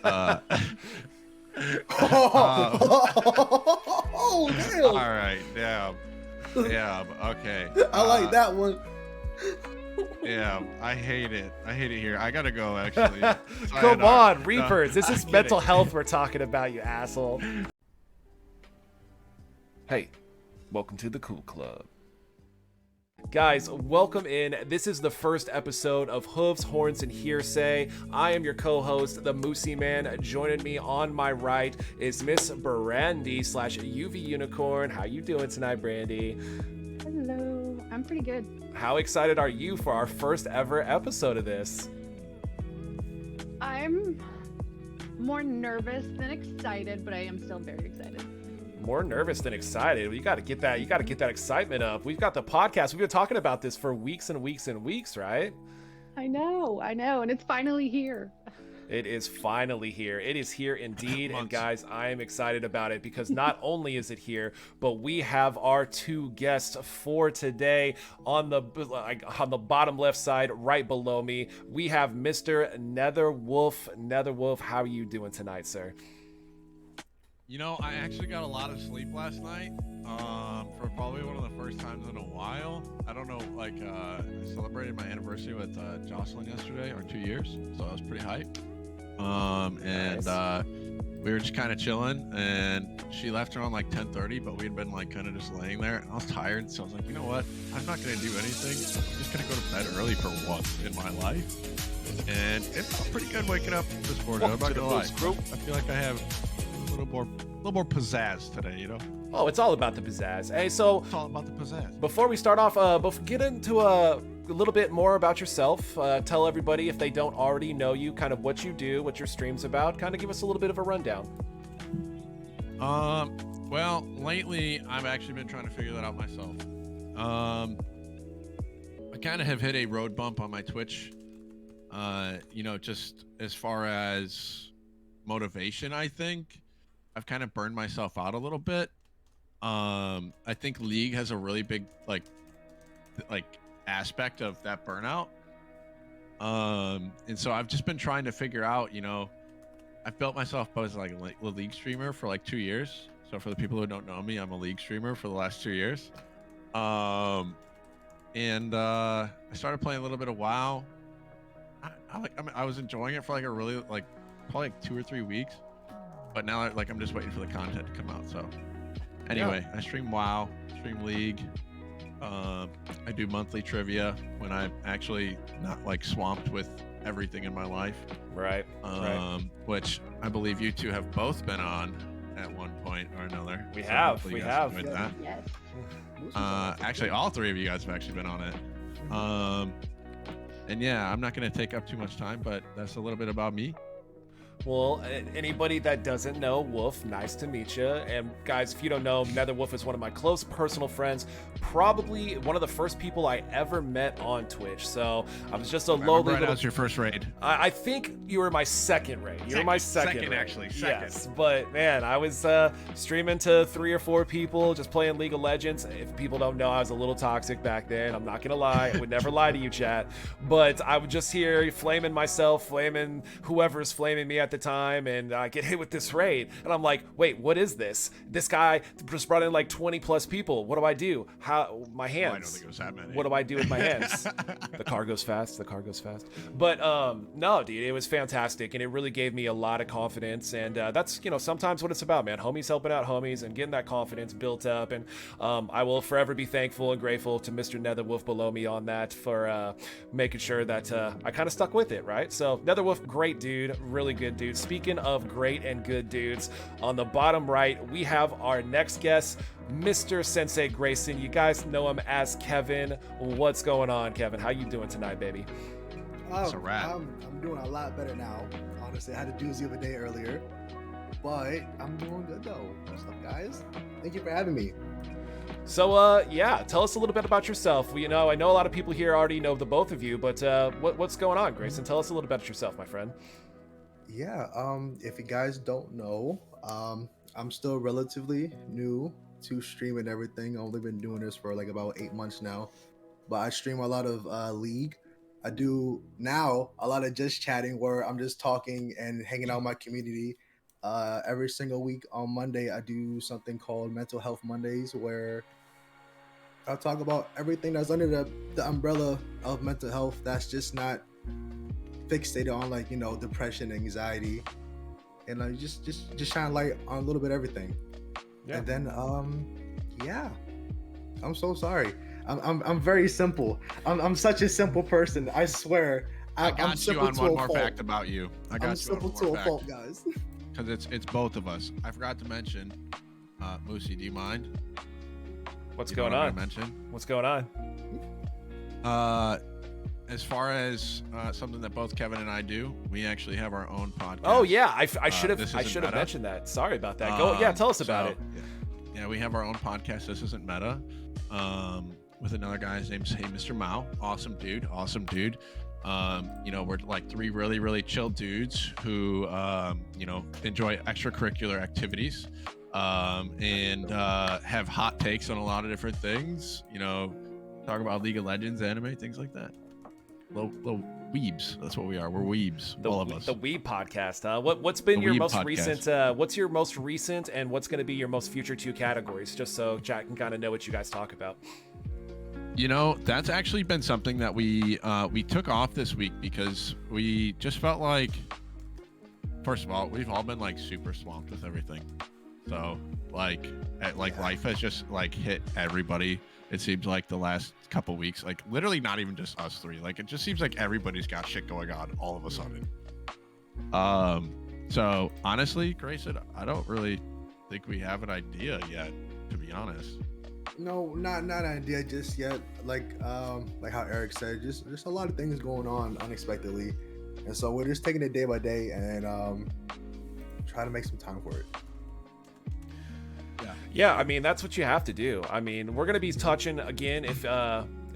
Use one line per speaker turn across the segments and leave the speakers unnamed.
Uh,
Oh,
all
damn.
right, damn, damn. Okay.
I like that one.
Damn, I hate it. I hate it here. I gotta go. Actually,
Come
sayonara.
on,
No,
Reapers. This
I'm
is
kidding.
mental health we're talking about, you asshole. Hey, welcome to the Cool Club. Guys, welcome in. This is the first episode of Hooves, Horns, and Hearsay. I am your co-host, the Moosey Man. Joining me on my right is Miss Brandy / UVUnicorn. How you doing tonight, Brandy?
Hello, I'm pretty good.
How excited are you for our first ever episode of this?
I'm more nervous than excited, but I am still very excited.
More nervous than excited. You got to get that. You got to get that excitement up. We've got the podcast. We've been talking about this for weeks and weeks and weeks, right?
I know, and it's finally here.
It is finally here. It is here indeed. And
Months.
guys, I am excited about it because not only is it here, but we have our two guests for today on the bottom left side, right below me. We have Mr. Netherwolf. Netherwolf, how are you doing tonight, sir?
You know, I actually got a lot of sleep last night. For probably one of the first times in a while. I don't know, like, I celebrated my anniversary with Jocelyn yesterday, or 2 years, so I was pretty hyped.
Nice.
We were just kind of chilling, and she left around like 10:30, but we had been like kind of just laying there, and I was tired, so I was like, you know what? I'm not gonna do anything. I'm just gonna go to bed early for once in my life, and it felt pretty good waking up this morning. I'm not gonna lie. I feel like I have a little more pizzazz today, you know?
Oh, it's all about the pizzazz. Hey, so
It's all about the pizzazz.
before we start off, get into a little bit more about yourself. Tell everybody, if they don't already know you, kind of what you do, what your stream's about. Kind of give us a little bit of a rundown.
Well, lately I've actually been trying to figure that out myself. I kind of have hit a road bump on my Twitch. You know, just as far as motivation, I think I've kind of burned myself out a little bit. I think League has a really big like aspect of that burnout. And so I've just been trying to figure out, you know, I've built myself as like a League streamer for like 2 years. So for the people who don't know me, I'm a League streamer for the last 2 years. I started playing a little bit of WoW. I was enjoying it for like a really probably like 2 or 3 weeks, but now I'm just waiting for the content to come out. So anyway, I stream WoW, stream League. I do monthly trivia when I'm actually not like swamped with everything in my life.
Right.
Which I believe you two have both been on at one point or another.
We
So
have,
hopefully
we
you guys
have.
enjoyed that.
Yes.
Actually, all three of you guys have actually been on it. And yeah, I'm not going to take up too much time, but that's a little bit about me.
Well, anybody that doesn't know Wolf, nice to meet you. And guys, if you don't know, Netherwolf is one of my close personal friends, probably one of the first people I ever met on Twitch. So I was just a lowly
That
little...
was your first raid.
I think you were my second raid. You were my second raid.
Actually.
Yes, but man, I was streaming to 3 or 4 people, just playing League of Legends. If people don't know, I was a little toxic back then. I'm not gonna lie. I would never lie to you, chat. But I would just hear flaming myself, flaming whoever's flaming me at the time, and I get hit with this raid, and I'm like, wait, what is this? This guy just brought in like 20 plus people. What do I do? How my hands?
I don't think it was that many.
What do I do with my hands? The car goes fast. The car goes fast. But no, dude, it was fantastic, and it really gave me a lot of confidence. And that's, you know, sometimes what it's about, man. Homies helping out homies and getting that confidence built up. And I will forever be thankful and grateful to Mr. Netherwolf below me on that for making sure that I kind of stuck with it, right? So Netherwolf, great dude, really good dude. Speaking of great and good dudes, on the bottom right, we have our next guest, Mr. SenseiGrayson. You guys know him as Kevin. What's going on, Kevin? How you doing tonight, baby?
It's a wrap.
I'm doing a lot better now. Honestly, I had a doozy of a day earlier, but I'm doing good though. What's up, guys? Thank you for having me.
So, yeah, tell us a little bit about yourself. You know, I know a lot of people here already know the both of you, but what's going on, Grayson? Tell us a little bit about yourself, my friend.
Yeah, if you guys don't know, I'm still relatively new to stream and everything. I've only been doing this for like about 8 months now, but I stream a lot of League. I do now a lot of just chatting where I'm just talking and hanging out with my community. Every single week on Monday, I do something called Mental Health Mondays where I'll talk about everything that's under the umbrella of mental health that's just not fixated on like, depression, anxiety, and just shine light on a little bit of everything.
Yeah.
And then yeah. I'm so sorry. I'm very simple. I'm such a simple person. I swear.
I
I'm
got you
simple
on
to
one
a
more
fault.
fact about you. I got
I'm
you on
simple
one
to
more
a
fact.
fault, guys.
Because it's both of us. I forgot to mention, Moosey, do you mind?
What's
You know
going
what I'm
on?
gonna mention?
What's going on?
As far as something that both Kevin and I do, we actually have our own podcast.
Oh yeah, I should
this
have
isn't meta.
mentioned that. Sorry about that. Go tell us about it.
Yeah, we have our own podcast. This isn't meta. With another guy. His name's Hey Mr. Mao. Awesome dude. We're like three really, really chill dudes who enjoy extracurricular activities and have hot takes on a lot of different things. Talk about League of Legends, anime, things like that. Little weebs. That's what we are. We're weebs, all of us.
The Weeb podcast. What's been
The
your
Weeb
most
podcast.
recent? What's your most recent, and what's going to be your most future two categories? Just so Jack can kind of know what you guys talk about.
That's actually been something that we took off this week because we just felt like, first of all, we've all been like super swamped with everything. So life has just like hit everybody. It seems like the last couple weeks, like literally not even just us three. Like it just seems like everybody's got shit going on all of a sudden. So honestly, Grayson, I don't really think we have an idea yet, to be honest.
No, not an idea just yet. Like how Eric said, just a lot of things going on unexpectedly, and so we're just taking it day by day and trying to make some time for it.
Yeah, I mean that's what you have to do. I mean, we're gonna be touching again. If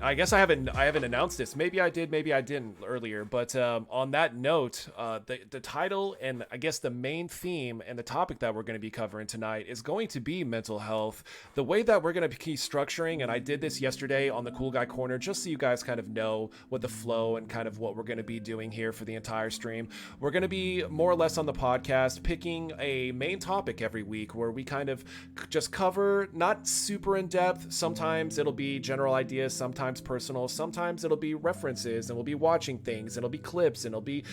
I guess I haven't announced this. Maybe I did, maybe I didn't earlier. But on that note, the title and I guess the main theme and the topic that we're going to be covering tonight is going to be mental health. The way that we're going to be structuring, and I did this yesterday on the Cool Guy Corner, just so you guys kind of know what the flow and kind of what we're going to be doing here for the entire stream. We're going to be more or less on the podcast picking a main topic every week where we kind of just cover, not super in depth. Sometimes it'll be general ideas, sometimes personal, sometimes it'll be references, and we'll be watching things, and it'll be clips, and it'll be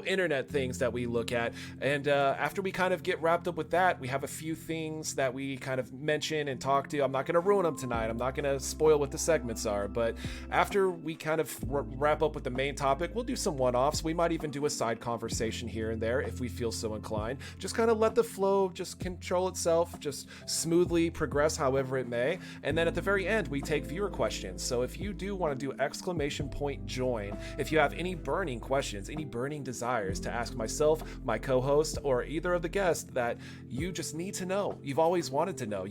internet things that we look at. And after we kind of get wrapped up with that, we have a few things that we kind of mention and talk to. I'm not going to ruin them tonight. I'm not going to spoil what the segments are, but after we kind of wrap up with the main topic, we'll do some one-offs. We might even do a side conversation here and there if we feel so inclined. Just kind of let the flow just control itself, just smoothly progress however it may. And then at the very end, we take viewer questions. So if you do want to do !join, if you have any burning questions, any burning desires to ask myself, my co-host, or either of the guests that you just need to know, you've always wanted to know,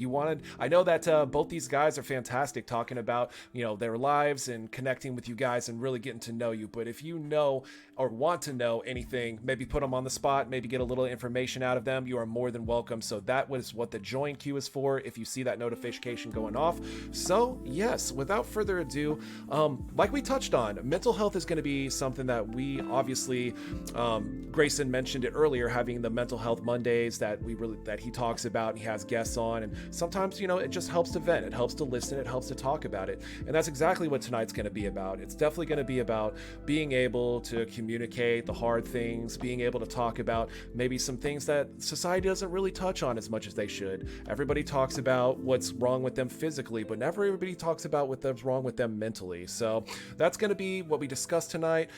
I know that both these guys are fantastic talking about their lives and connecting with you guys and really getting to know you. But if you know or want to know anything, maybe put them on the spot, maybe get a little information out of them, you are more than welcome. So that was what the join queue is for, if you see that notification going off. So yes, without further ado, like we touched on, mental health is going to be something that we obviously, Grayson mentioned it earlier, having the mental health Mondays that he talks about and he has guests on, and sometimes it just helps to vent, it helps to listen, it helps to talk about it. And that's exactly what tonight's going to be about. It's definitely going to be about being able to communicate the hard things, being able to talk about maybe some things that society doesn't really touch on as much as they should. Everybody talks about what's wrong with them physically, but never everybody talks about what's wrong with them mentally. So that's going to be what we discuss tonight.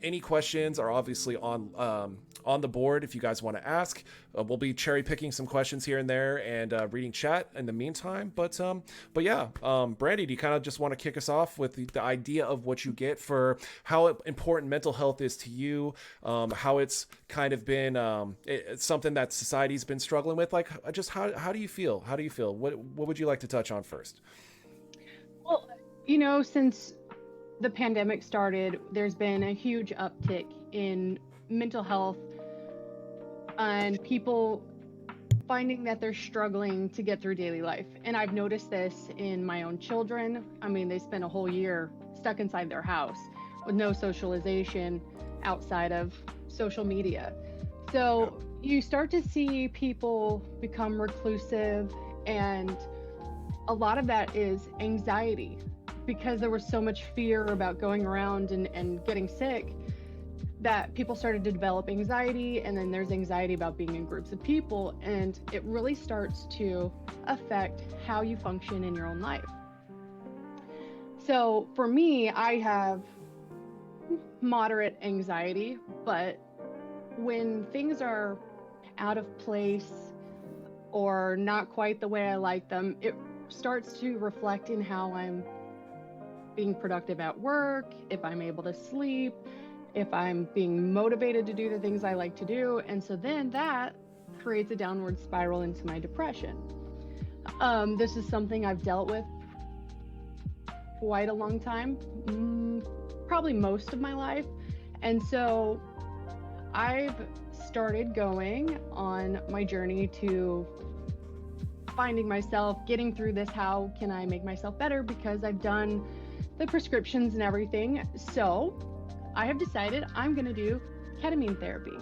Any questions are obviously on the board if you guys want to ask. We'll be cherry picking some questions here and there and reading chat in the meantime. But yeah, Brandy, do you kind of just want to kick us off with the idea of what you get for how important mental health is to you, how it's kind of been it's something that society's been struggling with? Like, just how do you feel? How do you feel? What would you like to touch on first?
Well, since the pandemic started, there's been a huge uptick in mental health and people finding that they're struggling to get through daily life. And I've noticed this in my own children. I mean, they spent a whole year stuck inside their house, with no socialization outside of social media. So you start to see people become reclusive, and a lot of that is anxiety, because there was so much fear about going around and getting sick that people started to develop anxiety. And then there's anxiety about being in groups of people, and it really starts to affect how you function in your own life. So for me, I have moderate anxiety, but when things are out of place or not quite the way I like them, it starts to reflect in how I'm being productive at work, if I'm able to sleep, if I'm being motivated to do the things I like to do. And so then that creates a downward spiral into my depression. This is something I've dealt with quite a long time, probably most of my life. And so I've started going on my journey to finding myself, getting through this. How can I make myself better? Because I've done the prescriptions and everything. So I have decided I'm going to do ketamine therapy.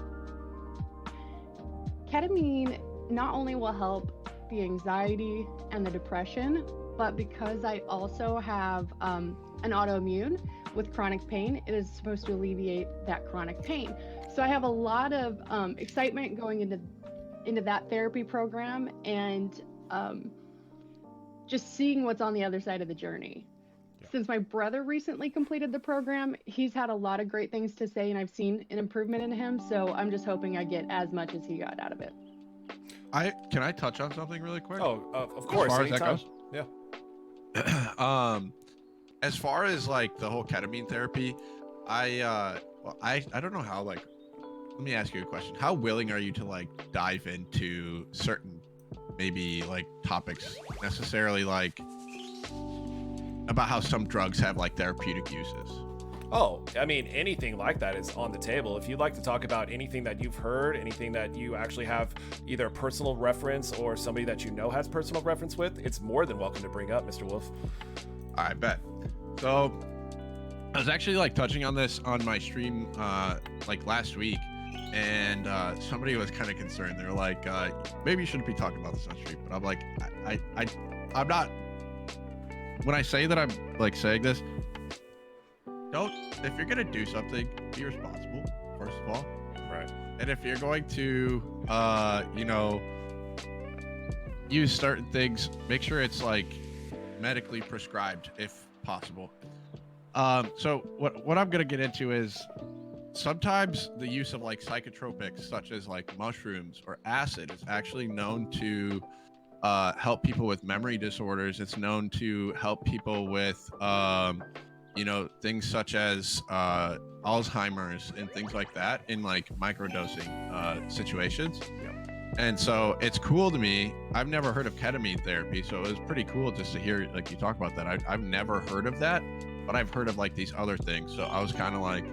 Ketamine not only will help the anxiety and the depression, but because I also have an autoimmune with chronic pain, it is supposed to alleviate that chronic pain. So I have a lot of excitement going into that therapy program, and just seeing what's on the other side of the journey. Since my brother recently completed the program, he's had a lot of great things to say, and I've seen an improvement in him. So I'm just hoping I get as much as he got out of it.
Can I touch on something really quick?
Oh, of course.
As far as that
anytime.
goes?
Yeah.
As far as like the whole ketamine therapy, I don't know how, like, let me ask you a question. How willing are you to like dive into certain maybe like topics, necessarily like about how some drugs have like therapeutic uses?
Oh, I mean, anything like that is on the table. If you'd like to talk about anything that you've heard, anything that you actually have either a personal reference or somebody that you know has personal reference with, it's more than welcome to bring up, Mr. Wolf.
I bet. So I was actually like touching on this on my stream like last week, and somebody was kind of concerned. They were like, maybe you shouldn't be talking about this on stream. But I'm like, I'm not. When I say that I'm like saying this, if you're gonna do something, be responsible, first of all.
Right.
And if you're going to use certain things, make sure it's like medically prescribed if possible. So what I'm gonna get into is sometimes the use of like psychotropics such as like mushrooms or acid is actually known to help people with memory disorders. It's known to help people with things such as Alzheimer's and things like that in like microdosing situations. And so it's cool to me. I've never heard of ketamine therapy, so it was pretty cool just to hear like you talk about that. I've never heard of that, but I've heard of like these other things. So I was kind of like,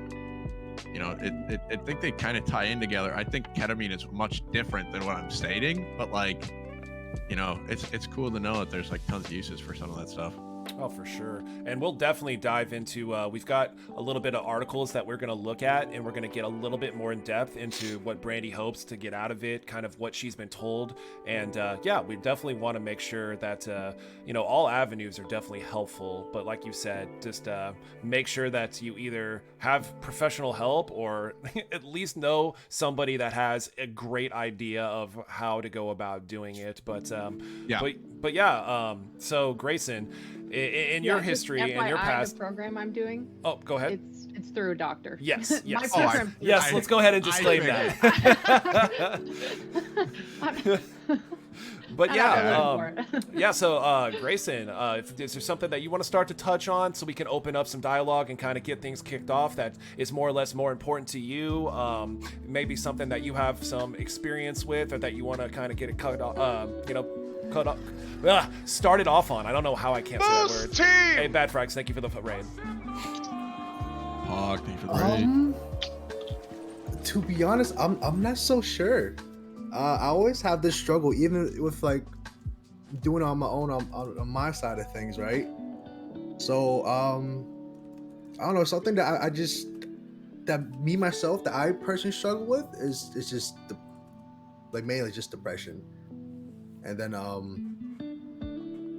I think they kind of tie in together. I think ketamine is much different than what I'm stating, but like, it's cool to know that there's like tons of uses for some of that stuff.
Oh, for sure. And we'll definitely dive into, we've got a little bit of articles that we're going to look at, and we're going to get a little bit more in depth into what Brandy hopes to get out of it, kind of what she's been told. And we definitely want to make sure that, all avenues are definitely helpful. But like you said, just make sure that you either have professional help or at least know somebody that has a great idea of how to go about doing it. So Grayson, in your history and your past,
the program I'm doing.
Oh, go ahead.
It's through a doctor.
Yes.
My program.
Let's go ahead and disclaim that. But so Grayson, is there something that you want to start to touch on so we can open up some dialogue and kind of get things kicked off that is more or less more important to you? Maybe something that you have some experience with, or that you want to kind of get it started off on. I don't know how I can't say that word. Hey, Bad Frags, thank you for the raid.
Thank you for the raid.
To be honest, I'm not so sure. I always have this struggle, even with like doing it on my own on my side of things, right? So I don't know, something that I just that me myself that I personally struggle with is just like mainly just depression, and then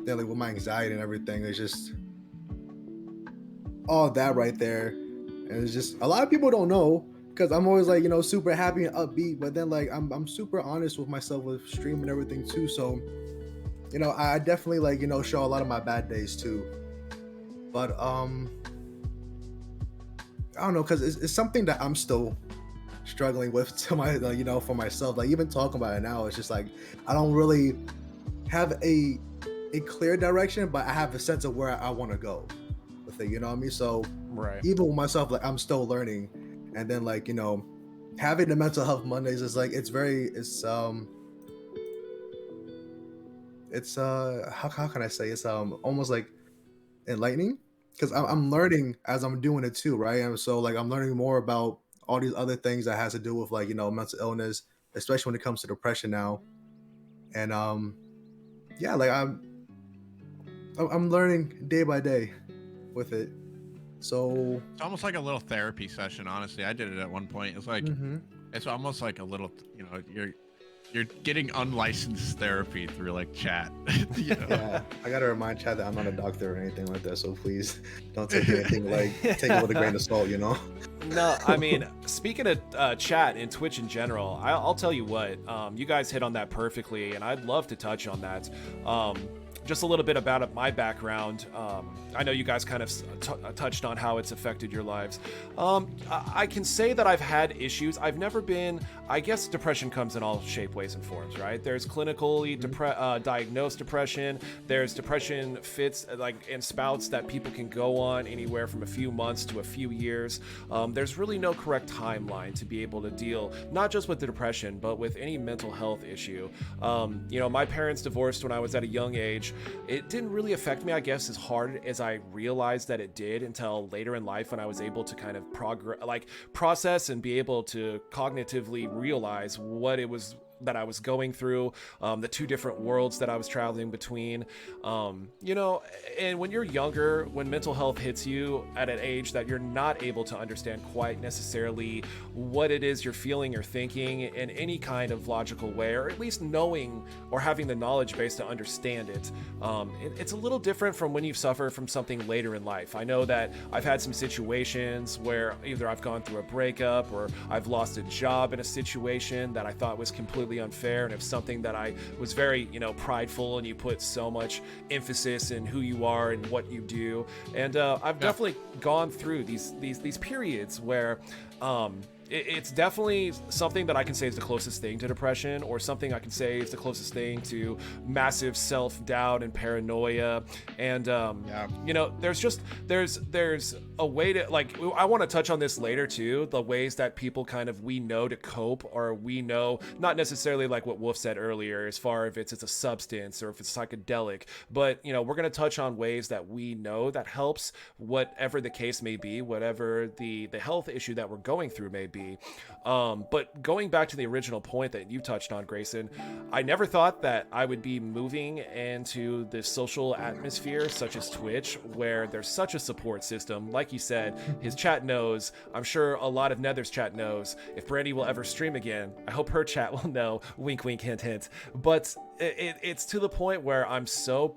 like with my anxiety and everything, it's just all that right there, and it's just a lot of people don't know because I'm always like super happy and upbeat, but then like I'm super honest with myself with stream and everything too, so I definitely like show a lot of my bad days too, but I don't know because it's something that I'm still struggling with to my for myself, like even talking about it now, it's just like I don't really have a clear direction, but I have a sense of where I want to go with it, you know what I mean? So
Right.
even with myself, like I'm still learning, and then like having the mental health Mondays is like it's how can I say, it's almost like enlightening because I'm learning as I'm doing it too, right? And so like I'm learning more about all these other things that has to do with like mental illness, especially when it comes to depression now, and yeah, like I'm learning day by day with it. So
It's almost like a little therapy session. Honestly, I did it at one point. It's like
mhm.
it's almost like a little, you're getting unlicensed therapy through like chat.
Yeah, I gotta remind Chad that I'm not a doctor or anything like that. So please don't take anything take it with a grain of salt.
No, I mean, speaking of chat and Twitch in general, I'll tell you what, you guys hit on that perfectly, and I'd love to touch on that. Just a little bit about my background. I know you guys kind of touched on how it's affected your lives. I can say that I've had issues. I've never been, I guess depression comes in all shape, ways, and forms, right? There's clinically diagnosed depression. There's depression fits and spouts that people can go on anywhere from a few months to a few years. There's really no correct timeline to be able to deal, not just with the depression, but with any mental health issue. My parents divorced when I was at a young age. It didn't really affect me, I guess, as hard as I realized that it did until later in life when I was able to kind of process and be able to cognitively realize what it was that I was going through, the two different worlds that I was traveling between. And when you're younger, when mental health hits you at an age that you're not able to understand quite necessarily what it is you're feeling or thinking in any kind of logical way, or at least knowing or having the knowledge base to understand it, it's a little different from when you've suffered from something later in life. I know that I've had some situations where either I've gone through a breakup or I've lost a job in a situation that I thought was completely unfair, and it's something that I was very prideful, and you put so much emphasis in who you are and what you do, and I've definitely gone through these periods where it's definitely something that I can say is the closest thing to depression, or something I can say is the closest thing to massive self-doubt and paranoia. And there's a way to, like, I want to touch on this later too, the ways that people we know to cope, or we know, not necessarily like what Wolf said earlier as far as if it's a substance or if it's psychedelic, but we're going to touch on ways that we know that helps, whatever the case may be, whatever the health issue that we're going through may be. But going back to the original point that you touched on, Grayson, I never thought that I would be moving into the social atmosphere such as Twitch, where there's such a support system. Like you said, his chat knows. I'm sure a lot of Nether's chat knows. If Brandy will ever stream again, I hope her chat will know. Wink, wink, hint, hint. But it's to the point where I'm so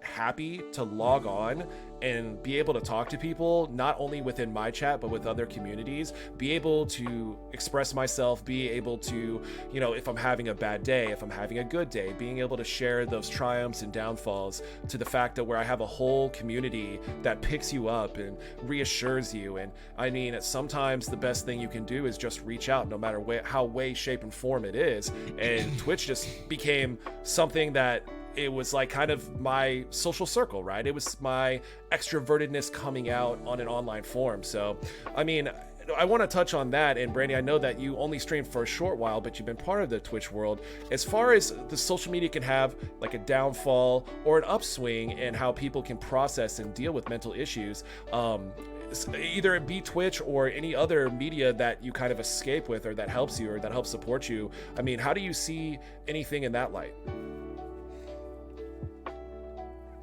happy to log on and be able to talk to people, not only within my chat, but with other communities, be able to express myself, be able to, if I'm having a bad day, if I'm having a good day, being able to share those triumphs and downfalls, to the fact that where I have a whole community that picks you up and reassures you. And I mean, sometimes the best thing you can do is just reach out, no matter how way, shape, and form it is. And Twitch just became something that it was like kind of my social circle, right? It was my extrovertedness coming out on an online form. So, I mean, I want to touch on that. And Brandy, I know that you only streamed for a short while, but you've been part of the Twitch world. As far as the social media can have like a downfall or an upswing, and how people can process and deal with mental issues, either it be Twitch or any other media that you kind of escape with, or that helps you, or that helps support you. I mean, how do you see anything in that light?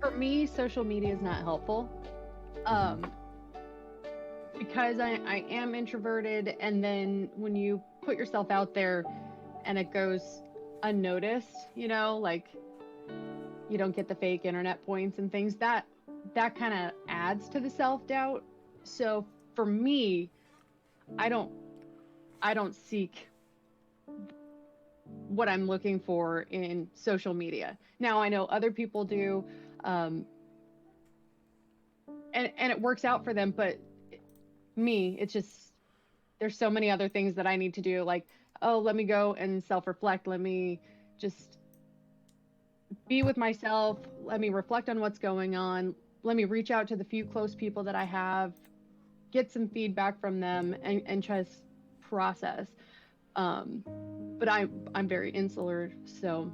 For me, social media is not helpful. because I am introverted, and then when you put yourself out there and it goes unnoticed, you know, like you don't get the fake internet points and things, that kind of adds to the self-doubt. So for me, I don't seek what I'm looking for in social media. Now I know other people do, and it works out for them, but me, it's just, there's so many other things that I need to do. Like, oh, let me go and self-reflect. Let me just be with myself. Let me reflect on what's going on. Let me reach out to the few close people that I have, get some feedback from them, and just process. But I'm very insular, so.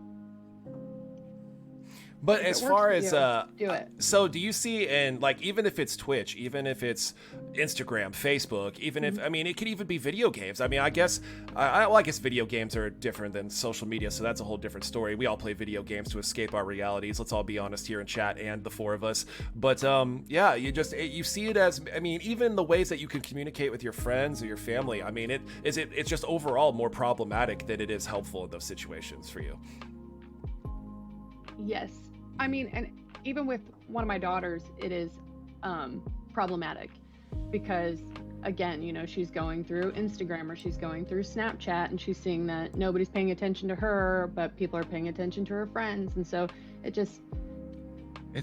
But
if
as
it works
far
for
as
you, do it.
so do you see, and like, even if it's Twitch, even if it's Instagram, Facebook, even if, I mean, it could even be video games. I mean, I guess I guess video games are different than social media, so that's a whole different story. We all play video games to escape our realities. Let's all be honest here in chat, and the four of us. But yeah, you see it as, I mean, even the ways that you can communicate with your friends or your family. I mean, it's just overall more problematic than it is helpful in those situations for you.
Yes. I mean, and even with one of my daughters, it is problematic because, again, you know, she's going through Instagram or she's going through Snapchat, and she's seeing that nobody's paying attention to her, but people are paying attention to her friends. And so it's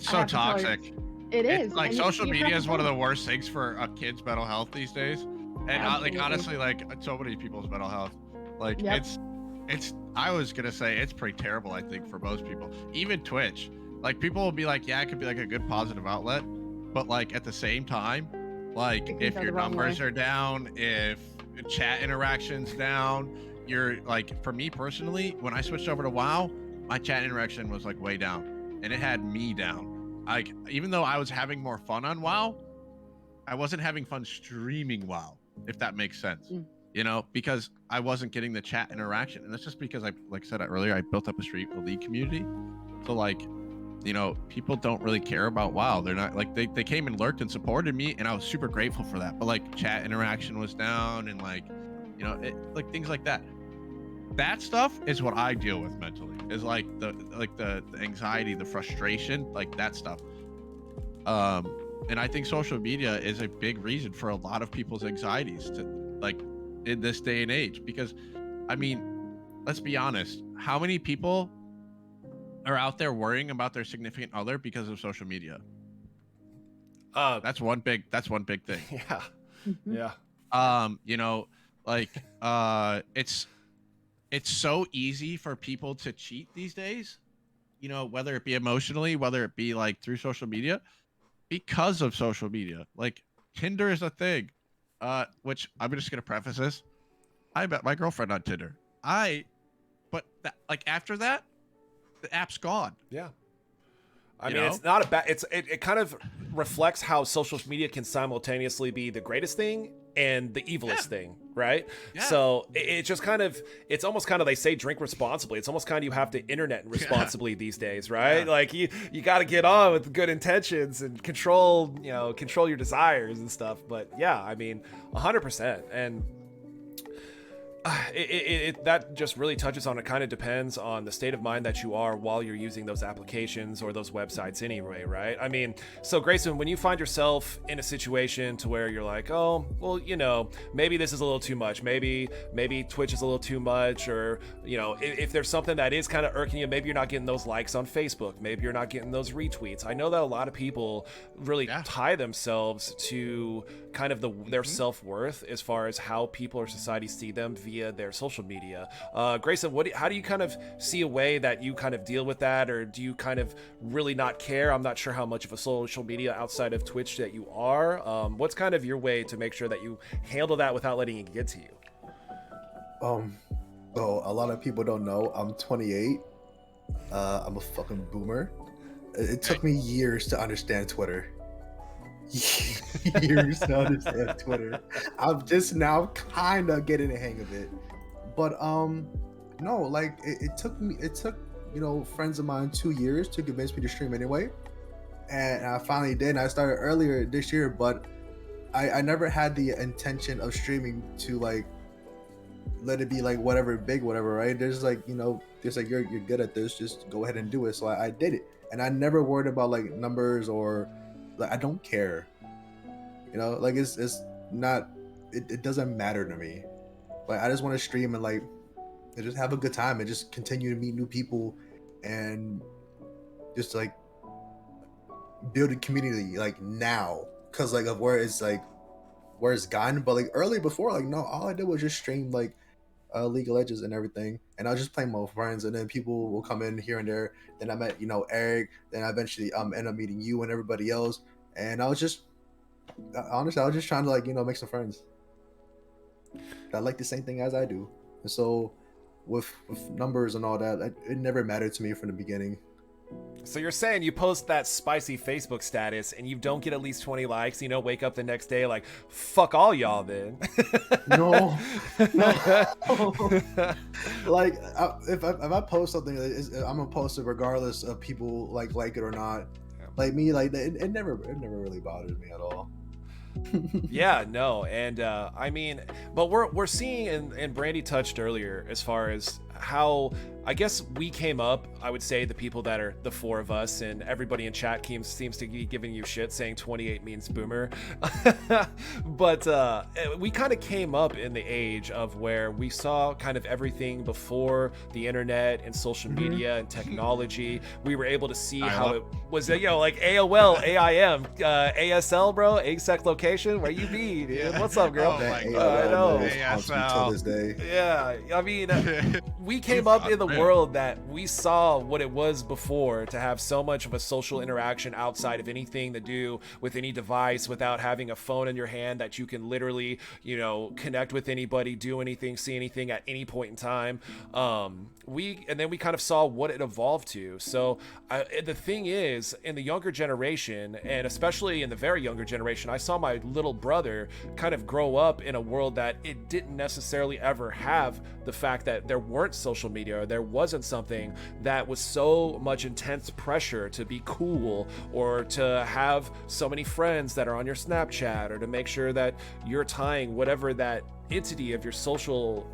so toxic.
It is.
Like,
and
social
you
media
have
is
to
one of
tell
the worst things for a kid's mental health these days. And like, honestly, like, so many people's mental health. Like,
Yep.
it's I was gonna say it's pretty terrible, I think, for most people. Even Twitch. Like, people will be like, yeah, it could be like a good positive outlet, but like at the same time, like,
It can
if
go
your
the wrong
numbers
way.
are down, if chat interactions down, you're like, for me personally, when I switched over to WoW, my chat interaction was like way down, and it had me down. Like, even though I was having more fun on WoW, I wasn't having fun streaming WoW, if that makes sense.
Mm.
You know, because I wasn't getting the chat interaction, and that's just because like I said earlier, I built up a league community. So, like, you know, people don't really care about WoW. They're not like, they came and lurked and supported me, and I was super grateful for that. But like, chat interaction was down, and like, you know, like things like that. That stuff is what I deal with mentally. Is like the anxiety, the frustration, like that stuff. And I think social media is a big reason for a lot of people's anxieties to, like, in this day and age. Because, I mean, let's be honest, how many people are out there worrying about their significant other because of social media? That's one big thing.
Yeah.
Mhm.
Yeah.
You know, like, it's so easy for people to cheat these days, you know, whether it be emotionally, whether it be like through social media, because of social media. Like, Tinder is a thing, which I'm just gonna preface this. I met my girlfriend on Tinder. But that, like, after that, the app's gone.
Yeah. I
You
mean,
know?
it's not a bad. It kind of reflects how social media can simultaneously be the greatest thing and the evilest thing, right?
Yeah.
So it just kind of, it's almost kind of, they say drink responsibly. It's almost kind of, you have to internet responsibly these days, right?
Yeah.
Like, you got to get on with good intentions and control your desires and stuff. But yeah, I mean, 100%. And that just really touches on, it kind of depends on the state of mind that you are while you're using those applications or those websites anyway, right? I mean, so Grayson, when you find yourself in a situation to where you're like, oh, well, you know, maybe this is a little too much, maybe Twitch is a little too much, or, you know, if there's something that is kind of irking you, maybe you're not getting those likes on Facebook, maybe you're not getting those retweets. I know that a lot of people really tie themselves to kind of their self-worth as far as how people or society see them via their social media. Grayson, how do you kind of see a way that you kind of deal with that, or do you kind of really not care? I'm not sure how much of a social media outside of Twitch that you are. What's kind of your way to make sure that you handle that without letting it get to you?
So a lot of people don't know I'm 28. I'm a fucking boomer. It took me years to understand Twitter. Years to understand Twitter. I'm just now kind of getting the hang of it. But no, like, it took you know, friends of mine 2 years to convince me to stream anyway. And I finally did, and I started earlier this year, but I never had the intention of streaming to like let it be like whatever big whatever, right? There's like, you know, there's like you're good at this, just go ahead and do it. So I did it, and I never worried about like numbers or like I don't care, you know, like it's not it doesn't matter to me. Like I just want to stream and like and just have a good time and just continue to meet new people and just like build a community like now because like of where it's gotten. But like early before, like no, all I did was just stream like League of Legends and everything, and I was just playing with friends, and then people will come in here and there. Then I met, you know, Eric. Then I eventually end up meeting you and everybody else. And I was just honestly, I was just trying to like, you know, make some friends that like the same thing as I do. And so with numbers and all that, it never mattered to me from the beginning.
So you're saying you post that spicy Facebook status and you don't get at least 20 likes, you know, wake up the next day like, fuck all y'all then.
No. Like if I post something, I'm gonna post it regardless of people like it or not.
Yeah.
Like me, like it never really bothered me at all.
Yeah, no, and I mean, but we're seeing, and Brandy touched earlier as far as how I guess we came up. I would say the people that are the four of us, and everybody in chat seems to be giving you shit saying 28 means boomer. But we kind of came up in the age of where we saw kind of everything before the internet and social media and technology. We were able to see how it was, you know, like AOL, AIM, ASL, bro, ASEC location. Where you be, dude?
Yeah.
What's up, girl?
Oh my
I
God.
know.
Till this day.
Yeah, I mean, we came up in the world that we saw what it was before to have so much of a social interaction outside of anything to do with any device, without having a phone in your hand that you can literally, you know, connect with anybody, do anything, see anything at any point in time. And then we kind of saw what it evolved to. So the thing is, in the younger generation, and especially in the very younger generation, I saw my little brother kind of grow up in a world that it didn't necessarily ever have the fact that there weren't social media, or there wasn't something that was so much intense pressure to be cool, or to have so many friends that are on your Snapchat, or to make sure that you're tying whatever that entity of your social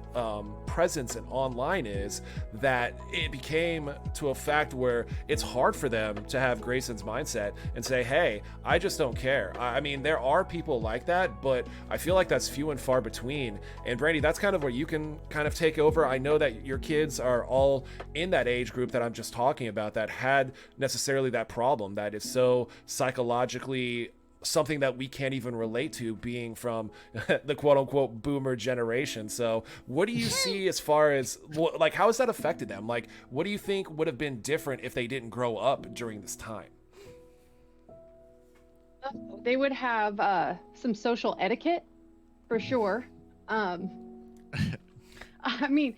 presence and online is, that it became to a fact where it's hard for them to have Grayson's mindset and say, hey, I just don't care. I mean, there are people like that, but I feel like that's few and far between. And Brandy, that's kind of where you can kind of take over. I know that your kids are all in that age group that I'm just talking about, that had necessarily that problem that is so psychologically something that we can't even relate to, being from the quote-unquote boomer generation. So what do you see as far as, like, how has that affected them? Like, what do you think would have been different if they didn't grow up during this time?
They would have some social etiquette for sure. I mean,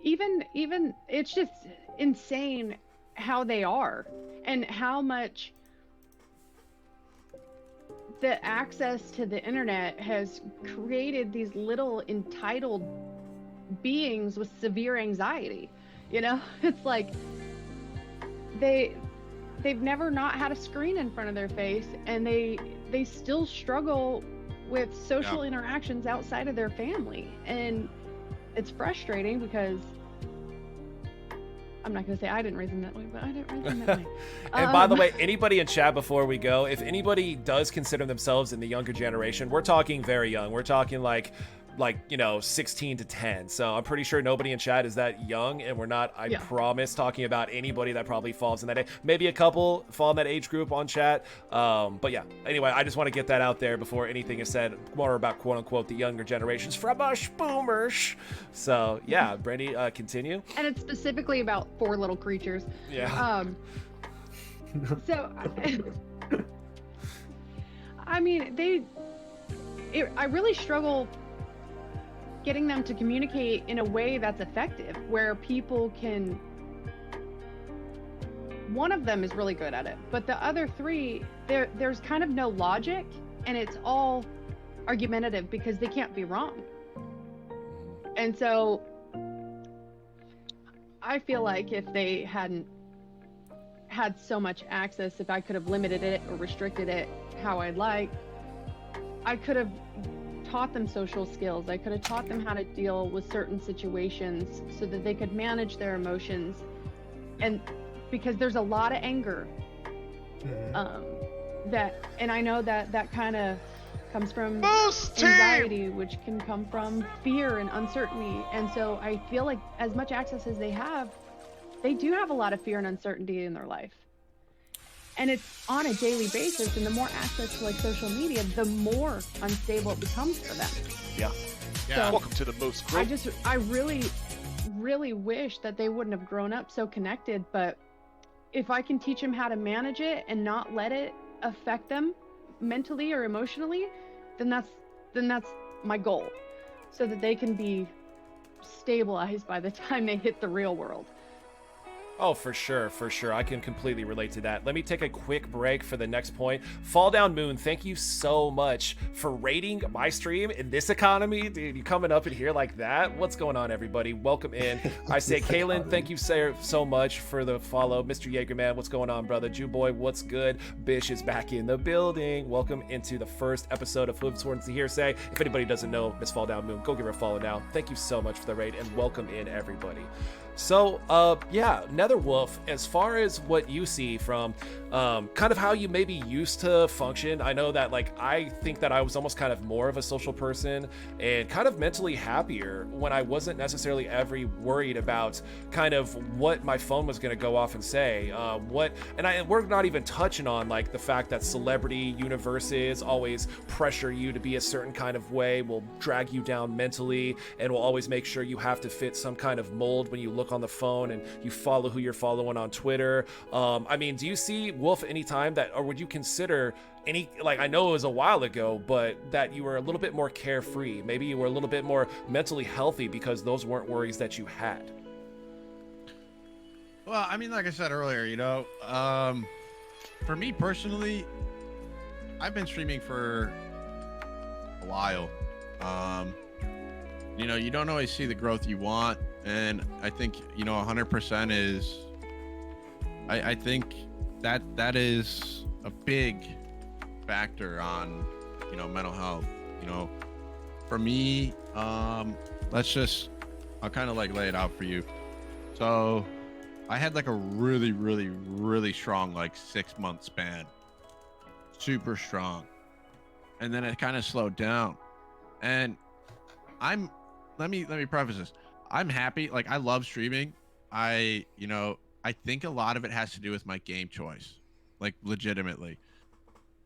even it's just insane how they are, and how much the access to the internet has created these little entitled beings with severe anxiety. You know, it's like they've never not had a screen in front of their face, and they still struggle with social interactions outside of their family. And it's frustrating because I'm not going to say I didn't raise them that way, but I didn't raise them that way.
And by the way, anybody in chat before we go, if anybody does consider themselves in the younger generation, we're talking very young. We're talking like, you know, 16 to 10. So I'm pretty sure nobody in chat is that young, and we're not, I promise, talking about anybody that probably falls in that age. Maybe a couple fall in that age group on chat. But yeah, anyway, I just want to get that out there before anything is said more about quote unquote the younger generations from us boomers. So yeah, Brandy, continue.
And it's specifically about four little creatures.
Yeah.
So I mean, I really struggle getting them to communicate in a way that's effective, where people can, one of them is really good at it, but the other three, there's kind of no logic, and it's all argumentative because they can't be wrong. And so I feel like if they hadn't had so much access, if I could have limited it or restricted it how I'd like, I could have taught them social skills. I could have taught them how to deal with certain situations so that they could manage their emotions. And because there's a lot of anger, and I know that kind of comes from anxiety, which can come from fear and uncertainty. And so I feel like as much access as they do have a lot of fear and uncertainty in their life. And it's on a daily basis, and the more access to like social media, the more unstable it becomes for them.
Yeah.
Yeah.
So
Welcome to the Moose Crew.
I really, really wish that they wouldn't have grown up so connected, but if I can teach them how to manage it and not let it affect them mentally or emotionally, then that's my goal, so that they can be stabilized by the time they hit the real world.
Oh, for sure, for sure. I can completely relate to that. Let me take a quick break for the next point. Fall Down Moon, thank you so much for rating my stream in this economy. Dude, you coming up in here like that? What's going on, everybody? Welcome in. I say, Kaylin, thank you so much for the follow. Mr. Jaegerman, what's going on, brother? Jew Boy, what's good? Bish is back in the building. Welcome into the first episode of Hooves, Horns, the Hearsay. If anybody doesn't know Miss Fall Down Moon, go give her a follow now. Thank you so much for the raid, and welcome in, everybody. So, yeah, Netherwolf, as far as what you see from kind of how you maybe used to function, I know that, like, I think that I was almost kind of more of a social person and kind of mentally happier when I wasn't necessarily ever worried about kind of what my phone was going to go off and say. We're not even touching on, like, the fact that celebrity universes always pressure you to be a certain kind of way, will drag you down mentally, and will always make sure you have to fit some kind of mold when you look on the phone and you follow who you're following on Twitter. I mean, do you see, Wolf, any time that, or would you consider any, like, I know it was a while ago, but that you were a little bit more carefree, maybe you were a little bit more mentally healthy because those weren't worries that you had?
Well, I mean, like I said earlier, for me personally, I've been streaming for a while. You don't always see the growth you want, and I think 100% is. I think that is a big factor on mental health. For me, I'll kind of like lay it out for you. So I had like a really, really, really strong like 6-month span, super strong, and then it kind of slowed down. And let me preface this. I'm happy. Like, I love streaming. I think a lot of it has to do with my game choice. Like, legitimately.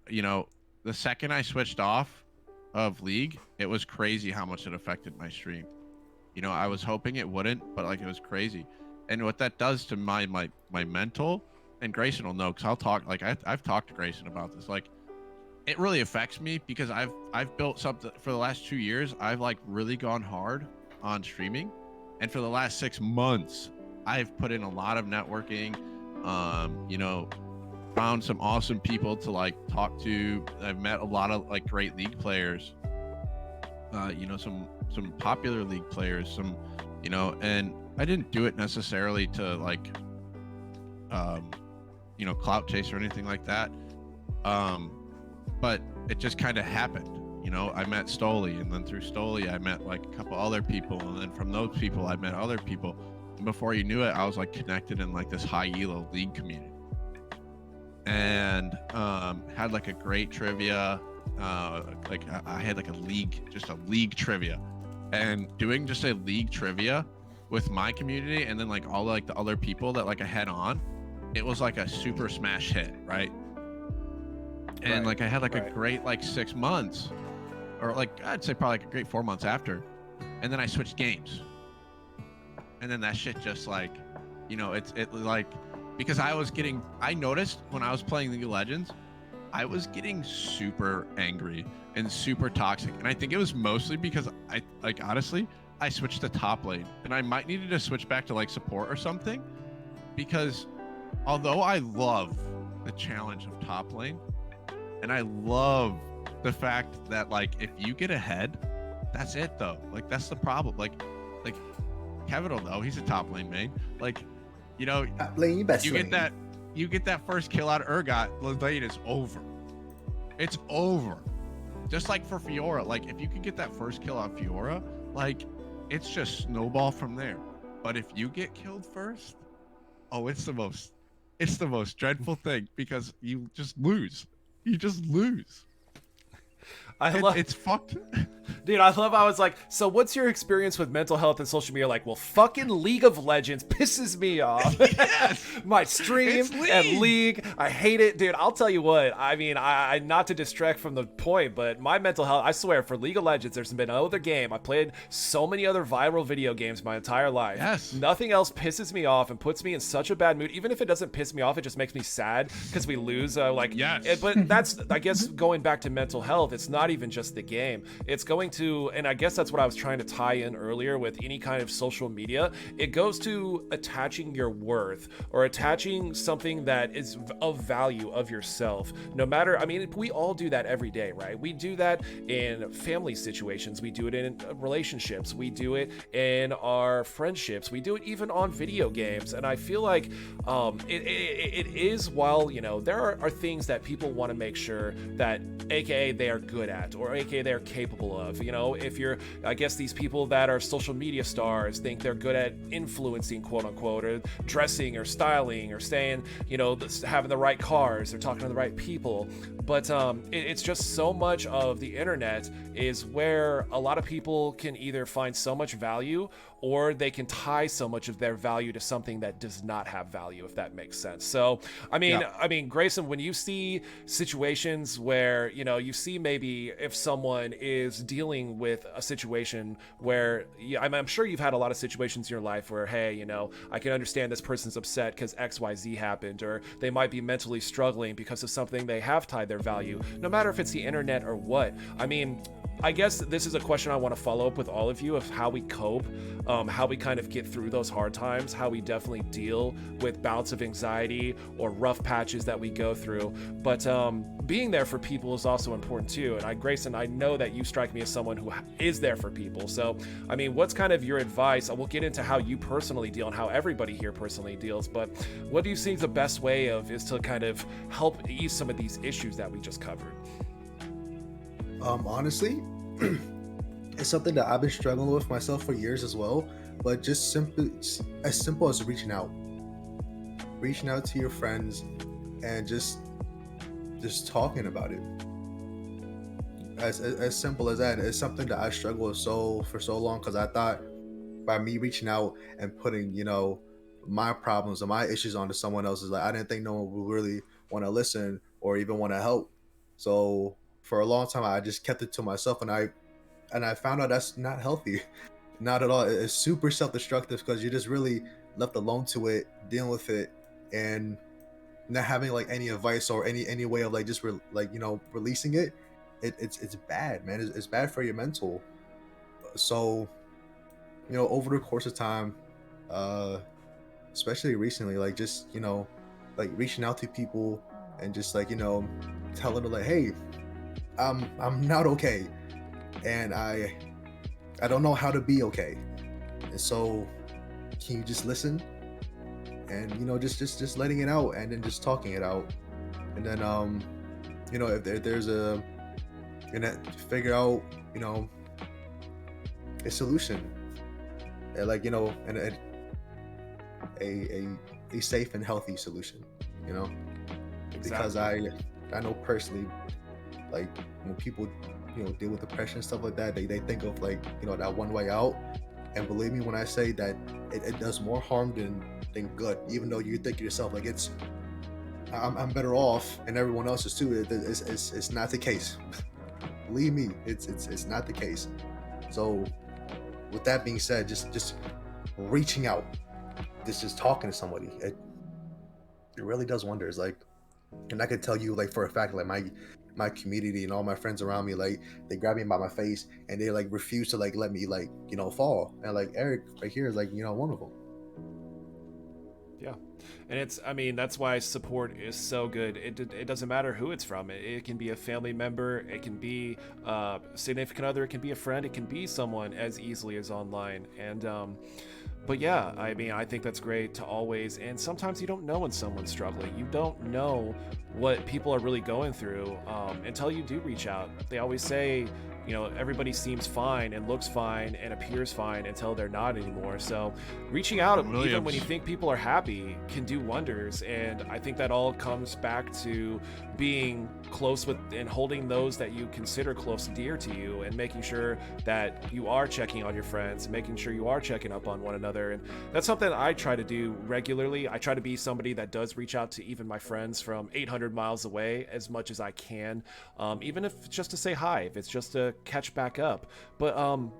The second I switched off of League, it was crazy how much it affected my stream. I was hoping it wouldn't, but like, it was crazy. And what that does to my mental, and Grayson will know, because I'll talk, like, I've talked to Grayson about this. Like, it really affects me because I've built something for the last 2 years. I've like really gone hard on streaming, and for the last 6 months, I've put in a lot of networking. Found some awesome people to like talk to. I've met a lot of like great League players. Some popular League players. And I didn't do it necessarily to like, clout chase or anything like that. But it just kind of happened. I met Stoli, and then through Stoli, I met like a couple other people, and then from those people, I met other people. And before you knew it, I was like connected in like this high elo League community, and had like a great trivia. I had like a League trivia, and doing just a League trivia with my community, and then like all like the other people that like I had on, it was like a super smash hit, right? And like I had like a great like 6 months, or like I'd say probably like a great 4 months after, and then I switched games, and then that shit just like, it like, because I noticed when I was playing League of Legends, I was getting super angry and super toxic, and I think it was mostly because honestly, I switched to top lane, and I might needed to switch back to like support or something, because although I love the challenge of top lane, and I love the fact that like if you get ahead, that's it though. Like, that's the problem. Like Kevin will know, he's a top lane main. Like,
top lane, best
you
lane.
get that, you get that first kill out of Urgot, the date is over. It's over. Just like for Fiora, like if you could get that first kill out of Fiora, like it's just snowball from there. But if you get killed first, oh, it's the most dreadful thing because you just lose. You just lose. It's fucked.
Dude, I love how it's like, so what's your experience with mental health and social media? Like, well, fucking League of Legends pisses me off.
Yes.
My stream and League, I hate it. Dude, I'll tell you what, I mean, I not to distract from the point, but my mental health, I swear, for League of Legends, there's been no other game. I played so many other viral video games my entire life.
Yes.
Nothing else pisses me off and puts me in such a bad mood. Even if it doesn't piss me off, it just makes me sad because we lose.
Yes.
But that's, I guess, going back to mental health, it's not even just the game. It's going to, and I guess that's what I was trying to tie in earlier with any kind of social media. It goes to attaching your worth or attaching something that is of value of yourself. No matter, I mean, we all do that every day, right? We do that in family situations. We do it in relationships. We do it in our friendships. We do it even on video games. And I feel like it is, while, you know, there are things that people want to make sure that AKA they are good at, or AKA they're capable of. You know, if you're, I guess these people that are social media stars think they're good at influencing, quote unquote, or dressing or styling or saying, you know, having the right cars, they're talking to the right people. But it's just so much of the internet is where a lot of people can either find so much value, or they can tie so much of their value to something that does not have value, if that makes sense. So, I mean, Grayson, when you see situations where, you know, you see maybe if someone is dealing with a situation where, I'm sure you've had a lot of situations in your life where, hey, you know, I can understand this person's upset because XYZ happened, or they might be mentally struggling because of something they have tied their value, no matter if it's the internet or what. I mean, I guess this is a question I want to follow up with all of you of how we cope, how we kind of get through those hard times, how we definitely deal with bouts of anxiety or rough patches that we go through. But being there for people is also important too. And Grayson, I know that you strike me as someone who is there for people. So, I mean, what's kind of your advice? We'll get into how you personally deal and how everybody here personally deals, but what do you think the best way is to kind of help ease some of these issues that we just covered?
Honestly, it's something that I've been struggling with myself for years as well, but just as simple as reaching out to your friends and just talking about it. As simple as that. It's something that I struggled with for so long, because I thought by me reaching out and putting, you know, my problems and my issues onto someone else's, like, I didn't think no one would really want to listen or even want to help. So for a long time, I just kept it to myself, and I found out that's not healthy, not at all. It's super self-destructive, because you're just really left alone to it, dealing with it, and not having like any advice or any way of like just releasing it. It's bad, man. It's bad for your mental. So, you know, over the course of time, especially recently, like just, you know, like reaching out to people and just like, you know, telling them like, hey, I'm not okay, and I don't know how to be okay, and so can you just listen? And, you know, just letting it out, and then just talking it out, and then you know, if there's you know, figure out, you know, a solution, and like, you know, and a safe and healthy solution, you know. Exactly. Because I know personally, like, when people, you know, deal with depression and stuff like that, they think of like, you know, that one way out. And believe me when I say that it does more harm than good. Even though you think to yourself like I'm better off, and everyone else is too. It's not the case. Believe me, it's not the case. So with that being said, just reaching out, just talking to somebody, it really does wonders. Like, and I could tell you, like, for a fact, like my community and all my friends around me, like, they grab me by my face and they like refuse to like let me, like, you know, fall. And like Eric right here is like, you know, one of them.
Yeah. And it's, I mean, that's why support is so good. It doesn't matter who it's from. It can be a family member, it can be a significant other, it can be a friend, it can be someone as easily as online. And But yeah, I mean, I think that's great to always, and sometimes you don't know when someone's struggling. You don't know what people are really going through until you do reach out. They always say, you know, everybody seems fine and looks fine and appears fine until they're not anymore. So reaching out, even when you think people are happy, can do wonders. And I think that all comes back to being close with and holding those that you consider close and dear to you, and making sure that you are checking on your friends, making sure you are checking up on one another. And that's something I try to do regularly. I try to be somebody that does reach out to even my friends from 800 miles away as much as I can, even if it's just to say hi, if it's just to catch back up. But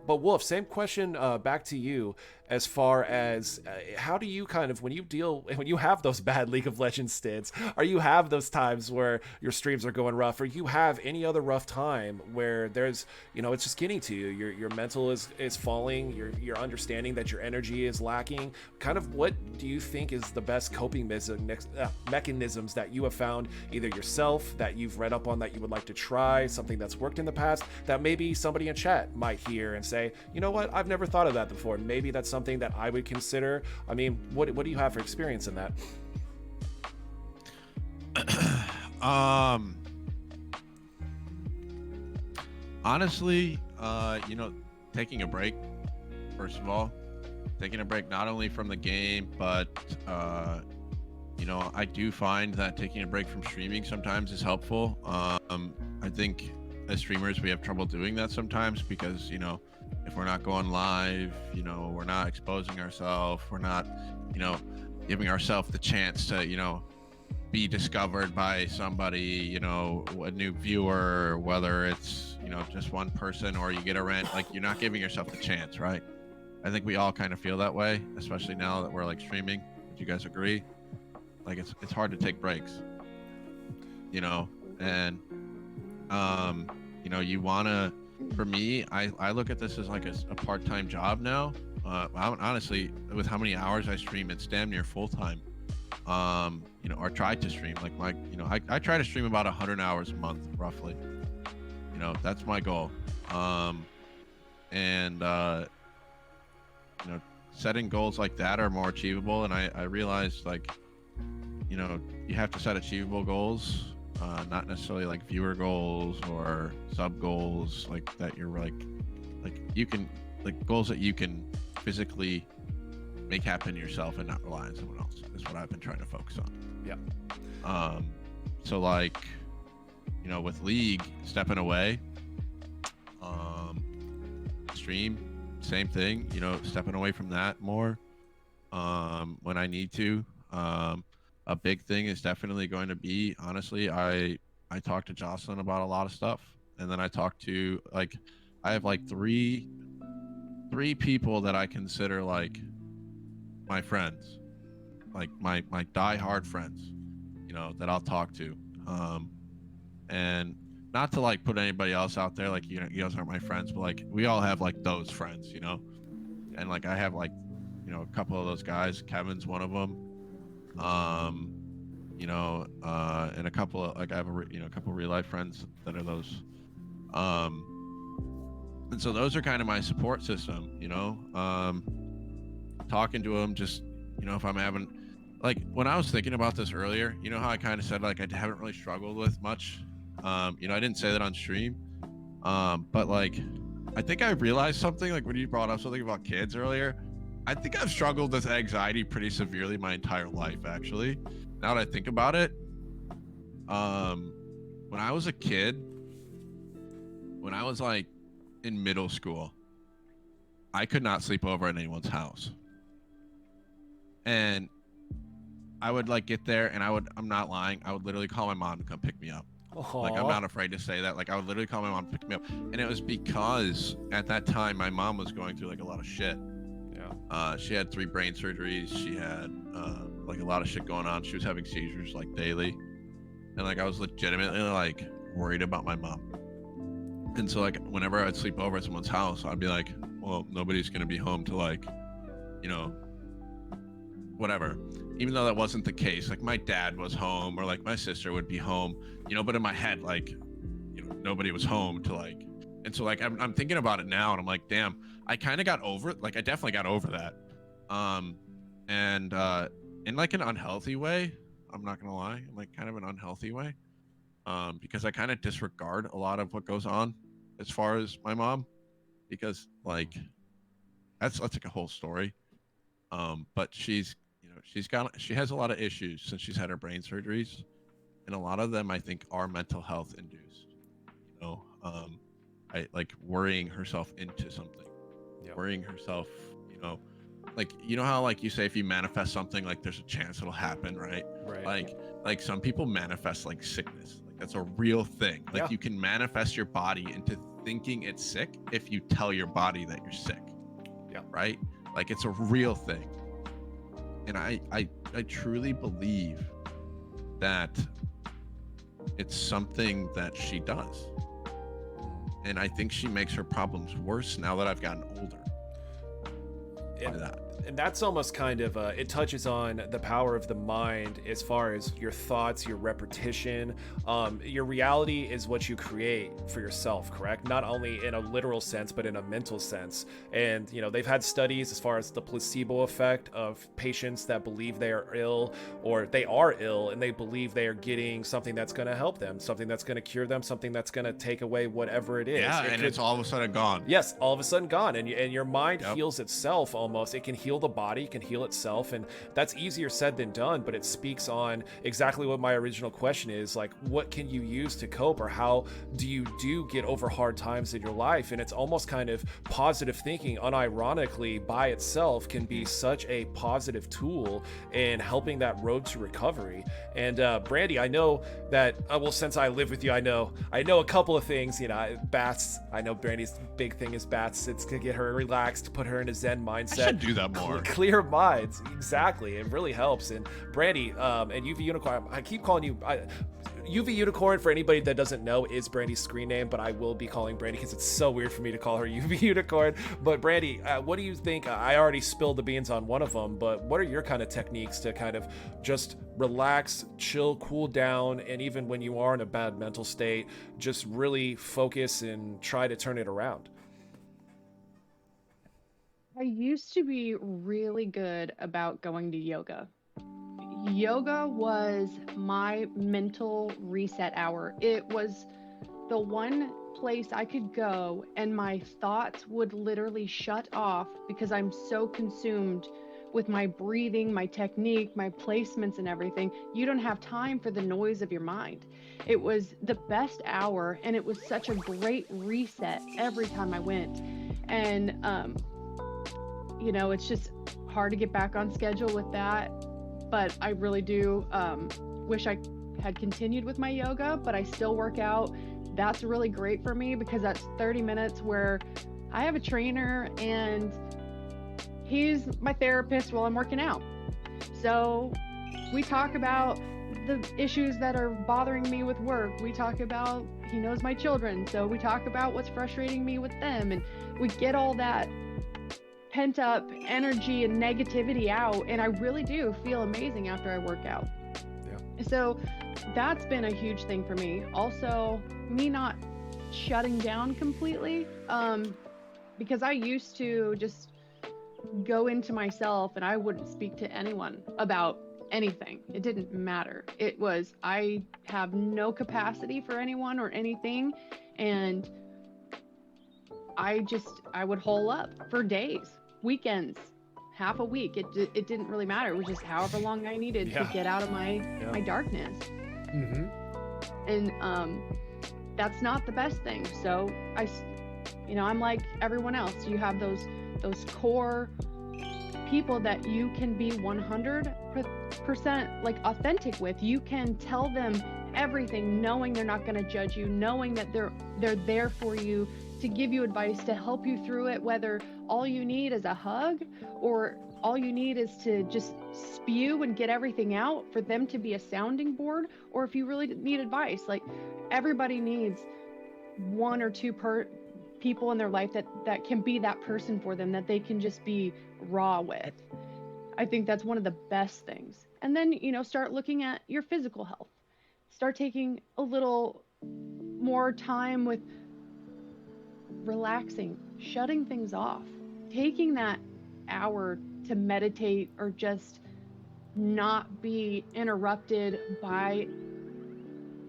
Wolf, same question back to you, as far as how do you kind of, when you have those bad League of Legends stints, or you have those times where your streams are going rough, or you have any other rough time where there's, you know, it's just getting to you, your mental is falling, you're understanding that your energy is lacking, kind of what do you think is the best coping mechanisms that you have found, either yourself, that you've read up on, that you would like to try, something that's worked in the past that maybe somebody in chat might hear and say, you know what, I've never thought of that before, maybe that's something that I would consider? I mean, what do you have for experience in that?
Honestly, you know, taking a break, first of all, taking a break not only from the game, but you know, I do find that taking a break from streaming sometimes is helpful. I think as streamers we have trouble doing that sometimes because, you know, if we're not going live, you know, we're not exposing ourselves, we're not, you know, giving ourselves the chance to, you know, be discovered by somebody, you know, a new viewer, whether it's, you know, just one person or you get a rent, like you're not giving yourself the chance, right? I think we all kind of feel that way, especially now that we're like streaming. Would you guys agree? Like it's hard to take breaks, you know, and you know, you wanna, for me, I look at this as like a part-time job now. Honestly, with how many hours I stream, it's damn near full-time. You know, or try to stream like you know, I try to stream about 100 hours a month roughly. You know, that's my goal. And you know, setting goals like that are more achievable, and I realized, like, you know, you have to set achievable goals, not necessarily like viewer goals or sub goals, like that you're like you can, like goals that you can physically make happen yourself and not rely on someone else is what I've been trying to focus on.
Yeah.
So like, you know, with League, stepping away, stream, same thing, you know, stepping away from that more when I need to. A big thing is definitely going to be, honestly, I talk to Jocelyn about a lot of stuff, and then I talk to, like, I have like three people that I consider like my friends, like my die-hard friends, you know, that I'll talk to, and not to like put anybody else out there, like, you know, you guys aren't my friends, but like we all have like those friends, you know, and like I have like, you know, a couple of those guys. Kevin's one of them, you know, and a couple of, like, I have you know, a couple of real life friends that are those, and so those are kind of my support system, you know. Talking to them, just, you know, if I'm having, like, when I was thinking about this earlier, you know how I kind of said like I haven't really struggled with much, you know, I didn't say that on stream, but like I think I realized something, like when you brought up something about kids earlier, I think I've struggled with anxiety pretty severely my entire life, actually, now that I think about it. When I was a kid, when I was like in middle school, I could not sleep over at anyone's house. And I would like get there and I'm not lying, I would literally call my mom to come pick me up.
Aww.
Like, I'm not afraid to say that. Like, I would literally call my mom to pick me up. And it was because at that time my mom was going through like a lot of shit. Yeah. She had 3 brain surgeries. She had like a lot of shit going on. She was having seizures like daily. And like I was legitimately like worried about my mom. And so like whenever I'd sleep over at someone's house, I'd be like, well, nobody's gonna be home to, like, you know, whatever. Even though that wasn't the case, like my dad was home or like my sister would be home, you know, but in my head, like, you know, nobody was home to, like, and so like I'm thinking about it now and I'm like, damn, I kind of got over it. Like I definitely got over that. And in like an unhealthy way. I'm not gonna lie, in like kind of an unhealthy way. Because I kind of disregard a lot of what goes on as far as my mom, because like that's like a whole story. But she has a lot of issues since she's had her brain surgeries, and a lot of them I think are mental health induced. You know, I like worrying herself into something,
Yep.
worrying herself. You know, like you know how like you say if you manifest something, like there's a chance it'll happen, right?
Right.
Like some people manifest like sickness. Like that's a real thing. Like
Yeah.
you can manifest your body into thinking it's sick if you tell your body that you're sick.
Yeah.
Right? Like it's a real thing. And I truly believe that it's something that she does. And I think she makes her problems worse now that I've gotten older. By that.
And that's almost kind of it touches on the power of the mind as far as your thoughts, your repetition. Your reality is what you create for yourself, correct? Not only in a literal sense but in a mental sense. And you know, they've had studies as far as the placebo effect of patients that believe they are ill, or they are ill and they believe they are getting something that's going to help them, something that's going to cure them, something that's going to take away whatever it is.
Yeah, and it's all of a sudden gone.
Yes, all of a sudden gone, and your mind
Yep.
heals itself almost. It can heal the body, it can heal itself, and that's easier said than done, but it speaks on exactly what my original question is, like what can you use to cope, or how do you get over hard times in your life? And it's almost kind of positive thinking, unironically, by itself can be such a positive tool in helping that road to recovery. And Brandy, I know that well, since I live with you, I know a couple of things. You know, bats. I know Brandy's big thing is bats. It's to get her relaxed, put her in a Zen mindset.
I should do that more.
Clear minds, exactly. It really helps. And Brandy, and UVUnicorn, I keep calling you UVUnicorn, for anybody that doesn't know, is Brandy's screen name, but I will be calling Brandy because it's so weird for me to call her UVUnicorn. But Brandy, what do you think? I already spilled the beans on one of them, but what are your kind of techniques to kind of just relax, chill, cool down, and even when you are in a bad mental state, just really focus and try to turn it around?
I used to be really good about going to yoga. Yoga was my mental reset hour. It was the one place I could go and my thoughts would literally shut off because I'm so consumed with my breathing, my technique, my placements and everything. You don't have time for the noise of your mind. It was the best hour, and it was such a great reset every time I went. And you know, it's just hard to get back on schedule with that, but I really do wish I had continued with my yoga, but I still work out. That's really great for me because that's 30 minutes where I have a trainer and he's my therapist while I'm working out. So we talk about the issues that are bothering me with work. We talk about, he knows my children, so we talk about what's frustrating me with them, and we get all that pent up energy and negativity out, and I really do feel amazing after I work out.
Yeah.
So that's been a huge thing for me. Also, me not shutting down completely, because I used to just go into myself and I wouldn't speak to anyone about anything. It didn't matter. It was, I have no capacity for anyone or anything, and I would hole up for days, weekends, half a week. It didn't really matter. It was just however long I needed to get out of my darkness.
Mm-hmm.
And that's not the best thing. So I'm like everyone else. You have those core people that you can be 100% like authentic with. You can tell them everything, knowing they're not going to judge you, knowing that they're there for you, to give you advice, to help you through it, whether all you need is a hug or all you need is to just spew and get everything out, for them to be a sounding board, or if you really need advice. Like, everybody needs one or two people in their life that can be that person for them, that they can just be raw with. I think that's one of the best things. And then, start looking at your physical health. Start taking a little more time with relaxing, shutting things off, taking that hour to meditate or just not be interrupted by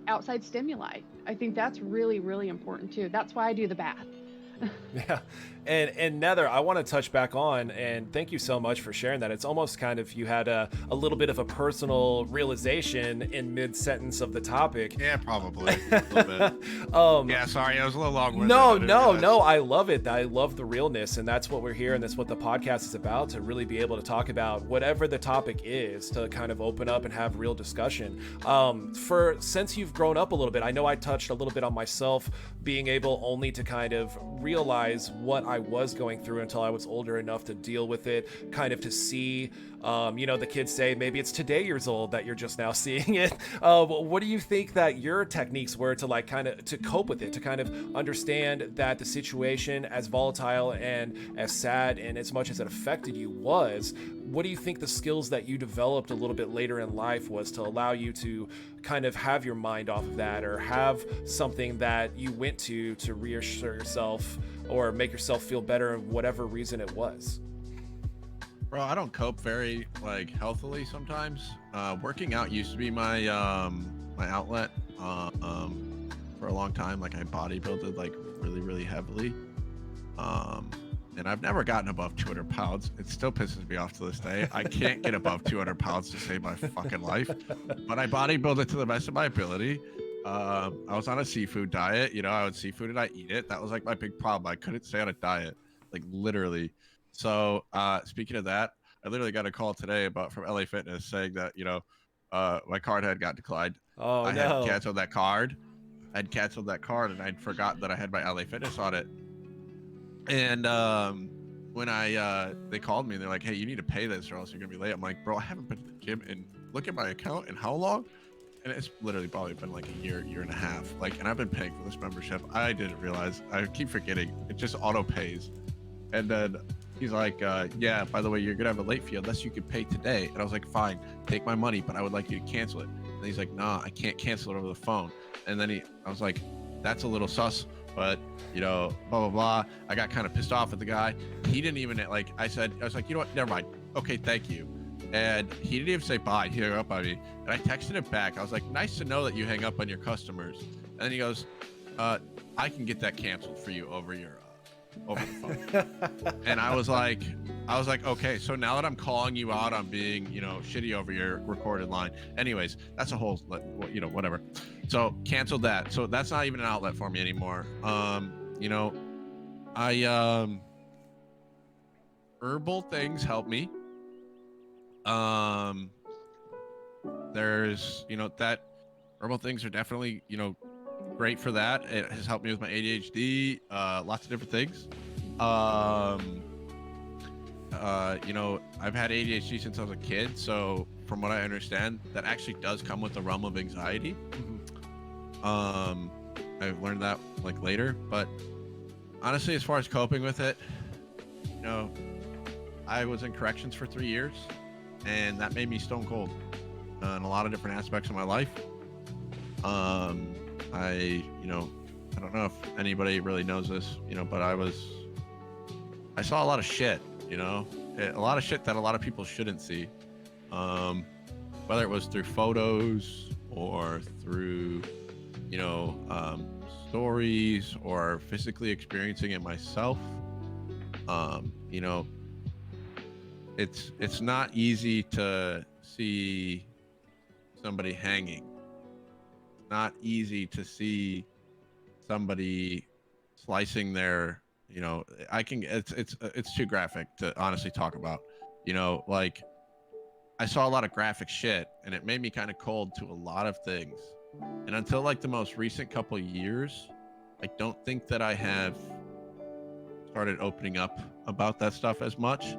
outside stimuli. I think that's really, really important too. That's why I do the bath.
Yeah. And Nether, I want to touch back on, and thank you so much for sharing that. It's almost kind of, you had a little bit of a personal realization in mid-sentence of the topic.
Yeah, probably. A little bit. Yeah, sorry, I was a little long-winded.
No, I love it. I love the realness, and that's what we're here, and that's what the podcast is about, to really be able to talk about whatever the topic is, to kind of open up and have real discussion. Since you've grown up a little bit, I know I touched a little bit on myself being able only to kind of realize what I was going through until I was older enough to deal with it, kind of to see, the kids say maybe it's today years old that you're just now seeing it. What do you think that your techniques were to like kind of to cope with it, to kind of understand that the situation, as volatile and as sad and as much as it affected you was, what do you think the skills that you developed a little bit later in life was to allow you to kind of have your mind off of that, or have something that you went to reassure yourself or make yourself feel better, whatever reason it was?
Bro, I don't cope very like healthily sometimes. Working out used to be my my outlet for a long time. Like I bodybuilded like really heavily. And I've never gotten above 200 pounds. It still pisses me off to this day. I can't get above 200 pounds to save my fucking life. But I bodybuilded to the best of my ability. I was on a seafood diet. I would seafood and I eat it. That was like my big problem. I couldn't stay on a diet, like literally. So speaking of that, I literally got a call today from LA Fitness saying that, my card had got declined.
Oh,
I had canceled that card. I'd canceled that card and I'd forgotten that I had my LA Fitness on it. And when they called me, they're like, hey, you need to pay this or else you're gonna be late. I'm like, bro, I haven't been to the gym and look at my account in how long? And it's literally probably been like a year and a half. And I've been paying for this membership. I didn't realize. I keep forgetting. It just auto pays. And then he's like, yeah, by the way, you're gonna have a late fee unless you can pay today. And I was like, fine, take my money, but I would like you to cancel it. And he's like, nah, I can't cancel it over the phone. And then I was like, that's a little sus. But blah blah blah. I got kind of pissed off at the guy. He didn't even I was like, you know what, never mind, okay, thank you. And he didn't even say bye. He hung up on me, and I texted him back. I was like, nice to know that you hang up on your customers. And then he goes, I can get that canceled for you over the phone. And I was like, okay, so now that I'm calling you out on being shitty over your recorded line, anyways, that's a whole whatever. So canceled that. So that's not even an outlet for me anymore. Herbal things help me. There's that herbal things are definitely great for that. It has helped me with my ADHD, lots of different things. I've had ADHD since I was a kid, so from what I understand, that actually does come with the realm of anxiety. I've learned that later, but honestly, as far as coping with it, I was in corrections for 3 years, and that made me stone cold in a lot of different aspects of my life. I don't know if anybody really knows this, but I saw a lot of shit, a lot of shit that a lot of people shouldn't see, whether it was through photos or through, stories or physically experiencing it myself. It's not easy to see somebody hanging. Not easy to see somebody slicing their, it's too graphic to honestly talk about. I saw a lot of graphic shit, and it made me kind of cold to a lot of things. And until the most recent couple of years, I don't think that I have started opening up about that stuff as much.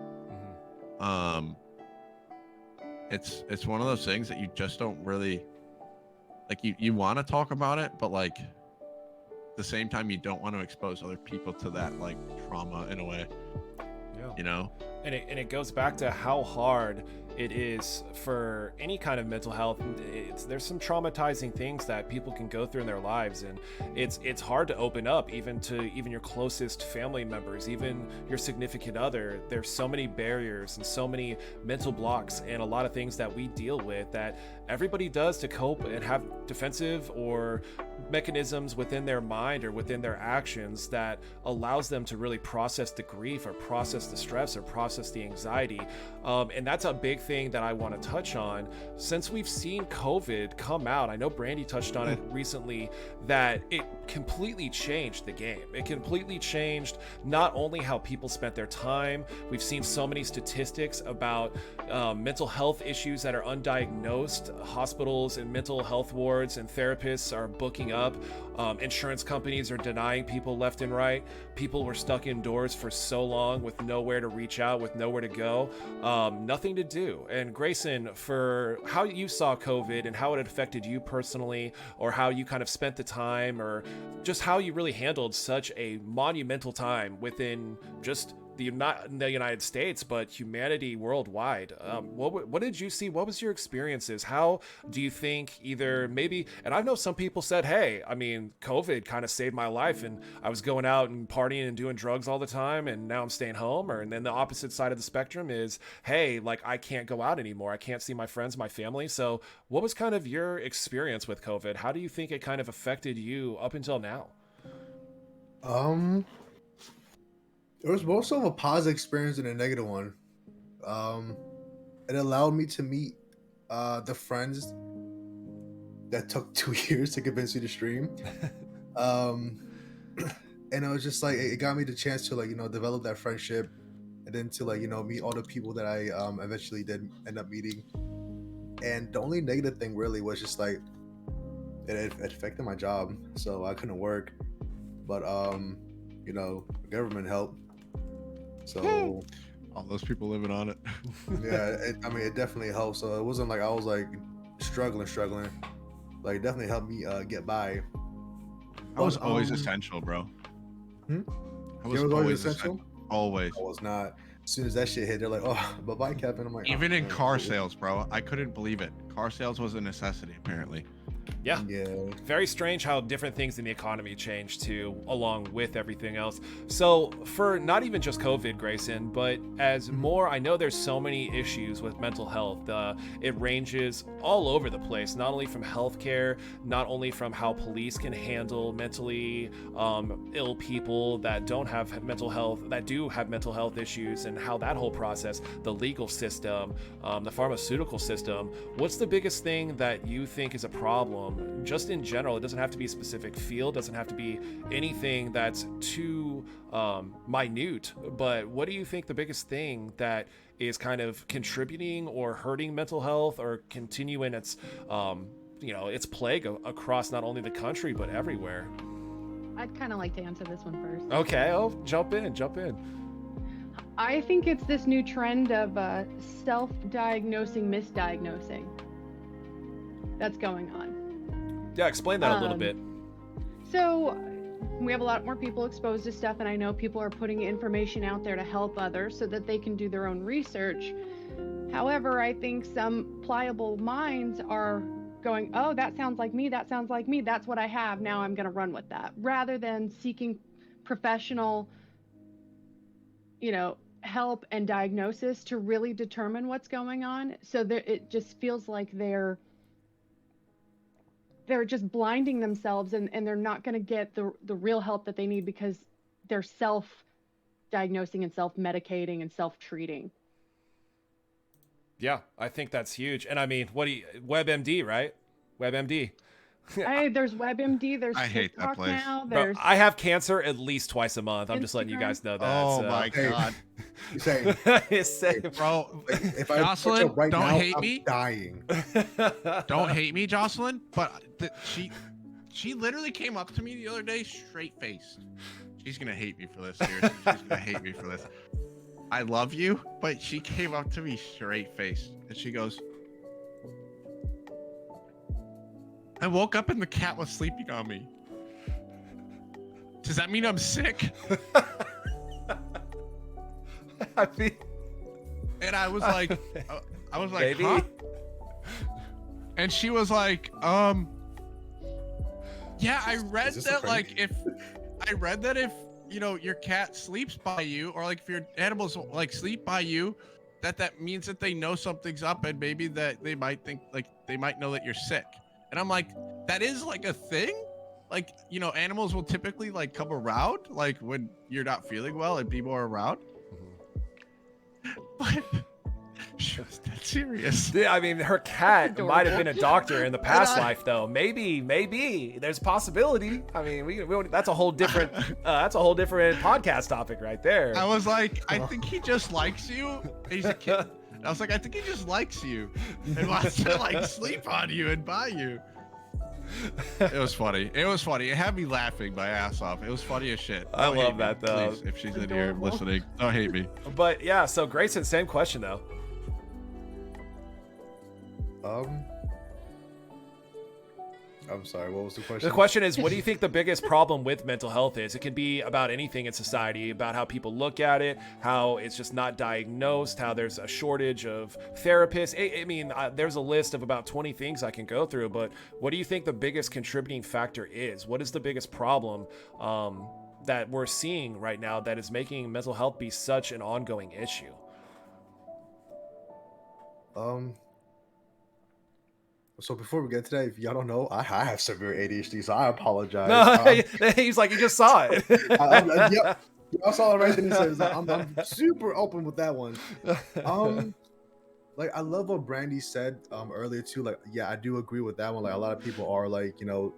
It's one of those things that you just don't really you want to talk about it, but at the same time you don't want to expose other people to that trauma in a way.
And it goes back to how hard it is for any kind of mental health. There's some traumatizing things that people can go through in their lives, and it's hard to open up even to your closest family members, even your significant other. There's so many barriers and so many mental blocks and a lot of things that we deal with that everybody does to cope and have defensive or mechanisms within their mind or within their actions that allows them to really process the grief or process the stress or process the anxiety. And that's a big thing that I want to touch on. Since we've seen COVID come out, I know Brandy touched on it recently, that it completely changed the game. It completely changed not only how people spent their time. We've seen so many statistics about mental health issues that are undiagnosed. Hospitals and mental health wards and therapists are booking up. Insurance companies are denying people left and right. People were stuck indoors for so long with nowhere to reach out, with nowhere to go, nothing to do. And Grayson, for how you saw COVID and how it affected you personally, or how you kind of spent the time, or just how you really handled such a monumental time within just not the United States, but humanity worldwide. What did you see? What was your experiences? How do you think either maybe, and I know some people said, hey, I mean, COVID kind of saved my life and I was going out and partying and doing drugs all the time and now I'm staying home. And then the opposite side of the spectrum is, hey, like I can't go out anymore. I can't see my friends, my family. So what was kind of your experience with COVID? How do you think it kind of affected you up until now?
It was more so of a positive experience than a negative one. It allowed me to meet the friends that took 2 years to convince me to stream. And it was just like, it got me the chance to, like, you know, develop that friendship, and then to, like, you know, meet all the people that I eventually did end up meeting. And the only negative thing really was just like, it affected my job, so I couldn't work. But you know, government helped. So
all those people living on it.
yeah, I mean, it definitely helped. So it wasn't like I was like struggling. Like, it definitely helped me get by.
I was always essential, bro.
I was always essential.
Always.
I was not. As soon as that shit hit, they're like, "Oh, bye-bye, Kevin." I'm like,
even
oh,
in
man,
car
dude.
sales, bro. I couldn't believe it. Car sales was a necessity, apparently.
Yeah. Very strange how different things in the economy change too, along with everything else. So for not even just COVID, Grayson, but as more, I know there's so many issues with mental health. It ranges all over the place, not only from healthcare, not only from how police can handle mentally ill people that don't have mental health, that do have mental health issues, and how that whole process, the legal system, the pharmaceutical system. What's the biggest thing that you think is a problem? Just in general, it doesn't have to be a specific field, doesn't have to be anything that's too minute, but what do you think the biggest thing that is kind of contributing or hurting mental health, or continuing its its plague across not only the country but everywhere?
I'd kind of like to answer this one first.
Okay, jump in.
I think it's this new trend of self-diagnosing, misdiagnosing that's going on.
Yeah, explain that a little bit.
So we have a lot more people exposed to stuff, and I know people are putting information out there to help others so that they can do their own research. However, I think some pliable minds are going, oh, that sounds like me, that's what I have, now I'm going to run with that, rather than seeking professional, help and diagnosis to really determine what's going on. So it just feels like they're just blinding themselves, and they're not going to get the real help that they need because they're self-diagnosing and self-medicating and self-treating.
Yeah, I think that's huge. And I mean, WebMD, right? WebMD.
Hey, there's WebMD, there's
I hate that
TikTok
place.
now.
Bro, I have cancer at least twice a month. I'm just letting you guys know that.
Oh my god.
You're saying,
Bro,
if I
Jocelyn,
up right
don't
now,
hate
I'm
me.
dying.
Don't hate me, Jocelyn, but she literally came up to me the other day straight faced. She's gonna hate me for this, seriously. She's gonna hate me for this. I love you, but she came up to me straight faced and she goes, I woke up and the cat was sleeping on me. Does that mean I'm sick?
I mean,
and I was like,
Baby?
huh? And she was like, yeah, I read
this
that
a
like if you know your cat sleeps by you, or like if your animals like sleep by you, that means that they know something's up, and maybe that they might think like they might know that you're sick. And I'm like, that is like a thing. Like, you know, animals will typically like come around like when you're not feeling well and be more around. But she was dead serious.
Yeah, I mean, her cat
That's
might have been
adorable.
a doctor in the past life, though. Maybe there's a possibility. I mean, we that's a whole different podcast topic right there.
I was like, I think he just likes you. He's a kid. I was like, I think he just likes you and wants to like sleep on you and buy you. It was funny. It was funny. It had me laughing my ass off. It was funny as shit.
I
Don't hate
love
me,
that, though.
Please, if she's in here
Adorable.
listening, don't hate me.
But yeah, so Grayson, same question though.
I'm sorry. What was the question?
The question is, what do you think the biggest problem with mental health is? It can be about anything in society, about how people look at it, how it's just not diagnosed, how there's a shortage of therapists. I mean, there's a list of about 20 things I can go through, but what do you think the biggest contributing factor is? What is the biggest problem that we're seeing right now that is making mental health be such an ongoing issue?
So before we get to that, if y'all don't know, I have severe ADHD, so I apologize.
No, he's like, you just saw it.
Yep. Y'all saw it right then. So I'm super open with that one. Like I love what Brandy said earlier too. Like, yeah, I do agree with that one. Like a lot of people are like, you know,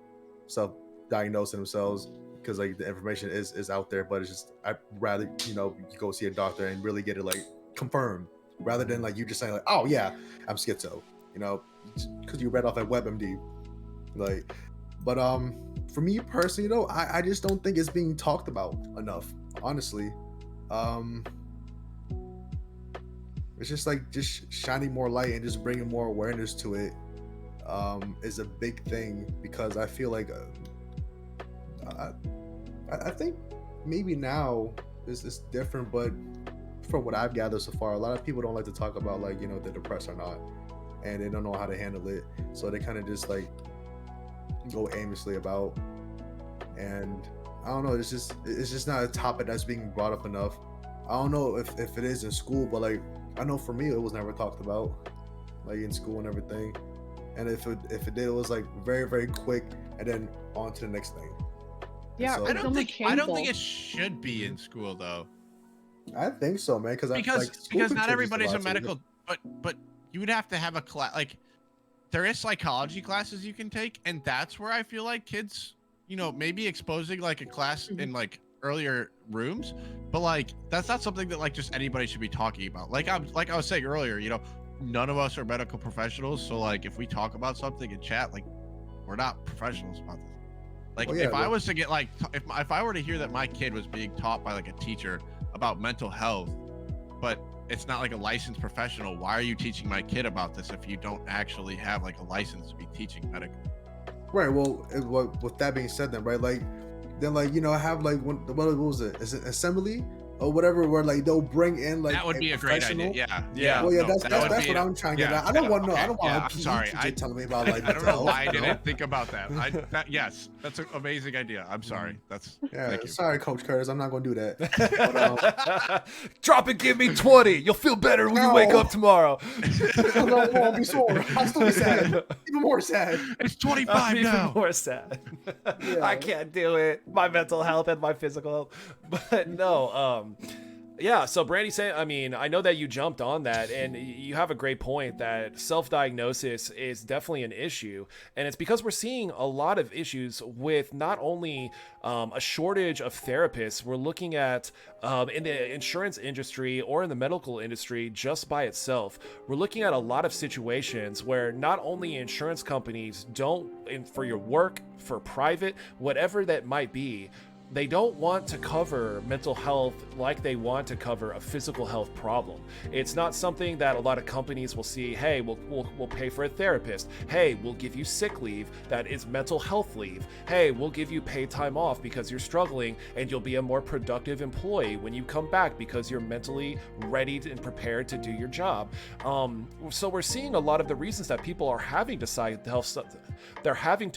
self-diagnosing themselves because like the information is out there, but it's just I'd rather, you know, you go see a doctor and really get it like confirmed rather than like you just saying like, oh yeah, I'm schizo, you know, because you read off at WebMD. Like, but for me personally though, I just don't think it's being talked about enough, honestly. It's just like just shining more light and just bringing more awareness to it is a big thing, because I feel like I think maybe now it's different, but from what I've gathered so far, a lot of people don't like to talk about like, you know, they're depressed or not, and they don't know how to handle it, so they kind of just like go aimlessly about. And I don't know, it's just not a topic that's being brought up enough. I don't know if it is in school, but like I know for me it was never talked about like in school and everything, and if it did, it was like very, very quick and then on to the next thing.
Yeah,
So-
I
it's
don't
almost
think
shameful.
it should be in school though,
I think so, man, because
not everybody's a medical, but you would have to have a class. Like there is psychology classes you can take, and that's where I feel like kids, you know, maybe exposing like a class in like earlier rooms, but like that's not something that like just anybody should be talking about. Like I was saying earlier, you know, none of us are medical professionals, so like if we talk about something in chat, like we're not professionals about this. Like if I was to get like if I were to hear that my kid was being taught by like a teacher about mental health, but it's not like a licensed professional, why are you teaching my kid about this if you don't actually have like a license to be teaching medical?
Right. Well, with that being said, then right, like then like, you know, have like what was it? Is it assembly or whatever, where like they'll bring in like
That would be a great
professional?
idea.
Yeah.
Well, yeah,
no,
that's
that would
what
be
I'm trying to get
yeah,
at. I don't want
okay,
I don't want
yeah,
a
I'm
PE
sorry.
teacher telling me about like
I don't know
mental
why I
health, you know?
didn't think about that. Yes, that's an amazing idea. I'm sorry. That's
Yeah,
thank you.
sorry, Coach Curtis, I'm not gonna do that. But,
Drop it, give me 20. You'll feel better when you wake
No.
up tomorrow.
I won't be sore. I'll still be sad. Even more sad.
It's
I'm
25
even
now.
more sad.
Yeah.
I can't do it. My mental health and my physical health. But no, yeah, so Brandy saying, I mean, I know that you jumped on that, and you have a great point that self-diagnosis is definitely an issue, and it's because we're seeing a lot of issues with not only a shortage of therapists, we're looking at in the insurance industry or in the medical industry just by itself, we're looking at a lot of situations where not only insurance companies don't, for your work, for private, whatever that might be, they don't want to cover mental health like they want to cover a physical health problem. It's not something that a lot of companies will see, hey, we'll pay for a therapist. Hey, we'll give you sick leave that is mental health leave. Hey, we'll give you paid time off because you're struggling, and you'll be a more productive employee when you come back because you're mentally ready and prepared to do your job. So we're seeing a lot of the reasons that people are having to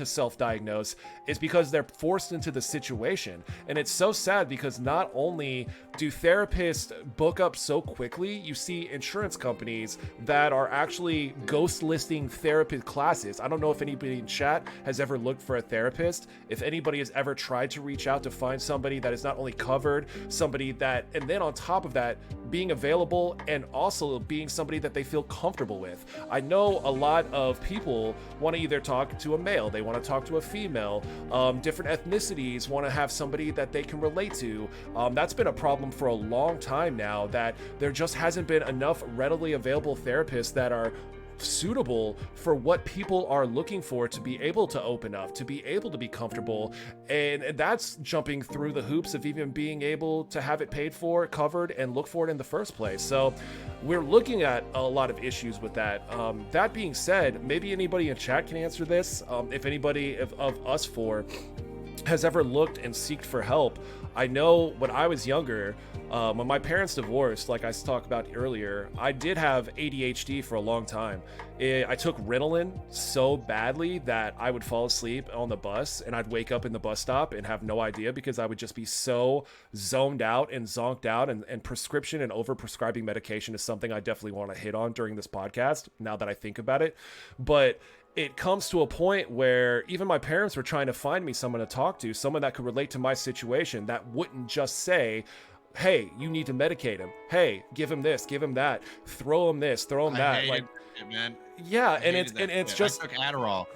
self-diagnose is because they're forced into the situation. And it's so sad because not only do therapists book up so quickly, you see insurance companies that are actually ghost listing therapist classes. I don't know if anybody in chat has ever looked for a therapist, if anybody has ever tried to reach out to find somebody that is not only covered, somebody that, and then on top of that, being available and also being somebody that they feel comfortable with. I know a lot of people want to either talk to a male, they want to talk to a female, different ethnicities want to have somebody that they can relate to. That's been a problem for a long time now, that there just hasn't been enough readily available therapists that are suitable for what people are looking for to be able to open up, to be able to be comfortable. And that's jumping through the hoops of even being able to have it paid for, covered, and look for it in the first place. So we're looking at a lot of issues with that. That being said, maybe anybody in chat can answer this. If anybody of us four has ever looked and sought for help. I know when I was younger, when my parents divorced, like I talked about earlier, I did have ADHD for a long time. I took Ritalin so badly that I would fall asleep on the bus, and I'd wake up in the bus stop and have no idea because I would just be so zoned out and zonked out. And prescription and over-prescribing medication is something I definitely want to hit on during this podcast, now that I think about it. But it comes to a point where even my parents were trying to find me someone to talk to, someone that could relate to my situation, that wouldn't just say, hey, you need to medicate him. Hey, give him this, give him that, throw him this, throw him that. Like,
it, man.
Yeah, and it's just
I took Adderall.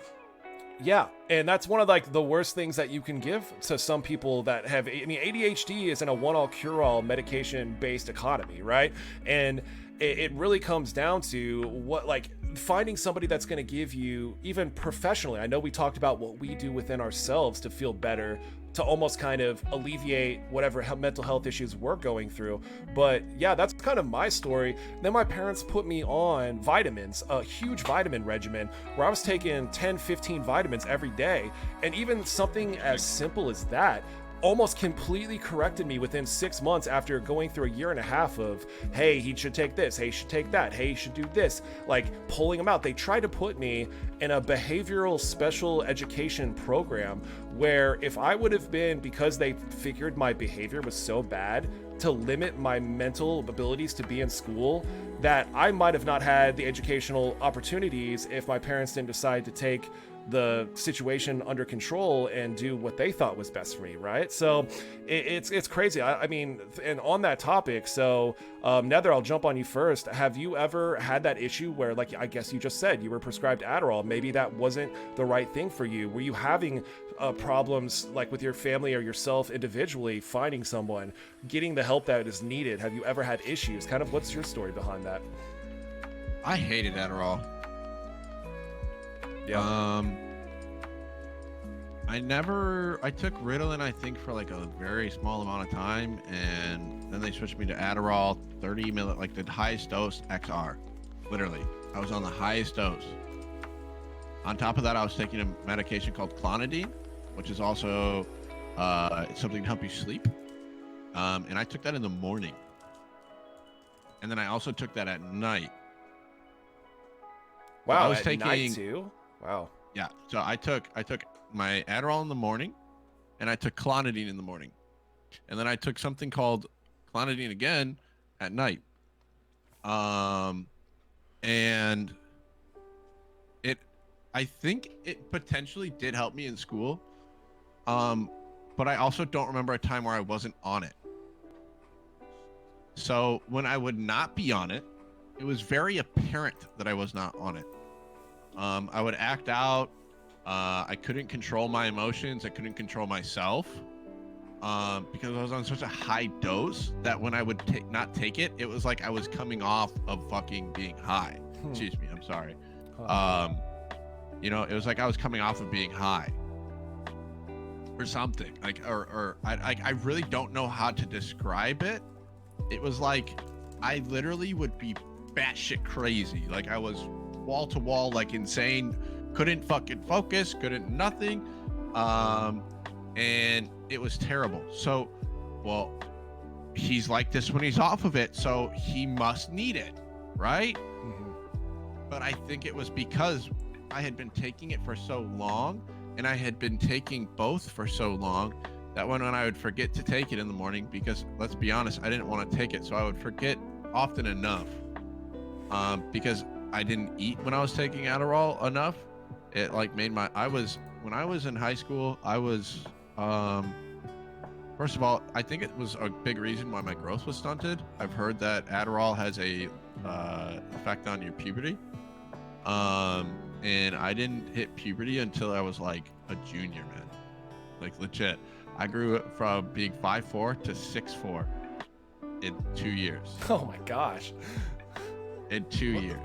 Yeah, and that's one of like the worst things that you can give to some people that have, I mean, ADHD isn't a one-all cure-all medication-based economy, right? And it really comes down to what, like, finding somebody that's going to give you, even professionally. I know we talked about what we do within ourselves to feel better, to almost kind of alleviate whatever mental health issues we're going through. But yeah, that's kind of my story. Then my parents put me on vitamins, a huge vitamin regimen where I was taking 10, 15 vitamins every day. And even something as simple as that almost completely corrected me within 6 months after going through a year and a half of, hey, he should take this, hey, he should take that, hey, he should do this, like pulling them out. They tried to put me in a behavioral special education program where if I would have been, because they figured my behavior was so bad, to limit my mental abilities to be in school, that I might have not had the educational opportunities if my parents didn't decide to take the situation under control and do what they thought was best for me, right? So it's crazy. I mean, and on that topic, so Nether, I'll jump on you first. Have you ever had that issue where, like, I guess you just said you were prescribed Adderall, maybe that wasn't the right thing for you? Were you having problems like with your family or yourself individually finding someone, getting the help that is needed? Have you ever had issues? Kind of what's your story behind that?
I hated Adderall.
Yeah.
I took Ritalin, I think, for like a very small amount of time, and then they switched me to Adderall, 30 ml, like the highest dose XR. Literally, I was on the highest dose. On top of that, I was taking a medication called clonidine, which is also it's something to help you sleep. And I took that in the morning, and then I also took that at night.
Wow,
I was
at
taking
night too? Wow.
Yeah, so I took my Adderall in the morning, and I took clonidine in the morning, and then I took something called clonidine again at night. And I think it potentially did help me in school, but I also don't remember a time where I wasn't on it. So when I would not be on it, it was very apparent that I was not on it. I would act out. I couldn't control my emotions. I couldn't control myself because I was on such a high dose that when I would not take it, it was like I was coming off of fucking being high. Excuse me. I'm sorry. You know, it was like I was coming off of being high. or something. Like, or I really don't know how to describe it. It was like I literally would be batshit crazy. Like I was wall to wall, like insane. Couldn't fucking focus. Couldn't nothing. And it was terrible. So, well, he's like this when he's off of it, so he must need it, right?
Mm-hmm.
But I think it was because I had been taking it for so long, and I had been taking both for so long, that when I would forget to take it in the morning, because let's be honest, I didn't want to take it, so I would forget often enough, because I didn't eat when I was taking Adderall enough. It like made my when I was in high school, I was first of all, I think it was a big reason why my growth was stunted. I've heard that Adderall has a effect on your puberty. And I didn't hit puberty until I was like a junior, man. Like legit. I grew from being 5'4" to 6'4" in 2 years.
Oh my gosh.
In 2 years.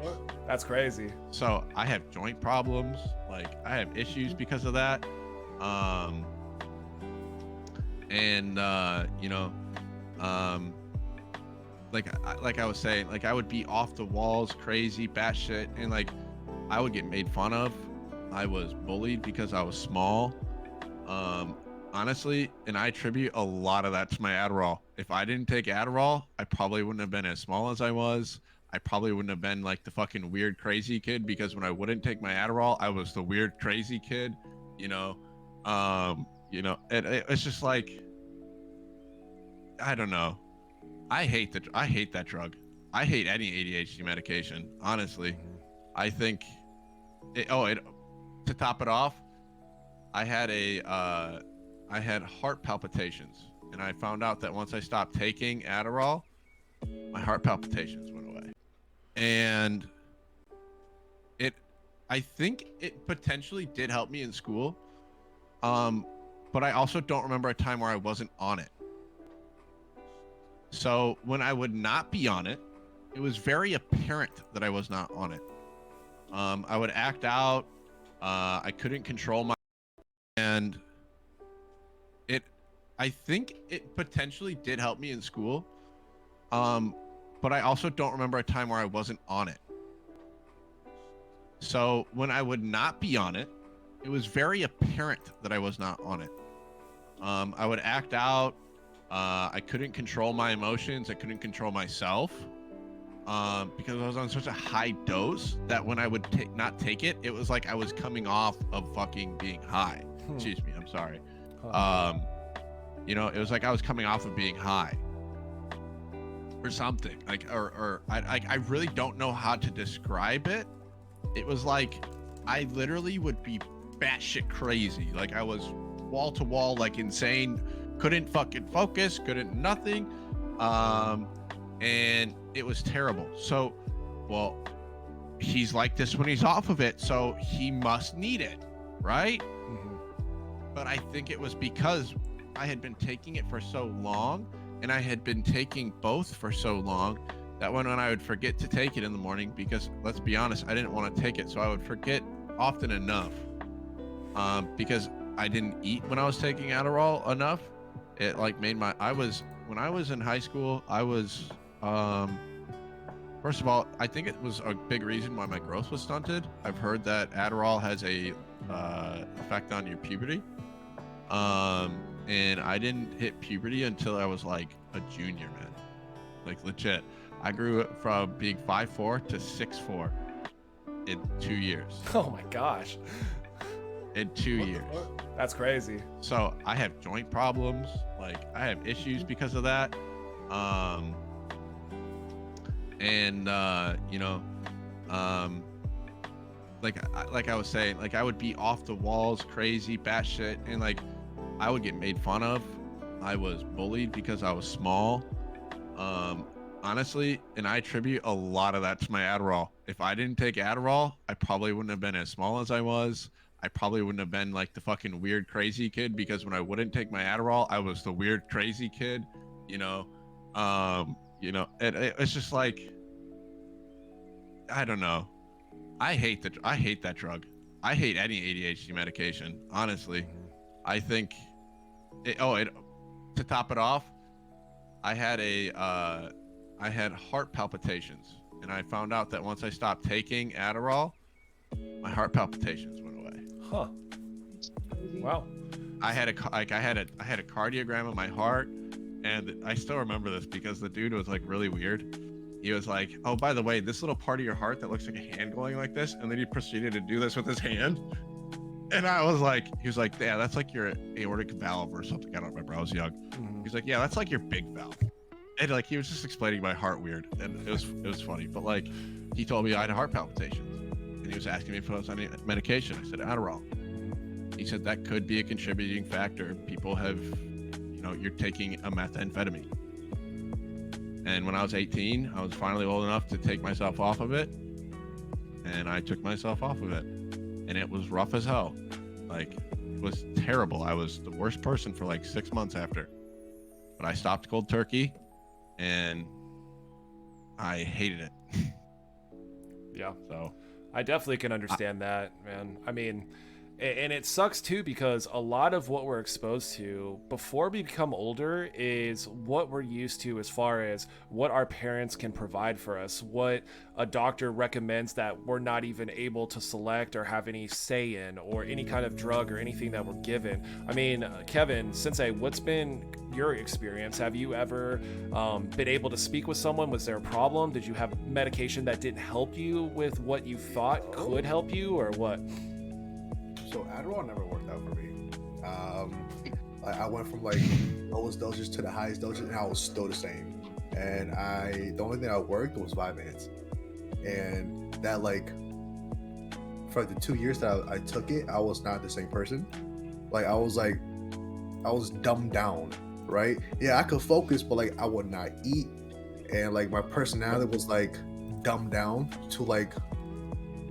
That's crazy.
So I have joint problems. Like I have issues because of that. You know, like I was saying, like I would be off the walls, crazy, batshit, and like I would get made fun of. I was bullied because I was small. Honestly, and I attribute a lot of that to my Adderall. If I didn't take Adderall, I probably wouldn't have been as small as I was. I probably wouldn't have been like the fucking weird, crazy kid, because when I wouldn't take my Adderall, I was the weird, crazy kid, you know? It's just like, I don't know. I hate that drug. I hate any ADHD medication, honestly. I think to top it off, I had heart palpitations, and I found out that once I stopped taking Adderall, my heart palpitations went away. And I think it potentially did help me in school. But I also don't remember a time where I wasn't on it. So when I would not be on it, it was very apparent that I was not on it. I would act out. I couldn't control my, and I think it potentially did help me in school. But I also don't remember a time where I wasn't on it. So when I would not be on it, it was very apparent that I was not on it. I would act out. I couldn't control my emotions. I couldn't control myself. Because I was on such a high dose that when I would not take it, it was like I was coming off of fucking being high. Excuse me, I'm sorry. It was like I was coming off of being high or something. Like, I really don't know how to describe it. It was like I literally would be batshit crazy. Like I was wall to wall, like insane. Couldn't fucking focus. Couldn't nothing. And it was terrible. So, well, he's like this when he's off of it, so he must need it, right?
Mm-hmm.
But I think it was because I had been taking it for so long, and I had been taking both for so long, that when I would forget to take it in the morning, because let's be honest, I didn't want to take it, so I would forget often enough, because I didn't eat when I was taking Adderall enough. It like made my, when I was in high school, I was, first of all, I think it was a big reason why my growth was stunted. I've heard that Adderall has a effect on your puberty. And I didn't hit puberty until I was like a junior, man. Like legit. I grew from being 5'4" to 6'4" in 2 years.
Oh my gosh.
In 2 years.
That's crazy. So
I have joint problems. Like I have issues because of that. Like I was saying, like I would be off the walls, crazy, batshit, and like I would get made fun of. I was bullied because I was small. Honestly, and I attribute a lot of that to my Adderall. If I didn't take Adderall, I probably wouldn't have been as small as I was. I probably wouldn't have been like the fucking weird, crazy kid, because when I wouldn't take my Adderall, I was the weird, crazy kid, it's just like, I don't know. I hate that drug. I hate any ADHD medication, honestly. I think To top it off, I had heart palpitations, and I found out that once I stopped taking Adderall, my heart palpitations went away.
Huh. Wow.
I had a cardiogram of my heart, and I still remember this because the dude was like really weird. He was like, "Oh, by the way, this little part of your heart that looks like a hand going like this," and then he proceeded to do this with his hand. And I was like, he was like, "Yeah, that's like your aortic valve or something." I don't remember. I was young.
Mm-hmm.
He's like, "Yeah, that's like your big valve." And like he was just explaining my heart weird, and it was funny. But like, he told me I had heart palpitations, and he was asking me if I was on any medication. I said Adderall. He said that could be a contributing factor. People have, you're taking a methamphetamine. And when I was 18, I was finally old enough to take myself off of it, and I took myself off of it, and it was rough as hell. Like, it was terrible. I was the worst person for like 6 months after, but I stopped cold turkey, and I hated it.
Yeah.
So
I definitely can understand that, man. I mean, and it sucks too, because a lot of what we're exposed to before we become older is what we're used to as far as what our parents can provide for us, what a doctor recommends that we're not even able to select or have any say in, or any kind of drug or anything that we're given. I mean, Kevin, Sensei, what's been your experience? Have you ever been able to speak with someone? Was there a problem? Did you have medication that didn't help you with what you thought could help you, or what?
So Adderall never worked out for me. I went from like lowest doses to the highest doses, and I was still the same. And the only thing that worked was Vyvanse, and that like for the 2 years that I took it, I was not the same person. Like I was dumbed down, right? Yeah, I could focus, but like I would not eat, and like my personality was like dumbed down to like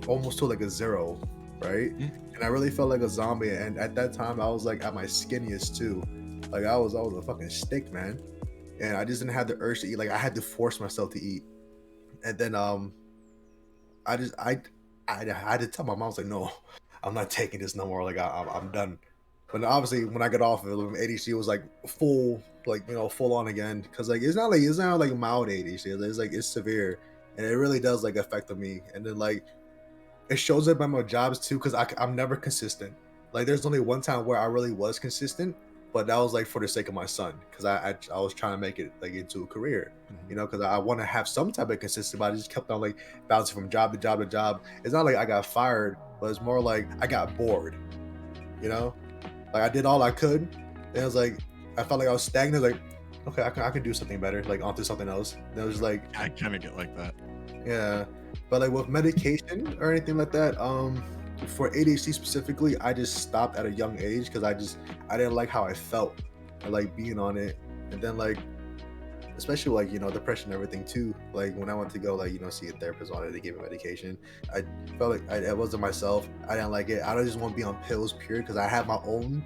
almost to like a zero, right? And I really felt like a zombie. And at that time, I was like at my skinniest too. Like I was a fucking stick, man. And I just didn't have the urge to eat. Like I had to force myself to eat. And then I had to tell my mom, I was like, no, I'm not taking this no more. Like I'm done. But obviously, when I got off of it, ADHD was like full, like full on again. Because like it's not like mild ADHD. It's severe, and it really does like affect me. And then like it shows up at my jobs too, because I'm never consistent. Like there's only one time where I really was consistent, but that was like for the sake of my son, because I was trying to make it like into a career, because I want to have some type of consistency. But I just kept on like bouncing from job to job to job. It's not like I got fired, but it's more like I got bored. Like I did all I could, and it was like I felt like I was stagnant. Like, okay, I can do something better. Like onto something else. And it was like
I kind of get like that.
Yeah, but like with medication or anything like that, for ADHD specifically, I just stopped at a young age because I didn't like how I felt, like being on it, and then like especially like depression and everything too. Like when I went to go like see a therapist on it, they gave me medication. I felt like I wasn't myself. I didn't like it. I don't just want to be on pills, period, because I have my own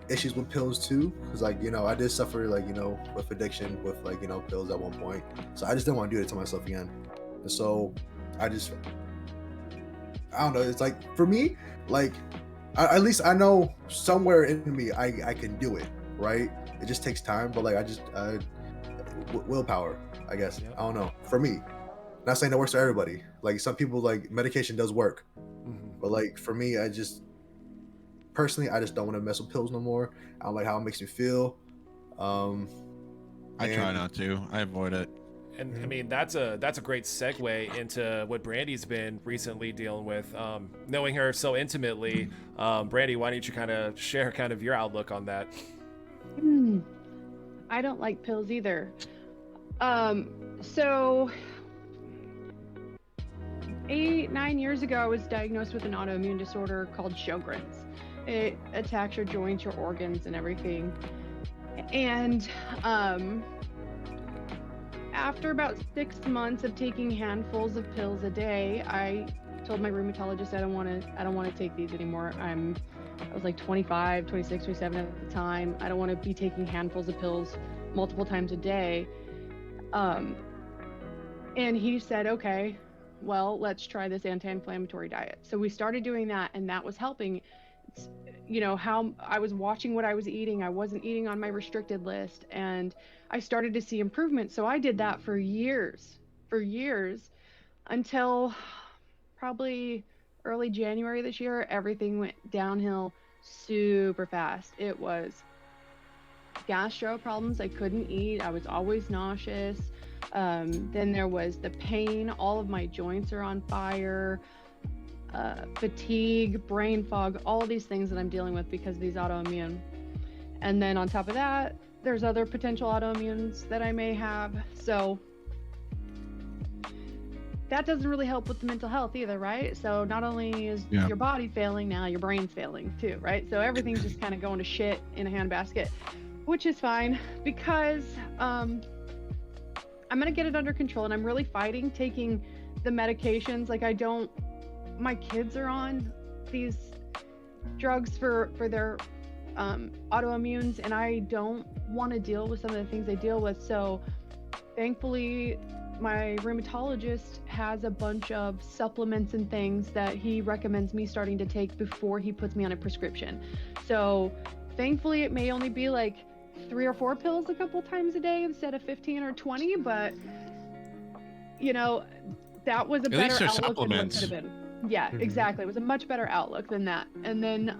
issues with pills too, because like I did suffer like with addiction with like pills at one point, so I just didn't want to do it to myself again. And so I don't know, it's like for me, like at least I know somewhere in me I can do it, right? It just takes time, but like willpower, I guess. I don't know, for me, not saying that works for everybody. Like some people, like medication does work, but like for me, personally, I just don't want to mess with pills no more. I don't like how it makes me feel.
I try not to. I avoid it.
And I mean, that's a great segue into what Brandy's been recently dealing with. Knowing her so intimately, Brandy, why don't you kind of share kind of your outlook on that?
I don't like pills either. So 8-9 years ago, I was diagnosed with an autoimmune disorder called Sjogren's. It attacks your joints, your organs, and everything. And after about 6 months of taking handfuls of pills a day, I told my rheumatologist I don't want to take these anymore. I was like 25, 26, 27 at the time. I don't want to be taking handfuls of pills multiple times a day. And he said, okay, well, let's try this anti-inflammatory diet. So we started doing that, and that was helping. you know, how I was watching what I was eating. I wasn't eating on my restricted list, and I started to see improvement. So I did that for years, until probably early January this year. Everything went downhill super fast. It was gastro problems. I couldn't eat. I was always nauseous. Then there was the pain. All of my joints are on fire. Fatigue, brain fog, all of these things that I'm dealing with because of these autoimmune. And then on top of that, there's other potential autoimmunes that I may have. So that doesn't really help with the mental health either, right? So not only is your body failing, now your brain's failing too, right? So everything's just kind of going to shit in a handbasket, which is fine because I'm gonna get it under control, and I'm really fighting taking the medications. Like my kids are on these drugs for their autoimmunes, and I don't want to deal with some of the things they deal with. So thankfully, my rheumatologist has a bunch of supplements and things that he recommends me starting to take before he puts me on a prescription. So thankfully, it may only be like 3 or 4 pills a couple times a day instead of 15 or 20, but you know, that was a better outlook than what could have been. Yeah, exactly. It was a much better outlook than that. And then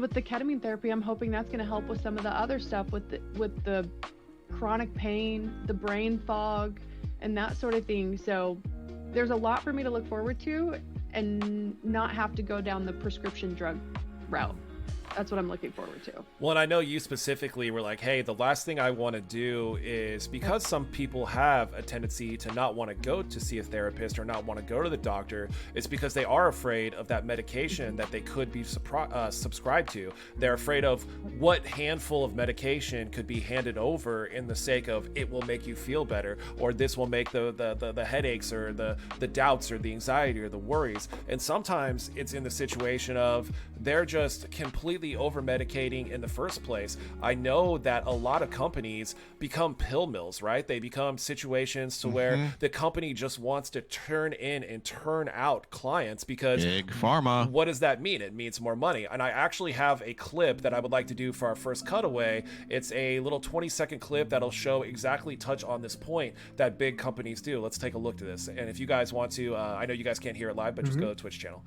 with the ketamine therapy, I'm hoping that's going to help with some of the other stuff with the chronic pain, the brain fog, and that sort of thing. So there's a lot for me to look forward to and not have to go down the prescription drug route. That's what I'm looking forward to.
Well, and I know you specifically were like, hey, the last thing I want to do is, because some people have a tendency to not want to go to see a therapist or not want to go to the doctor, it's because they are afraid of that medication that they could be subscribed to. They're afraid of what handful of medication could be handed over in the sake of it will make you feel better, or this will make the headaches or the doubts or the anxiety or the worries. And sometimes it's in the situation of they're just completely over-medicating in the first place. I know that a lot of companies become pill mills, right? They become situations to where the company just wants to turn in and turn out clients because
big pharma.
What does that mean? It means more money. And I actually have a clip that I would like to do for our first cutaway. It's a little 20-second clip that'll show exactly touch on this point that big companies do. Let's take a look to this. And if you guys want to, I know you guys can't hear it live, but just go to the Twitch channel.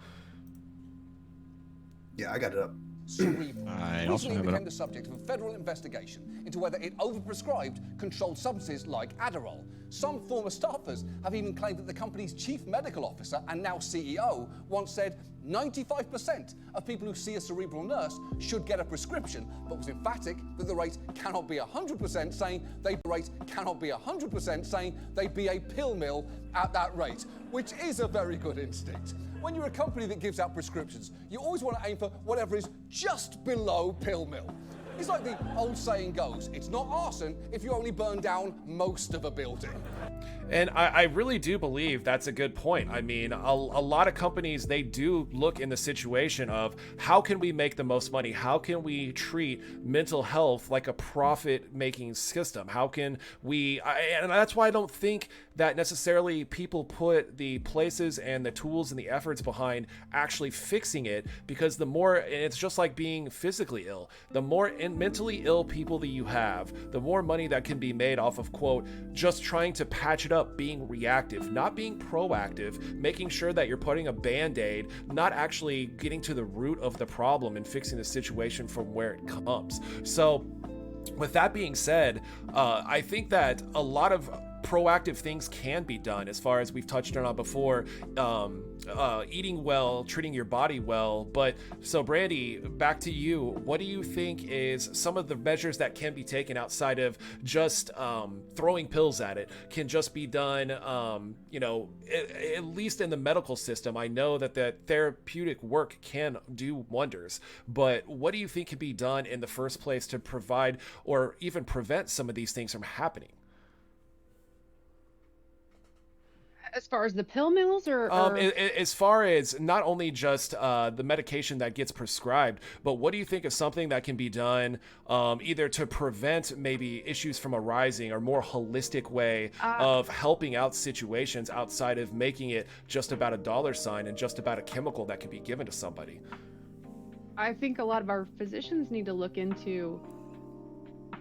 Yeah, I got it up.
Cerebral
I also
recently
have it
became
up.
the subject of a federal investigation into whether it overprescribed controlled substances like Adderall. Some former staffers have even claimed that the company's chief medical officer and now CEO once said 95% of people who see a cerebral nurse should get a prescription, but was emphatic that the rate cannot be 100%, saying they'd be a pill mill at that rate, which is a very good instinct. When you're a company that gives out prescriptions, you always want to aim for whatever is just below pill mill. It's like the old saying goes, it's not arson if you only burn down most of a building.
And I really do believe that's a good point. I mean, a lot of companies, they do look in the situation of how can we make the most money? How can we treat mental health like a profit-making system? How can we, and that's why I don't think that necessarily people put the places and the tools and the efforts behind actually fixing it, because the more, and it's just like being physically ill, the more mentally ill people that you have, the more money that can be made off of, quote, just trying to patch it up, being reactive, not being proactive, making sure that you're putting a band-aid, not actually getting to the root of the problem and fixing the situation from where it comes. So with that being said, I think that a lot of proactive things can be done, as far as we've touched on before, eating well, treating your body well. But so Brandy, back to you. What do you think is some of the measures that can be taken outside of just throwing pills at it, can just be done, at least in the medical system? I know that the therapeutic work can do wonders, but what do you think can be done in the first place to provide or even prevent some of these things from happening?
As far as the pill mills, or
as far as not only just the medication that gets prescribed, but what do you think is something that can be done either to prevent maybe issues from arising, or more holistic way of helping out situations outside of making it just about a dollar sign and just about a chemical that can be given to somebody?
I think a lot of our physicians need to look into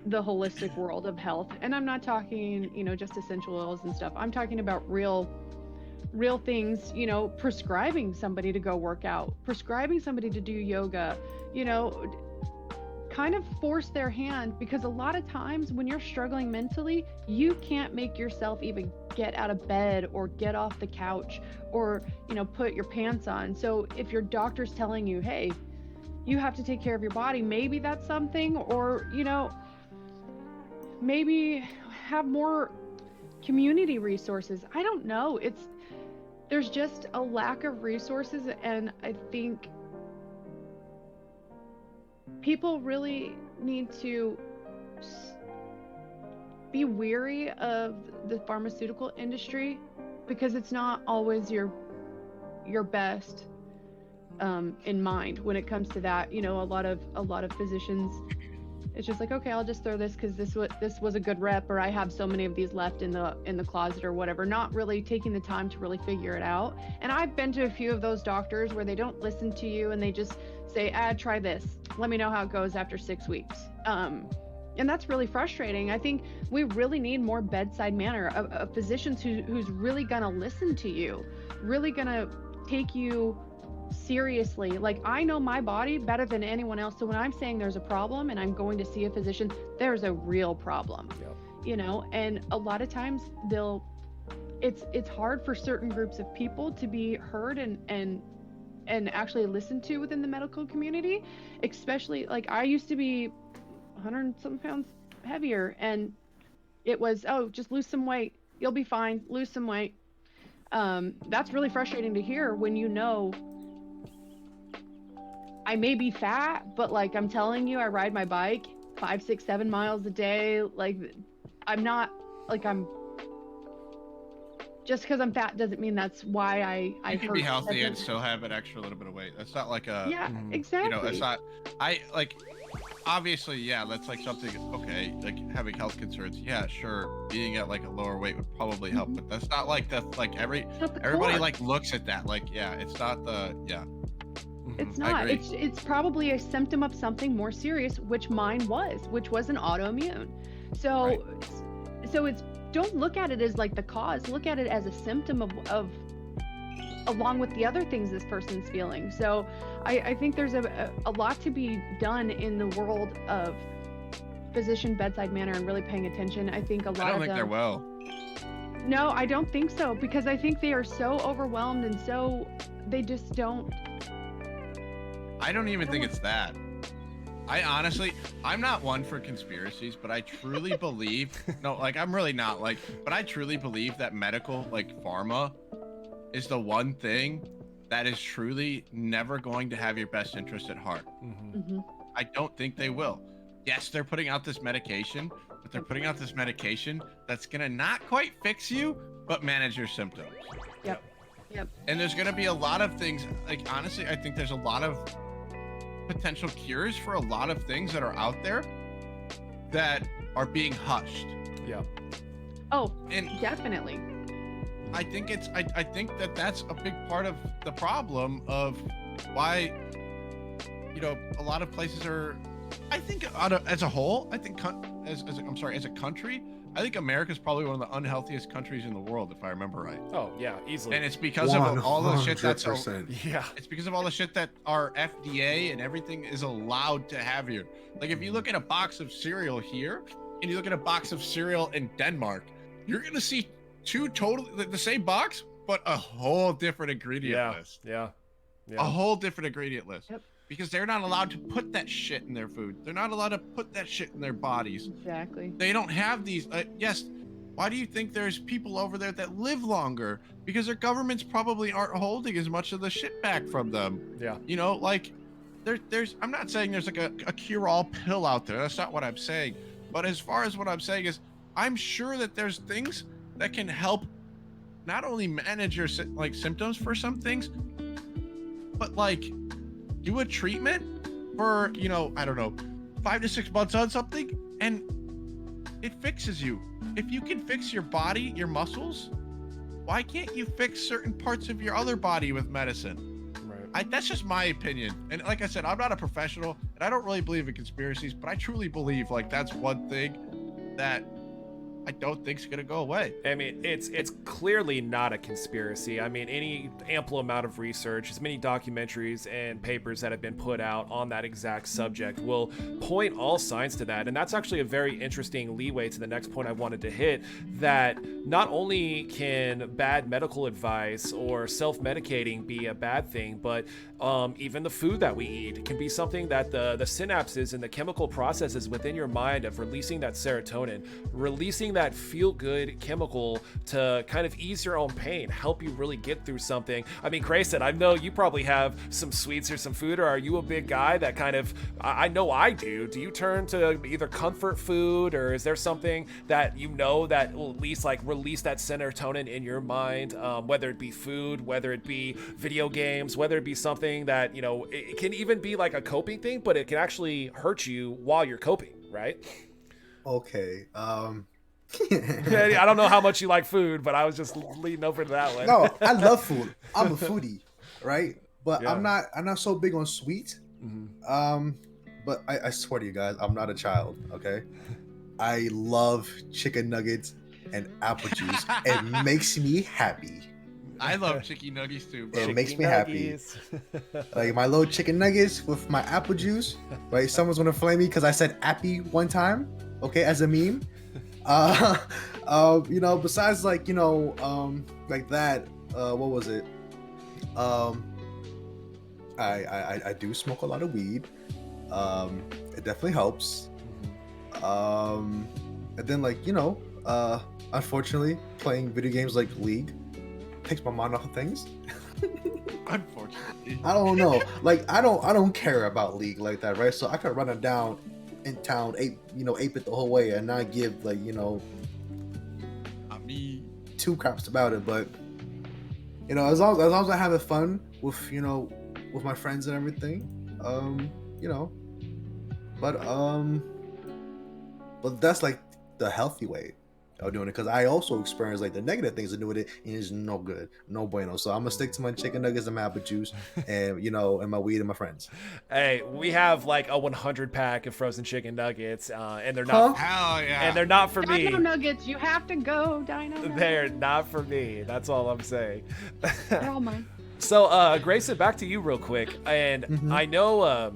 the holistic world of health. And I'm not talking, just essential oils and stuff. I'm talking about real things, prescribing somebody to go work out, prescribing somebody to do yoga, kind of force their hand, because a lot of times when you're struggling mentally, you can't make yourself even get out of bed or get off the couch or, put your pants on. So if your doctor's telling you, hey, you have to take care of your body, maybe that's something, or, maybe have more community resources. I don't know. There's just a lack of resources, and I think people really need to be weary of the pharmaceutical industry, because it's not always your best in mind when it comes to that. A lot of physicians, it's just like, okay, I'll just throw this because this was a good rep, or I have so many of these left in the closet or whatever, not really taking the time to really figure it out. And I've been to a few of those doctors where they don't listen to you and they just say, try this, let me know how it goes after 6 weeks. And that's really frustrating. I think we really need more bedside manner of physicians who's really gonna listen to you, really gonna take you seriously. Like, I know my body better than anyone else, so when I'm saying there's a problem and I'm going to see a physician, there's a real problem. Yep. And a lot of times it's hard for certain groups of people to be heard and actually listened to within the medical community, especially, like, I used to be 100 something pounds heavier, and it was, just lose some weight, you'll be fine, lose some weight. That's really frustrating to hear when I may be fat, but, like, I'm telling you, I ride my bike 5, 6, 7 miles a day. Like, I'm not, like, just because I'm fat doesn't mean that's why I
You can be healthy and still have an extra little bit of weight. That's not like a,
yeah, exactly.
It's not, obviously, yeah, that's like something, okay, like having health concerns, yeah, sure, being at like a lower weight would probably help, but that's not like everybody like looks at that, like, yeah, it's not the, yeah.
It's not. It's probably a symptom of something more serious, which mine was, which was an autoimmune. So, right. So it's, don't look at it as like the cause. Look at it as a symptom of along with the other things this person's feeling. So, I think there's a lot to be done in the world of physician bedside manner and really paying attention. I think a lot of them. I don't think they're well. No, I don't think so, because I think they are so overwhelmed and so they just don't.
I don't even think it's that. I honestly, I'm not one for conspiracies, but I truly believe, no, like, I'm really not, like, but I truly believe that medical, like, pharma is the one thing that is truly never going to have your best interest at heart. I don't think they will. Yes, they're putting out this medication, but they're putting out this medication that's gonna not quite fix you, but manage your symptoms.
Yep.
And there's gonna be a lot of things, like, honestly, I think there's a lot of potential cures for a lot of things that are out there that are being hushed.
Yeah.
Oh, and definitely.
I think I think that that's a big part of the problem of why, a lot of places are, I think as a whole, I think as a country, I think America's probably one of the unhealthiest countries in the world, if I remember right.
Oh yeah, easily.
And it's because of all the shit that's
yeah.
It's because of all the shit that our FDA and everything is allowed to have here. Like, if you look at a box of cereal here and you look at a box of cereal in Denmark, you're gonna see two totally the same box, but a whole different ingredient list.
Yeah.
A whole different ingredient list.
Yep.
Because they're not allowed to put that shit in their food. They're not allowed to put that shit in their bodies.
Exactly.
They don't have these. Yes. Why do you think there's people over there that live longer? Because their governments probably aren't holding as much of the shit back from them.
Yeah.
Like, there's. I'm not saying there's like a cure-all pill out there. That's not what I'm saying. But as far as what I'm saying is, I'm sure that there's things that can help not only manage your symptoms for some things, but like do a treatment for, I don't know, 5 to 6 months on something, and it fixes you. If you can fix your body, your muscles, why can't you fix certain parts of your other body with medicine?
Right.
That's just my opinion. And like I said, I'm not a professional and I don't really believe in conspiracies, but I truly believe like that's one thing that I don't think is going to go away.
I mean, it's clearly not a conspiracy. I mean, any ample amount of research, as many documentaries and papers that have been put out on that exact subject will point all signs to that. And that's actually a very interesting leeway to the next point I wanted to hit, that not only can bad medical advice or self-medicating be a bad thing, but even the food that we eat can be something that the synapses and the chemical processes within your mind of releasing that serotonin, releasing that feel-good chemical to kind of ease your own pain, help you really get through something. I mean, Grayson, I know you probably have some sweets or some food, or are you a big guy that kind of, I know I do. Do you turn to either comfort food, or is there something that you know that will at least like release that serotonin in your mind, whether it be food, whether it be video games, whether it be something that, you know, it can even be like a coping thing, but it can actually hurt you while you're coping, right?
Okay.
Yeah, I don't know how much you like food, but I was just leading over to that one.
No, I love food. I'm a foodie, right? But
Yeah.
I'm not so big on sweets. But I swear to you guys, I'm not a child, okay? I love chicken nuggets and apple juice. It makes me happy.
I love chicken nuggets too, bro.
It makes me happy. Like my little chicken nuggets with my apple juice, right? Someone's gonna flame me because I said appy one time, okay, as a meme. You know, besides like, you know, like that, what was it? I do smoke a lot of weed. It definitely helps. And then like, you know, unfortunately playing video games like League takes my mind off of things.
Unfortunately.
I don't know. Like I don't care about League like that, right? So I could run it down in town, ape it the whole way and not give like, you know, two craps about it. But you know, as long as I'm having fun with, you know, with my friends and everything, you know, but that's like the healthy way of doing it, because I also experience like the negative things of doing it, and it's no good, no bueno. So I'm gonna stick to my chicken nuggets and my apple juice, and you know, and my weed and my friends.
Hey, we have like a 100 pack of frozen chicken nuggets, and they're not,
Hell yeah.
and they're not for me.
Dino Nuggets, you have to go. Dino Nuggets.
They're not for me. That's all I'm saying.
They're all mine.
So, Grayson, back to you real quick. And I know,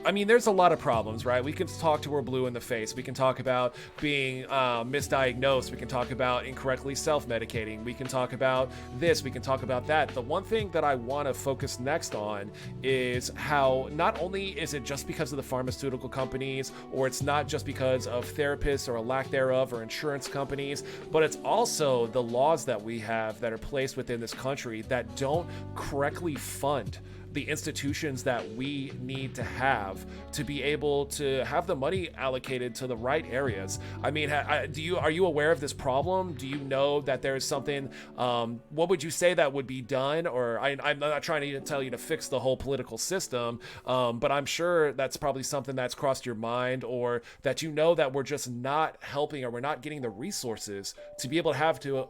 I mean, there's a lot of problems, right? We can talk to we're blue in the face. We can talk about being misdiagnosed. We can talk about incorrectly self-medicating. We can talk about this. We can talk about that. The one thing that I want to focus next on is how not only is it just because of the pharmaceutical companies, or it's not just because of therapists or a lack thereof, or insurance companies, but it's also the laws that we have that are placed within this country that don't correctly fund the institutions that we need to have to be able to have the money allocated to the right areas. I mean, are you aware of this problem? Do you know that there's something, what would you say that would be done? Or I'm not trying to tell you to fix the whole political system, but I'm sure that's probably something that's crossed your mind, or that you know that we're just not helping, or we're not getting the resources to be able to have to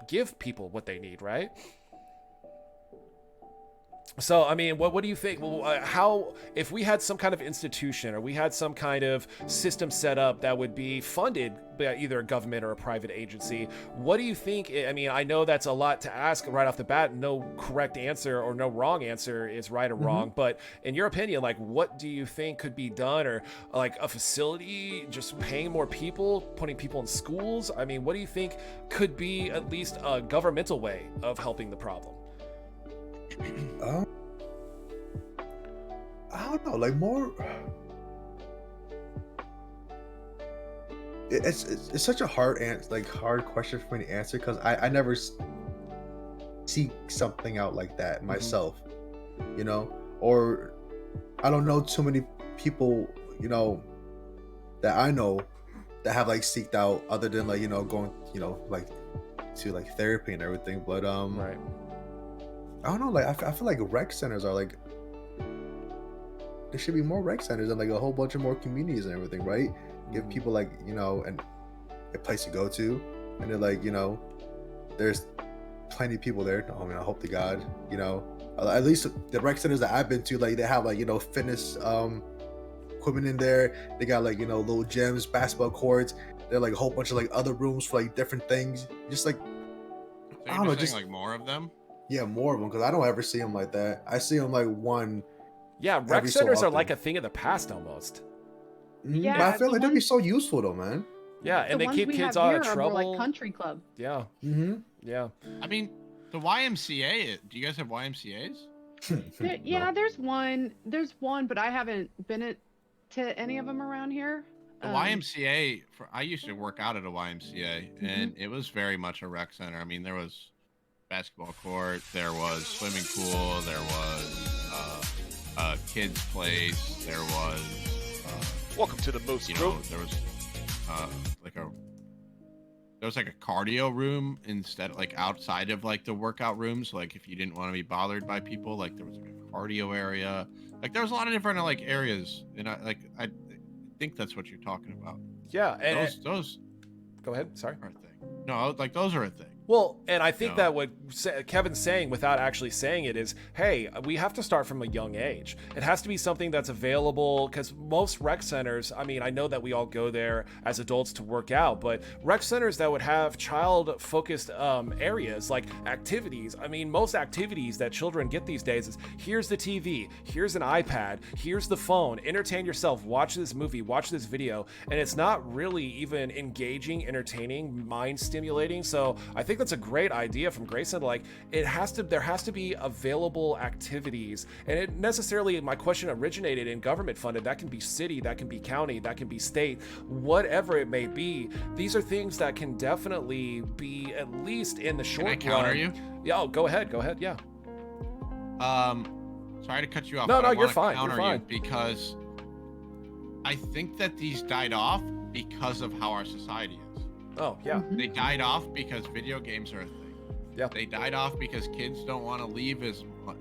give people what they need, right? So, I mean, what do you think? Well, how, if we had some kind of institution, or we had some kind of system set up that would be funded by either a government or a private agency, what do you think? I mean, I know that's a lot to ask right off the bat. No correct answer or no wrong answer is right or wrong. But in your opinion, like, what do you think could be done? Or like a facility, just paying more people, putting people in schools? I mean, what do you think could be at least a governmental way of helping the problem?
I don't know, like more. It's such a hard question for me to answer, because I never seek something out like that myself, you know, or I don't know too many people, you know, that I know that have like seeked out, other than like, you know, going, you know, like to like therapy and everything. But
right.
I don't know, like I feel like rec centers are like, there should be more rec centers and like a whole bunch of more communities and everything, right? Give people like, you know, a place to go to, and they're like, you know, there's plenty of people there. I mean, I hope to God, you know, at least the rec centers that I've been to, like they have like, you know, fitness equipment in there. They got like, you know, little gyms, basketball courts. There are like a whole bunch of like other rooms for like different things. Just like,
So
I
you're
don't know,
just
just
saying like more of them?
yeah, more of them, because I don't ever see them like that. I see them like one.
Yeah, rec
Every so
centers are
often.
like a thing of the past almost.
Yeah,
But I feel
the
like they'd be
ones-
so useful though, man.
Yeah,
The
and they
ones
keep
we
kids
have
out
here
of
are more
trouble.
like country club.
Yeah,
Mm-hmm.
yeah.
I mean, the YMCA. Do you guys have YMCA's?
Yeah, there's one. There's one, but I haven't been to any of them around here.
The YMCA. I used to work out at a YMCA, and it was very much a rec center. I mean, there was basketball court, there was swimming pool, there was a kids place, there was
Welcome to the Moose
you know, there was like a cardio room instead, like outside of like the workout rooms. Like if you didn't want to be bothered by people, like there was like a cardio area. Like there was a lot of different like areas, and I think that's what you're talking about.
Yeah, and
Those
go ahead. Sorry.
are a thing. No, like those are a thing.
Well, and I think
No.
that what Kevin's saying without actually saying it is, hey, we have to start from a young age. It has to be something that's available, because most rec centers, I mean, I know that we all go there as adults to work out, but rec centers that would have child-focused areas like activities, I mean, most activities that children get these days is, here's the TV, here's an iPad, here's the phone, entertain yourself, watch this movie, watch this video, and it's not really even engaging, entertaining, mind-stimulating. So I think that's a great idea from Grayson. Like, there has to be available activities, and it necessarily, my question originated in government funded. That can be city, that can be county, that can be state, whatever it may be. These are things that can definitely be, at least in the short
Can I counter
run.
you?
Yeah, oh, go ahead, yeah.
Sorry to cut you off.
No,
but
no,
I
you're
wanna
fine,
counter
you're
you
fine.
because I think that these died off because of how our society is.
Oh, yeah.
They died off because video games are a thing.
Yeah.
They died off because kids don't want to leave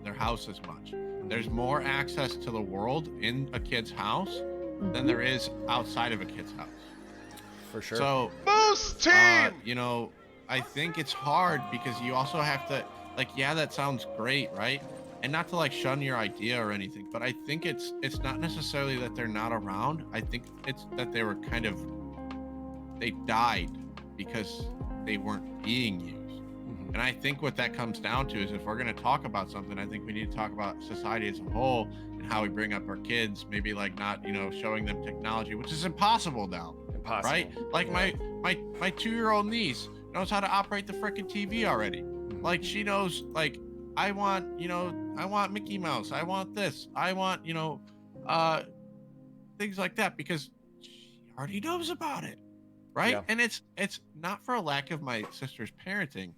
their house as much. There's more access to the world in a kid's house than there is outside of a kid's house.
For sure.
So,
Moose team!
you know, I think it's hard because you also have to, like, yeah, that sounds great, right? And not to like shun your idea or anything, but I think it's not necessarily that they're not around. I think it's that they were they died because they weren't being used. And I think what that comes down to is, if we're going to talk about something, I think we need to talk about society as a whole and how we bring up our kids, maybe like not, you know, showing them technology, which is impossible now.
Impossible.
Right? Like my 2-year-old niece knows how to operate the freaking TV already. Like she knows, like, I want Mickey Mouse. I want this. I want, things like that, because she already knows about it. Right?
Yeah.
And it's not for a lack of my sister's parenting.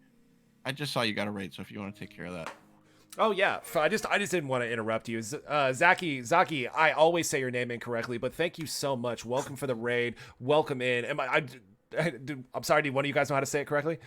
I just saw you got a raid, so if you want to take care of that.
Oh yeah, I just didn't want to interrupt you. Zaki, I always say your name incorrectly, but thank you so much. Welcome for the raid. Welcome in. I'm sorry. Do one of you guys know how to say it correctly?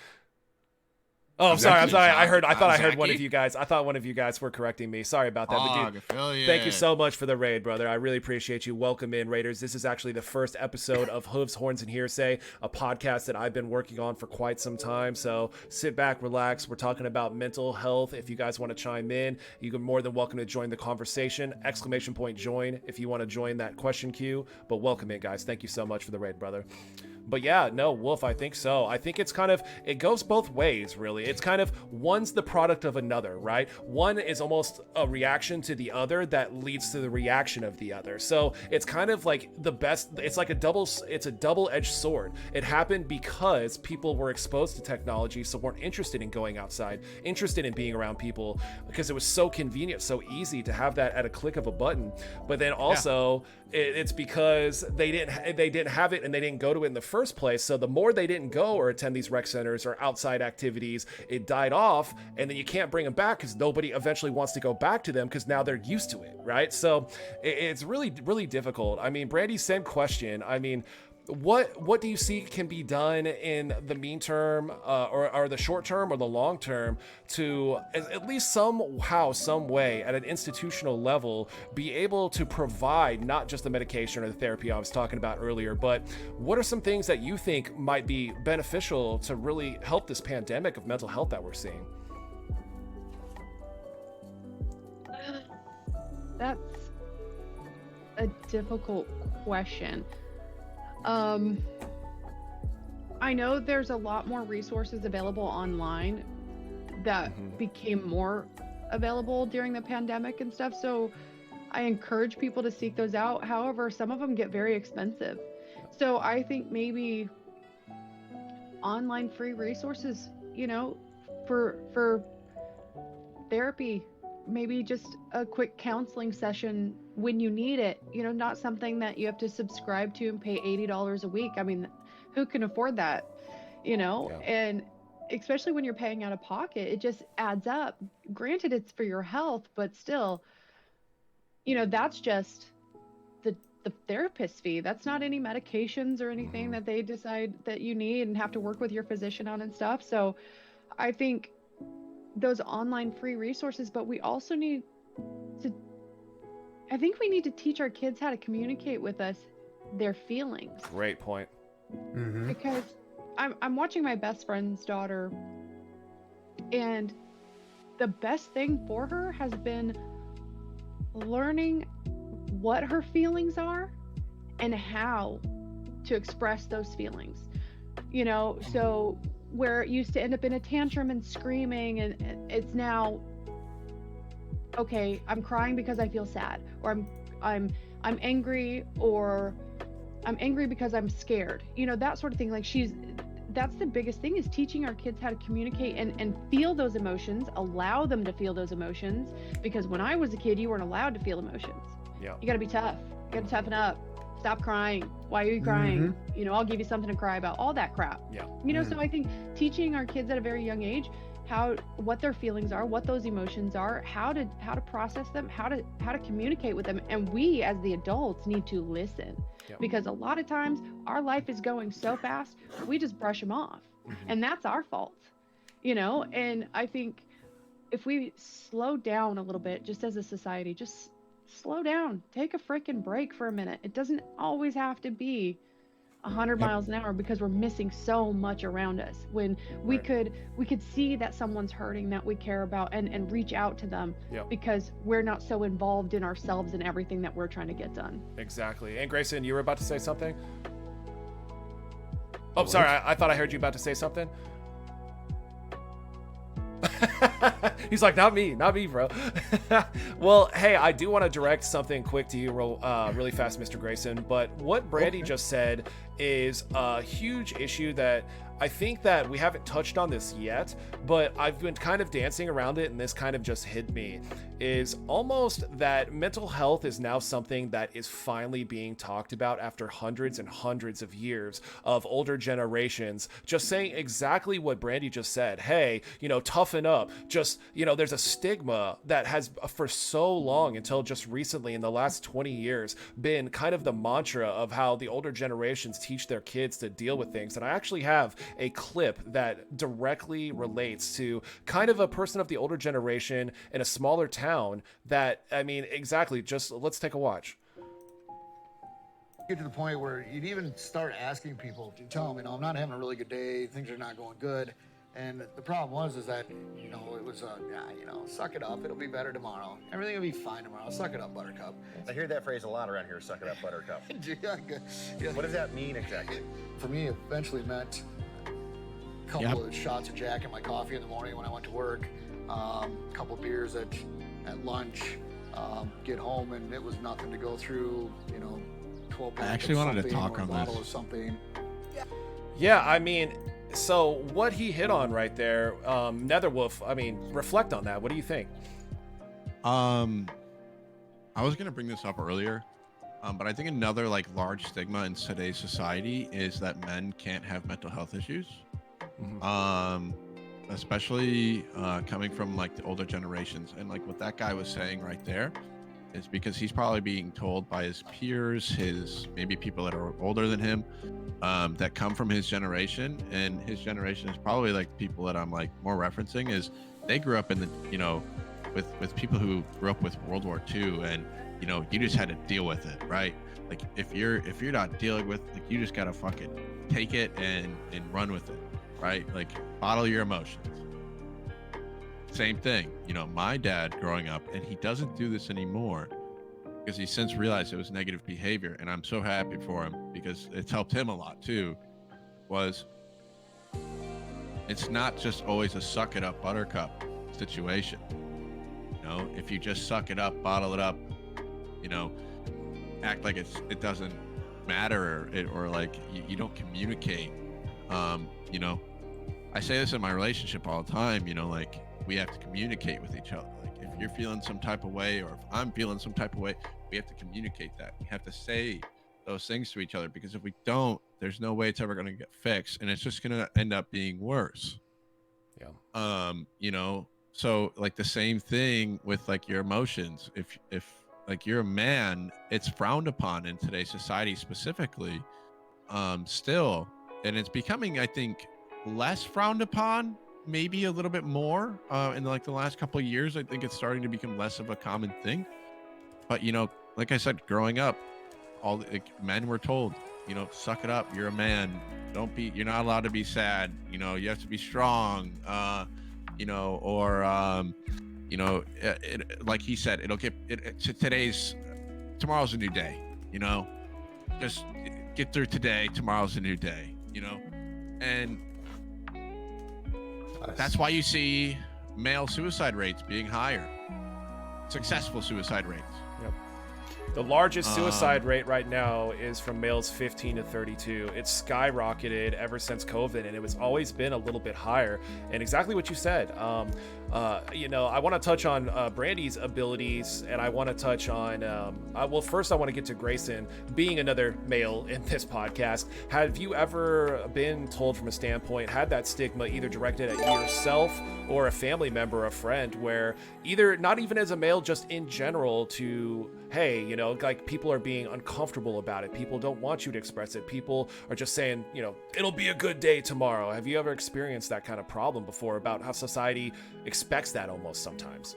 Oh, I'm sorry. I thought I heard one of you guys. I thought one of you guys were correcting me. Sorry about that. But dude,
affiliate.
thank you so much for the raid, brother. I really appreciate you. Welcome in, Raiders. This is actually the first episode of Hooves, Horns, and Hearsay, a podcast that I've been working on for quite some time. So sit back, relax. We're talking about mental health. If you guys want to chime in, you're more than welcome to join the conversation. ! Join if you want to join that question queue. But welcome in, guys. Thank you so much for the raid, brother. But yeah, no, Wolf, I think so. I think it goes both ways, really. It's kind of, one's the product of another, right? One is almost a reaction to the other that leads to the reaction of the other. So it's kind of like it's like a double-edged sword. It happened because people were exposed to technology, so weren't interested in going outside, interested in being around people, because it was so convenient, so easy to have that at a click of a button. But then also, it's because they didn't have it and they didn't go to it in the first place. So the more they didn't go or attend these rec centers or outside activities, it died off, and then you can't bring them back because nobody eventually wants to go back to them because now they're used to it, right? So it's really, really difficult. I mean, Brandy's same question. I mean, what do you see can be done in the mean term, or the short term or the long term, to at least somehow, some way, at an institutional level, be able to provide not just the medication or the therapy I was talking about earlier, but what are some things that you think might be beneficial to really help this pandemic of mental health that we're seeing?
That's a difficult question. I know there's a lot more resources available online that became more available during the pandemic and stuff. So I encourage people to seek those out. However, some of them get very expensive. So I think maybe online free resources, you know, for therapy, maybe just a quick counseling session when you need it, you know, not something that you have to subscribe to and pay $80 a week. I mean, who can afford that, you know?
Yeah.
And especially when you're paying out of pocket, it just adds up. Granted, it's for your health, but still, you know, that's just the therapist fee. That's not any medications or anything that they decide that you need and have to work with your physician on and stuff. So I think those online free resources, but we also need to, I think we need to teach our kids how to communicate with us their feelings.
Great point.
Because I'm watching my best friend's daughter, and the best thing for her has been learning what her feelings are and how to express those feelings. You know, so where it used to end up in a tantrum and screaming, and it's now, okay, I'm crying because I feel sad, or I'm angry, or I'm angry because I'm scared. You know, that sort of thing. Like that's the biggest thing, is teaching our kids how to communicate and feel those emotions, allow them to feel those emotions. Because when I was a kid, you weren't allowed to feel emotions.
Yeah.
You got to be tough. You got to toughen up. Stop crying. Why are you crying? You know, I'll give you something to cry about. All that crap.
Yeah.
You know, so I think teaching our kids at a very young age what their feelings are, what those emotions are, how to process them, how to communicate with them, and we as the adults need to listen.
Yep.
Because a lot of times our life is going so fast, we just brush them off, and that's our fault. You know, and I think if we slow down a little bit, just as a society, just slow down, take a freaking break for a minute. It doesn't always have to be 100 miles an hour, because we're missing so much around us, when we could see that someone's hurting that we care about and reach out to them, because we're not so involved in ourselves and everything that we're trying to get done.
Exactly. And Grayson, you were about to say something? Oh, sorry, I thought I heard you about to say something. He's like, not me, bro. Well, hey, I do want to direct something quick to you really fast, Mr. Grayson, but what Brandy just said is a huge issue that I think that we haven't touched on this yet, but I've been kind of dancing around it, and this kind of just hit me, is almost that mental health is now something that is finally being talked about after hundreds and hundreds of years of older generations just saying exactly what Brandy just said. Hey, you know, toughen up. Just, you know, there's a stigma that has for so long, until just recently in the last 20 years, been kind of the mantra of how the older generations teach their kids to deal with things. And I actually have a clip that directly relates to kind of a person of the older generation in a smaller town that, I mean, exactly, just let's take a watch.
Get to the point where you'd even start asking people to tell them, you know, I'm not having a really good day, things are not going good. And the problem is that, you know, it was you know, suck it up, it'll be better tomorrow. Everything will be fine tomorrow. Suck it up, buttercup.
I hear that phrase a lot around here, suck it up, buttercup.
Yeah.
What does that mean exactly?
For me, it eventually meant a couple of shots of Jack in my coffee in the morning when I went to work, a couple beers at lunch, get home, and it was nothing to go through, you know, 12 packs.
I actually wanted to talk
or a
on
bottle
this.
of something.
Yeah, I mean, so what he hit on right there, Netherwolf, I mean, reflect on that. What do you think?
I was going to bring this up earlier, but I think another like large stigma in today's society is that men can't have mental health issues. Especially coming from like the older generations. And like what that guy was saying right there is because he's probably being told by his peers, his maybe people that are older than him, that come from his generation, and his generation is probably like people that I'm like more referencing is they grew up in the, you know, with people who grew up with World War II, and you know, you just had to deal with it, right? Like if you're not dealing with, like, you just gotta fucking take it and run with it, right? Like bottle your emotions. Same thing, you know, my dad growing up, and he doesn't do this anymore because he since realized it was negative behavior, and I'm so happy for him because it's helped him a lot too. Was it's not just always a suck it up buttercup situation. You know, if you just suck it up, bottle it up, you know, act like it doesn't matter, or like you don't communicate. You know, I say this in my relationship all the time, you know, like we have to communicate with each other. Like if you're feeling some type of way, or if I'm feeling some type of way, we have to communicate that. We have to say those things to each other, because if we don't, there's no way it's ever going to get fixed, and it's just going to end up being worse.
Yeah.
You know, so like the same thing with like your emotions. If like you're a man, it's frowned upon in today's society specifically, still, and it's becoming, I think, less frowned upon, maybe a little bit more in like the last couple of years. I think it's starting to become less of a common thing. But you know, like I said, growing up, all like, men were told, you know, suck it up, you're a man, you're not allowed to be sad, you know, you have to be strong, you know, or you know, like he said, tomorrow's a new day, you know, just get through today, tomorrow's a new day, you know. And that's why you see male suicide rates being higher, successful suicide rates.
Yep. The largest suicide rate right now is from males 15 to 32. It's skyrocketed ever since COVID, and it was always been a little bit higher. And exactly what you said. You know, I want to touch on Brandy's abilities, and I want to touch on. Well, first, I want to get to Grayson, being another male in this podcast. Have you ever been told from a standpoint, had that stigma either directed at yourself or a family member, a friend, where either not even as a male, just in general, to, hey, you know, like people are being uncomfortable about it. People don't want you to express it. People are just saying, you know, it'll be a good day tomorrow. Have you ever experienced that kind of problem before, about how society expects that almost sometimes?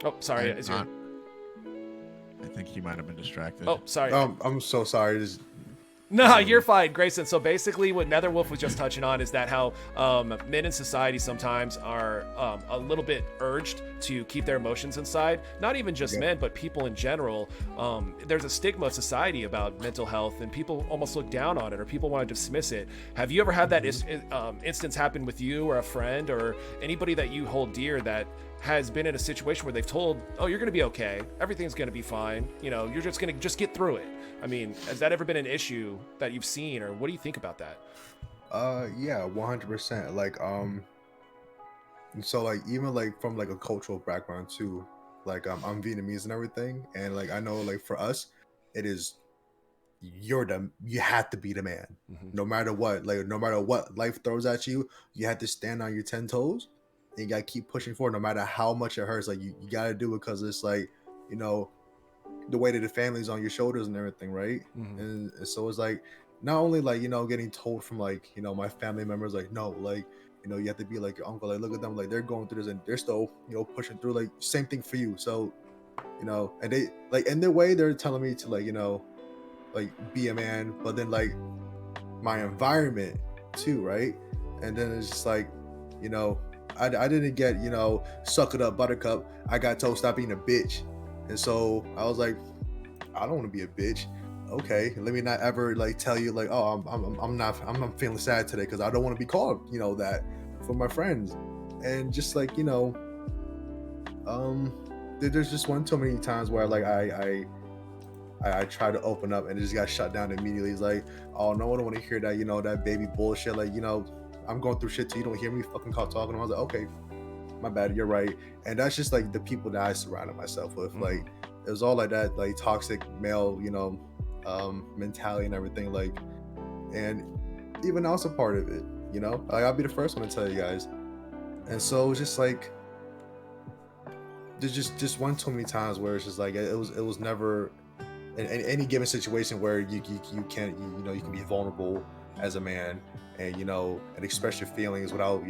Oh, sorry.
I think he might have been distracted.
Oh, sorry.
I'm so sorry.
No, you're fine, Grayson. So basically what Netherwolf was just touching on is that how men in society sometimes are a little bit urged to keep their emotions inside. Not even just men, but people in general. There's a stigma of society about mental health, and people almost look down on it, or people want to dismiss it. Have you ever had that instance happen with you or a friend or anybody that you hold dear that has been in a situation where they've told, oh, you're going to be okay, everything's going to be fine, you know, you're just going to get through it? I mean, has that ever been an issue that you've seen, or what do you think about that?
Yeah, 100%. Like, so like even like from like a cultural background too, like I'm Vietnamese and everything, and like I know like for us, it is you have to be the man, no matter what. Like no matter what life throws at you, you have to stand on your 10 toes. And you gotta keep pushing forward, no matter how much it hurts. Like you gotta do it because it's like, you know, the weight of the family's on your shoulders and everything, right? And so it's like not only like, you know, getting told from like, you know, my family members, like, no, like, you know, you have to be like your uncle, like look at them, like they're going through this and they're still, you know, pushing through. Like same thing for you. So, you know, and they like in their way they're telling me to like, you know, like be a man, but then like my environment too, right? And then it's just like, you know, I didn't get, you know, suck it up buttercup. I got told stop being a bitch. And so I was like, I don't want to be a bitch. Okay, let me not ever like tell you like, oh, I'm feeling sad today because I don't want to be called, you know, that from my friends. And just like, you know, there's just one too many times where like I tried to open up and it just got shut down immediately. It's like, oh, no one want to hear that, you know, that baby bullshit. Like, you know, I'm going through shit too. You don't hear me fucking talking. I was like, okay, my bad, you're right. And that's just like the people that I surrounded myself with. Like it was all like that, like toxic male, you know, mentality and everything. Like, and even I was a part of it, you know. Like I'll be the first one to tell you guys. And so it was just like there's just one too many times where it's just like it was never in any given situation where you can't you can be vulnerable as a man and and express your feelings without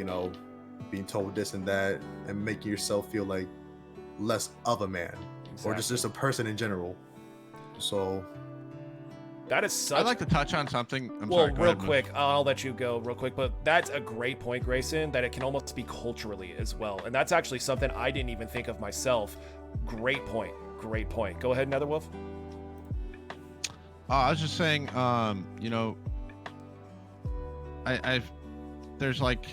being told this and that and making yourself feel like less of a man or just a person in general. So
that is such.
I'd like to touch on something.
Well, real quick, I'll let you go real quick, but that's a great point, Grayson, that it can almost be culturally as well. And that's actually something I didn't even think of myself. Great point. Great point. Go ahead, Netherwolf.
I was just saying, there's like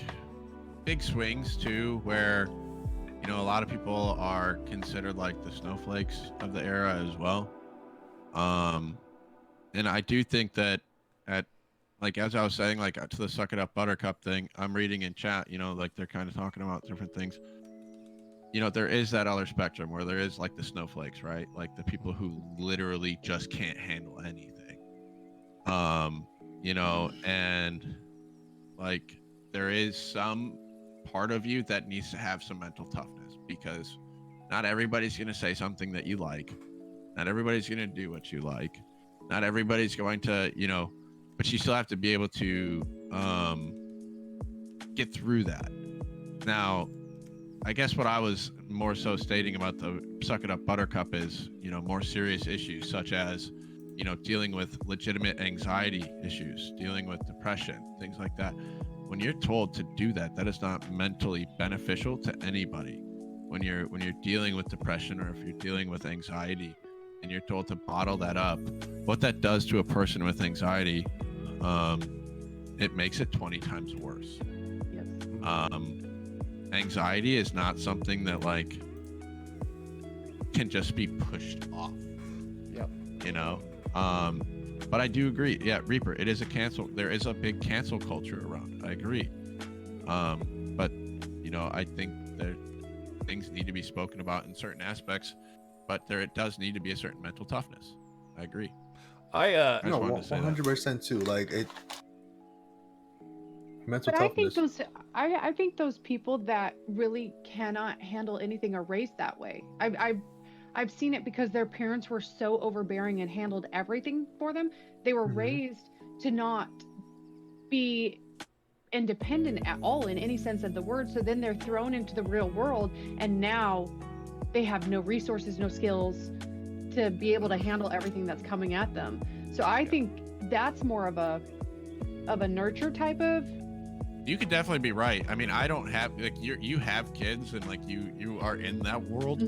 big swings too, where a lot of people are considered like the snowflakes of the era as well. And I do think that as I was saying, like to the suck it up buttercup thing, I'm reading in chat, like they're kind of talking about different things. There is that other spectrum where there is like the snowflakes, right? Like the people who literally just can't handle anything. And like there is some part of you that needs to have some mental toughness, because not everybody's going to say something that you like. Not everybody's going to do what you like. Not everybody's going to, but you still have to be able to get through that. Now, I guess what I was more so stating about the suck it up buttercup is, more serious issues such as, dealing with legitimate anxiety issues, dealing with depression, things like that. When you're told to do that, that is not mentally beneficial to anybody. When you're dealing with depression, or if you're dealing with anxiety and you're told to bottle that up, what that does to a person with anxiety, it makes it 20 times worse.
Yes.
Anxiety is not something that like can just be pushed off.
Yep.
But I do agree. Yeah, Reaper, it is there is a big cancel culture around. I agree. But I think that things need to be spoken about in certain aspects, but it does need to be a certain mental toughness. I agree.
I
just wanted to say that.
100% too. Like it. Mental
But
toughness.
I think those people that really cannot handle anything are raised that way. I've seen it because their parents were so overbearing and handled everything for them. They were raised to not be independent at all in any sense of the word. So then they're thrown into the real world, and now they have no resources, no skills to be able to handle everything that's coming at them. So I think that's more of a nurture type of.
You could definitely be right. I mean, I don't have like you have kids and like you are in that world.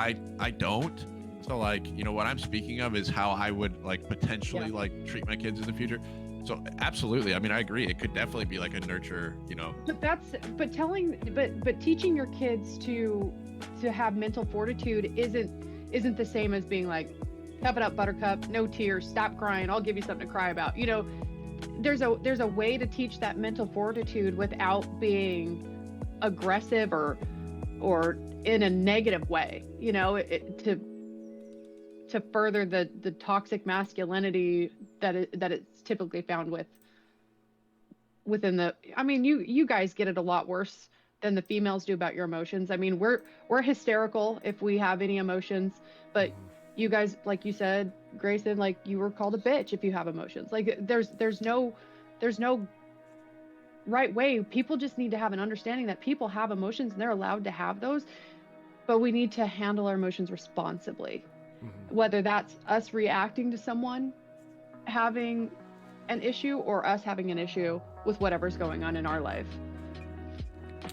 I don't. So like, what I'm speaking of is how I would like potentially like treat my kids in the future. So absolutely. I mean, I agree. It could definitely be like a nurture,
But teaching your kids to have mental fortitude isn't the same as being like, tough it up, buttercup, no tears, stop crying, I'll give you something to cry about. There's a way to teach that mental fortitude without being aggressive or in a negative way, to further the toxic masculinity that it's typically found within the. I mean, you guys get it a lot worse than the females do about your emotions. I mean, we're hysterical if we have any emotions, but you guys, like you said, Grayson, like you were called a bitch if you have emotions. Like there's no right way. People just need to have an understanding that people have emotions and they're allowed to have those, but we need to handle our emotions responsibly. Whether that's us reacting to someone having an issue or us having an issue with whatever's going on in our life.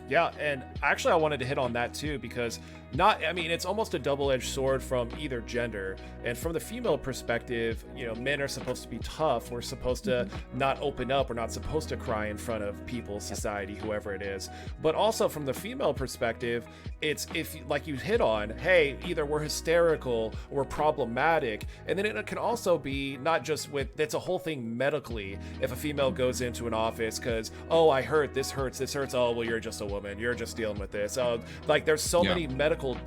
Yeah, and actually I wanted to hit on that too, because it's almost a double-edged sword from either gender. And from the female perspective, men are supposed to be tough. We're supposed to not open up. We're not supposed to cry in front of people, society, whoever it is. But also from the female perspective, it's if, like you hit on, hey, either we're hysterical or we're problematic. And then it can also be not just it's a whole thing medically. If a female goes into an office because, oh, I hurt, this hurts, oh, well, you're just a woman, you're just dealing with this. Like there's so
Yeah.
many medical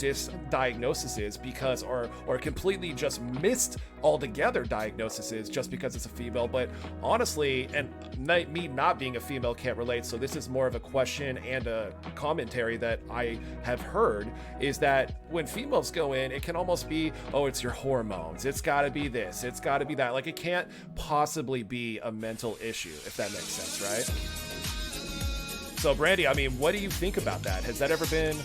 diagnoses because, or completely just missed altogether diagnoses just because it's a female. But honestly, and me not being a female can't relate, so this is more of a question and a commentary that I have heard, is that when females go in, it can almost be, oh, it's your hormones, it's got to be this, it's got to be that. Like, it can't possibly be a mental issue, if that makes sense, right? So Brandy, I mean, what do you think about that? Has that ever been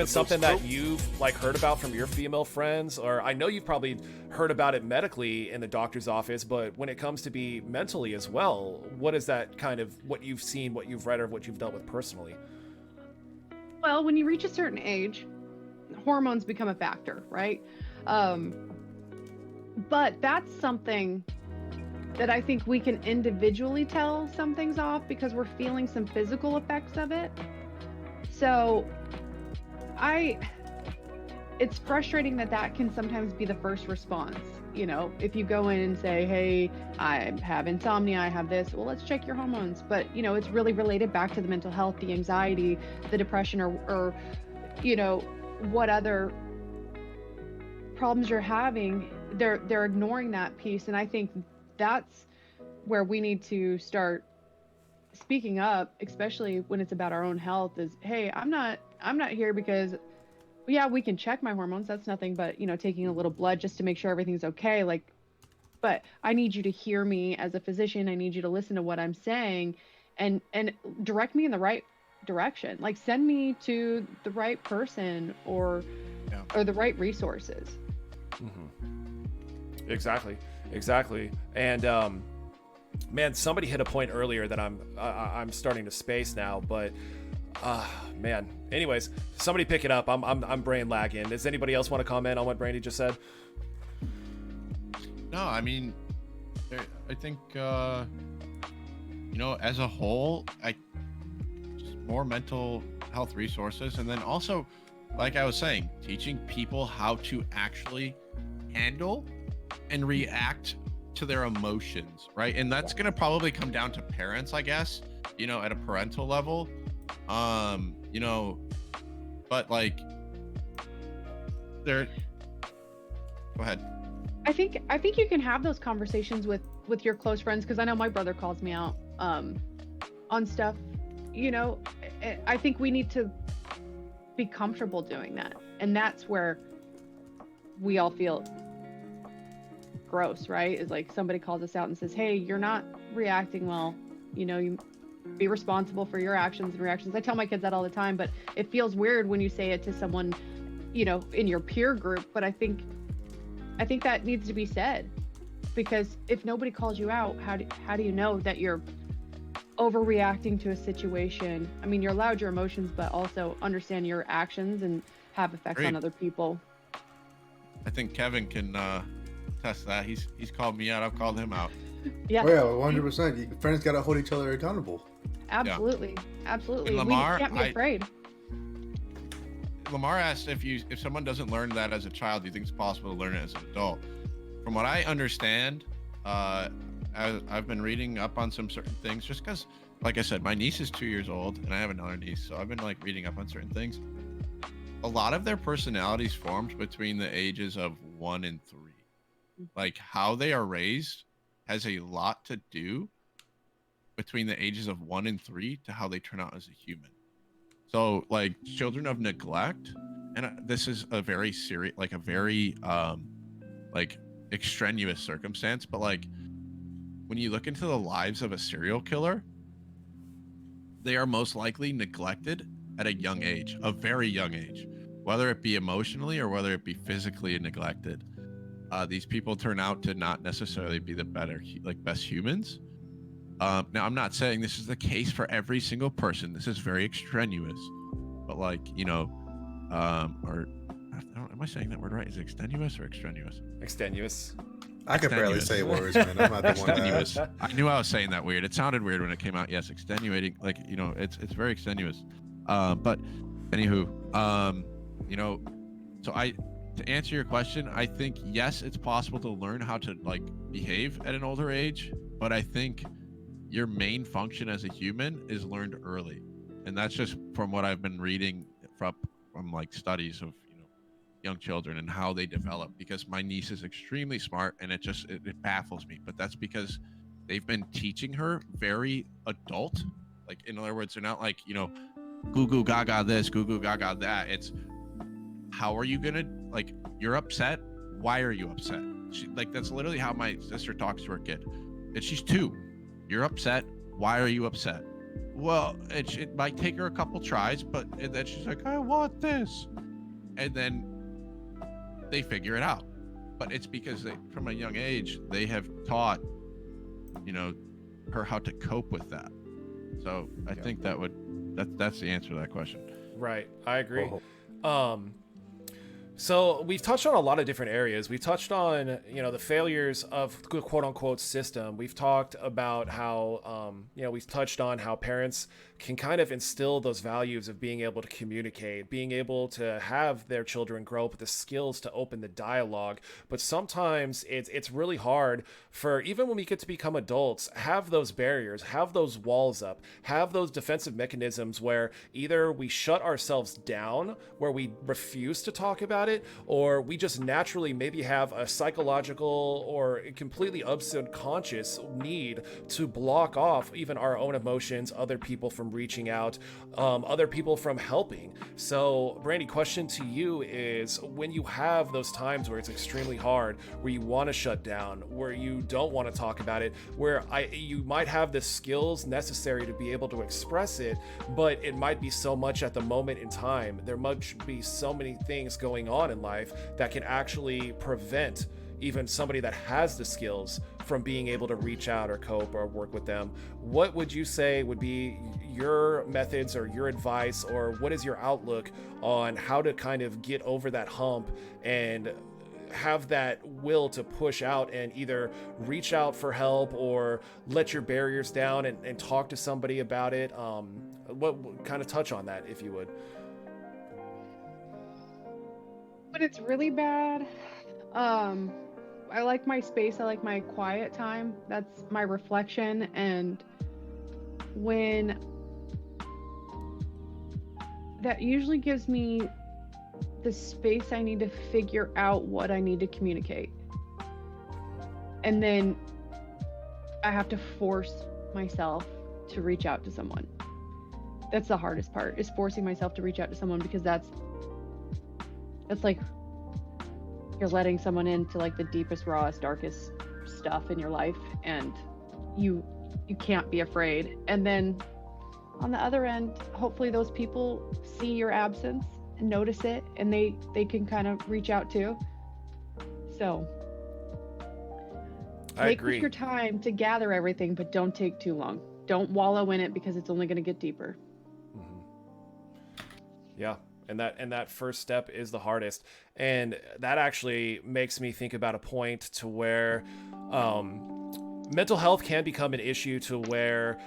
something that you've like heard about from your female friends? Or I know you've probably heard about it medically in the doctor's office, but when it comes to be mentally as well, what is that kind of, what you've seen, what you've read, or what you've dealt with personally?
Well, when you reach a certain age, hormones become a factor, right? But that's something that I think we can individually tell some things off because we're feeling some physical effects of it. So it's frustrating that can sometimes be the first response. You know, if you go in and say, hey, I have insomnia, I have this, well, let's check your hormones. But, you know, it's really related back to the mental health, the anxiety, the depression, or you know, what other problems you're having. They're ignoring that piece. And I think that's where we need to start speaking up, especially when it's about our own health, is, hey, I'm not here because, yeah, we can check my hormones, that's nothing but, you know, taking a little blood just to make sure everything's okay, like, but I need you to hear me as a physician. I need you to listen to what I'm saying and direct me in the right direction, like send me to the right person or the right resources.
Exactly. And man, somebody hit a point earlier that I'm starting to space now, but man, anyways, somebody pick it up. I'm brain lagging. Does anybody else want to comment on what Brandy just said?
No, I mean, I think you know, as a whole, just more mental health resources, and then also, like I was saying, teaching people how to actually handle and react to their emotions, right? And that's gonna probably come down to parents, I guess, you know, at a parental level. You know, but like go ahead.
I think you can have those conversations with your close friends, because I know my brother calls me out on stuff, you know. I think we need to be comfortable doing that, and that's where we all feel gross, right? Is like somebody calls us out and says, hey, you're not reacting well, you know, you be responsible for your actions and reactions. I tell my kids that all the time, but it feels weird when you say it to someone, you know, in your peer group. But I think that needs to be said, because if nobody calls you out, how do you know that you're overreacting to a situation? I mean, you're allowed your emotions, but also understand your actions and have effects on other people.
I think Kevin can test that. He's called me out. I've called him out.
Yeah.
Oh, yeah, 100%. Friends gotta hold each other accountable.
Absolutely. Absolutely.
And Lamar,
we can't be afraid.
Lamar asked if someone doesn't learn that as a child, do you think it's possible to learn it as an adult? From what I understand, I've been reading up on some certain things, just because, like I said, my niece is 2 years old and I have another niece, so I've been like reading up on certain things. A lot of their personalities formed between the ages of 1 and 3. Like, how they are raised has a lot to do between the ages of 1 and 3 to how they turn out as a human. So, like, children of neglect, and this is a very serious, like a very like extraneous circumstance, but like when you look into the lives of a serial killer, they are most likely neglected at a young age, a very young age, whether it be emotionally or whether it be physically neglected. These people turn out to not necessarily be the best humans. Now, I'm not saying this is the case for every single person. This is very extraneous, but like, you know, or am I saying that word right? Is it extenuous or extraneous?
Extenuous.
I can barely say words, man. I'm not the one
Extenuous. I knew I was saying that weird. It sounded weird when it came out. Yes, extenuating. Like, you know, it's very extenuous. But anywho, you know, so to answer your question, I think yes, it's possible to learn how to like behave at an older age, but I think your main function as a human is learned early. and that's just from what I've been reading from like studies of young children and how they develop. Because my niece is extremely smart, and it baffles me. But that's because they've been teaching her very adult. Like, in other words, they're not like, goo goo gaga this, goo goo gaga that. It's, how are you gonna, like, you're upset, why are you upset? That's literally how my sister talks to her kid. And she's 2. You're upset, why are you upset? Well, it might take her a couple tries, and then she's like, I want this, and then they figure it out. But it's because from a young age, they have taught her how to cope with that. So I think that's the answer to that question.
Right, I agree. So we've touched on a lot of different areas. We've touched on, the failures of the quote unquote system. We've talked about how, we've touched on how parents can kind of instill those values of being able to communicate, being able to have their children grow up with the skills to open the dialogue. But sometimes it's really hard for, even when we get to become adults, have those barriers, have those walls up, have those defensive mechanisms where either we shut ourselves down, where we refuse to talk about it, or we just naturally maybe have a psychological or completely subconscious need to block off even our own emotions, other people from reaching out, other people from helping. So Brandy, question to you is, when you have those times where it's extremely hard, where you want to shut down, where you don't want to talk about it, where you might have the skills necessary to be able to express it, but it might be so much at the moment in time, there might be so many things going on in life that can actually prevent even somebody that has the skills from being able to reach out or cope or work with them. What would you say would be your methods or your advice, or what is your outlook on how to kind of get over that hump and have that will to push out and either reach out for help or let your barriers down and talk to somebody about it? What kind of touch on that, if you would?
When it's really bad, I like my space. I like my quiet time. That's my reflection. And when that usually gives me the space I need to figure out what I need to communicate. And then I have to force myself to reach out to someone. That's the hardest part, is forcing myself to reach out to someone, because that's like you're letting someone into like the deepest, rawest, darkest stuff in your life, and you can't be afraid. And then on the other end, hopefully those people see your absence and notice it, and they can kind of reach out too. So take your time to gather everything, but don't take too long. Don't wallow in it, because it's only going to get deeper.
Yeah. And that first step is the hardest. And that actually makes me think about a point to where mental health can become an issue to where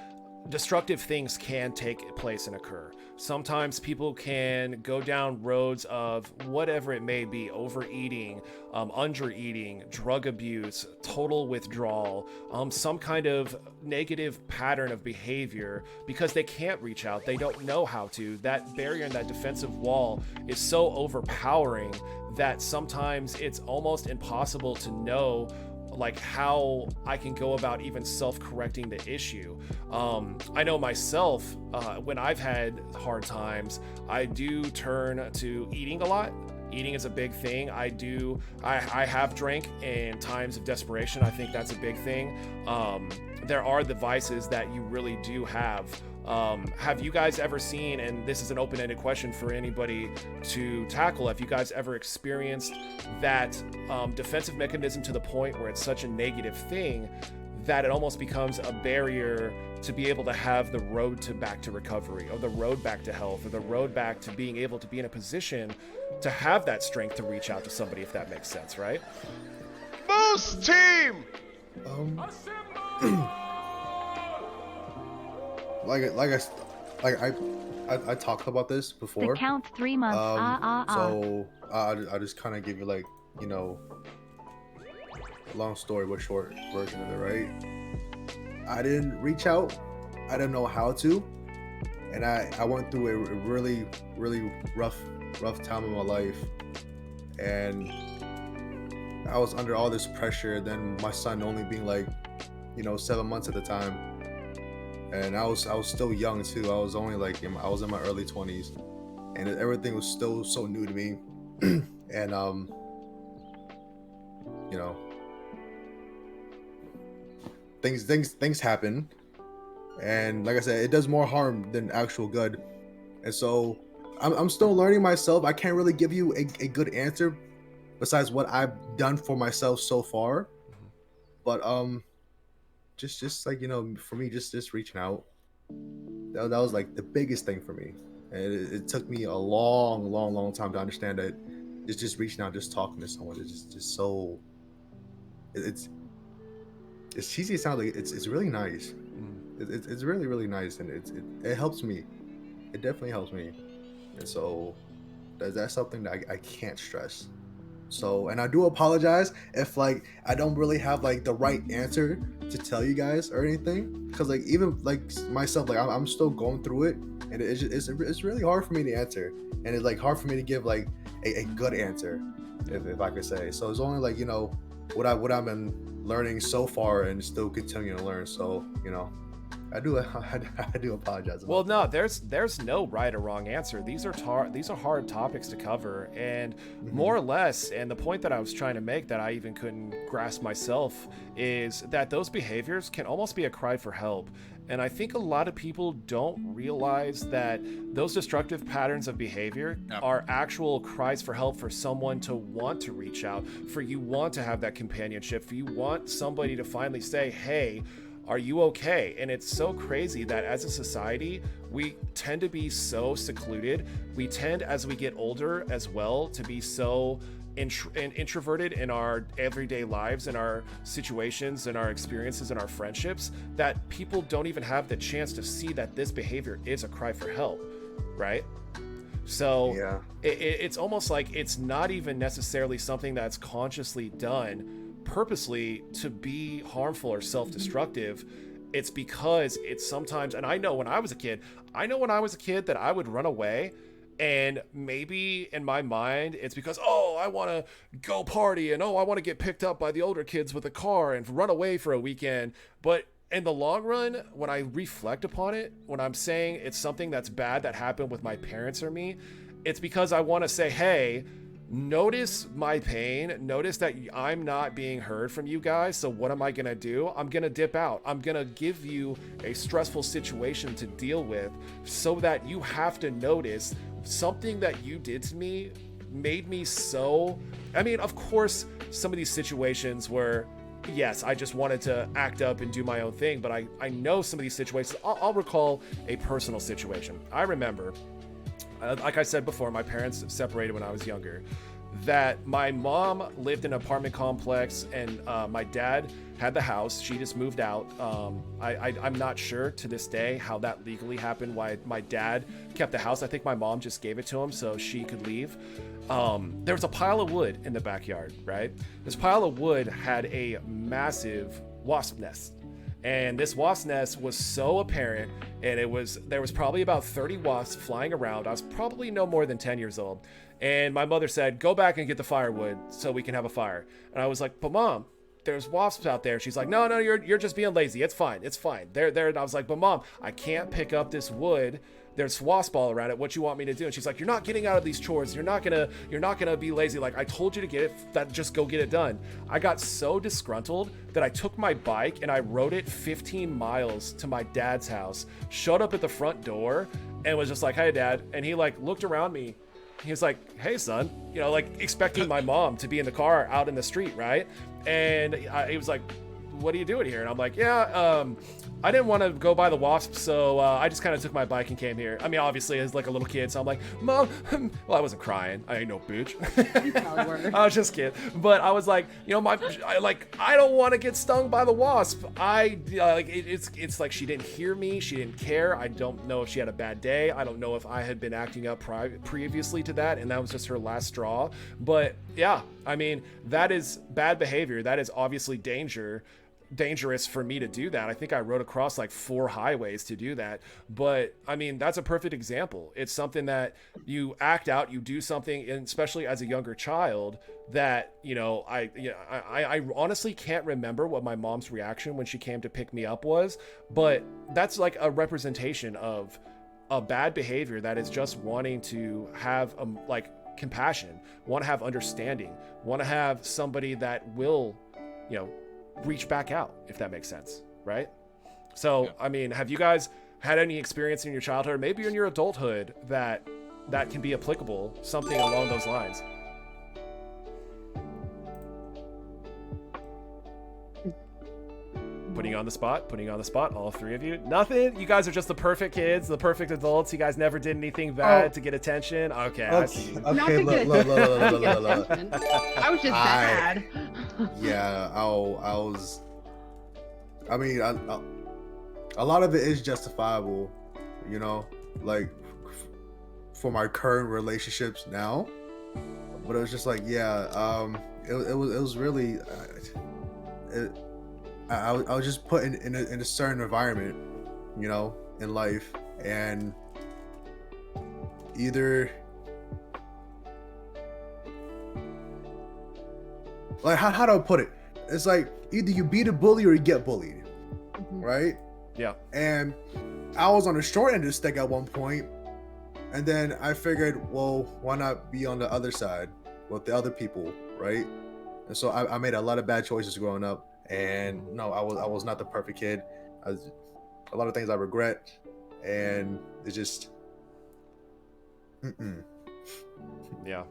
destructive things can take place and occur. Sometimes people can go down roads of whatever it may be: overeating, undereating, drug abuse, total withdrawal, some kind of negative pattern of behavior, because they can't reach out. They don't know how to. That barrier and that defensive wall is so overpowering that sometimes it's almost impossible to know like how I can go about even self-correcting the issue. I know myself, when I've had hard times, I do turn to eating a lot. Eating is a big thing. I have drank in times of desperation. I think that's a big thing. There are the vices that you really do have. Have you guys ever seen, and this is an open-ended question for anybody to tackle, have you guys ever experienced that defensive mechanism to the point where it's such a negative thing that it almost becomes a barrier to be able to have the road back to recovery, or the road back to health, or the road back to being able to be in a position to have that strength to reach out to somebody, if that makes sense, right?
Moose team!
I talked about this before.
The count 3 months.
So I just kind of give you like, long story but short version of it, right? I didn't reach out. I didn't know how to. and I went through a really rough time in my life, and I was under all this pressure. Then my son only being like, 7 months at the time, and I was still young too. I was only like I was in my early 20s, and everything was still so new to me. And things happen, and like I said, it does more harm than actual good. And so I'm still learning myself. I can't really give you a good answer besides what I've done for myself so far. But just like, for me, just reaching out, that was like the biggest thing for me. And it took me a long time to understand that just reaching out, just talking to someone is just so, it's cheesy. It sounds like it's really nice. It's really nice, and it helps me. It definitely helps me. And so that's something that I can't stress. So, and I do apologize if like I don't really have like the right answer to tell you guys or anything, because like even like myself, like I'm still going through it, and it's really hard for me to answer, and it's like hard for me to give like a good answer, if I could say. So it's only like what I've been learning so far and still continuing to learn. So I do apologize.
Well, no, there's no right or wrong answer. These are hard topics to cover, and more or less, and the point that I was trying to make that I even couldn't grasp myself is that those behaviors can almost be a cry for help. And I think a lot of people don't realize that those destructive patterns of behavior are actual cries for help, for someone to want to reach out, for you want to have that companionship, for you want somebody to finally say, hey, are you okay? And it's so crazy that as a society, we tend to be so secluded. We tend, as we get older as well, to be so introverted in our everyday lives, in our situations, in our experiences, in our friendships, that people don't even have the chance to see that this behavior is a cry for help, right? So yeah. It's almost like it's not even necessarily something that's consciously done purposely to be harmful or self-destructive. It's because it's sometimes, and I know when I was a kid that I would run away, and maybe in my mind it's because, oh, I want to go party, and oh, I want to get picked up by the older kids with a car and run away for a weekend. But in the long run, when I reflect upon it, when I'm saying it's something that's bad that happened with my parents or me, it's because I want to say, hey, notice my pain, notice that I'm not being heard from you guys. So what am I going to do? I'm going to dip out. I'm going to give you a stressful situation to deal with so that you have to notice something that you did to me made me so, I mean, of course, some of these situations where, yes, I just wanted to act up and do my own thing, but I know some of these situations. I'll recall a personal situation. I remember, like I said before, my parents separated when I was younger, that my mom lived in an apartment complex, and my dad had the house. She just moved out. I'm not sure to this day how that legally happened, why my dad kept the house. I think my mom just gave it to him so she could leave. There was a pile of wood in the backyard, right? This pile of wood had a massive wasp nest. And this wasp nest was so apparent, and there was probably about 30 wasps flying around. I was probably no more than 10 years old. And my mother said, go back and get the firewood so we can have a fire. And I was like, but Mom, there's wasps out there. She's like, no, you're just being lazy. It's fine. They're there. And I was like, but Mom, I can't pick up this wood. There's wasp all around it. What you want me to do? And she's like, you're not getting out of these chores. You're not gonna be lazy. Like, I told you to get it, just go get it done. I got so disgruntled that I took my bike and I rode it 15 miles to my dad's house, showed up at the front door and was just like, hey Dad. And he like looked around me. He was like, hey son, like expecting my mom to be in the car out in the street, right? And he was like, what are you doing here? And I'm like, yeah, I didn't want to go by the wasps, so I just kind of took my bike and came here. I mean, obviously, as like a little kid, so I'm like, Mom, well, I wasn't crying. I ain't no bitch. I was just kidding. But I was like, I don't want to get stung by the wasp. It's like she didn't hear me. She didn't care. I don't know if she had a bad day. I don't know if I had been acting up previously to that, and that was just her last straw. But yeah, I mean, that is bad behavior. That is obviously danger. dangerous for me to do that. I think I rode across like 4 highways to do that. But I mean, that's a perfect example. It's something that you act out, you do something, and especially as a younger child, that, you know, I honestly can't remember what my mom's reaction when she came to pick me up was, but that's like a representation of a bad behavior that is just wanting to have like compassion, want to have understanding, want to have somebody that will, you know, reach back out, if that makes sense, right? So, I mean, have you guys had any experience in your childhood, maybe in your adulthood, that can be applicable, something along those lines? Putting you on the spot, all 3 of you. Nothing? You guys are just the perfect kids, the perfect adults. You guys never did anything bad to get attention. Okay, I see.
Okay,
Not to get attention. I was just bad.
Yeah, I mean, a lot of it is justifiable, you know, like for my current relationships now. But it was just like, yeah, it was really, I was just put in a certain environment, you know, in life, and either like how do I put it? It's like either you be the bully or you get bullied, right?
Yeah.
And I was on the short end of the stick at one point, and then I figured, well, why not be on the other side with the other people, right? And so I made a lot of bad choices growing up. And no, I was not the perfect kid. A lot of things I regret, and it's just,
yeah.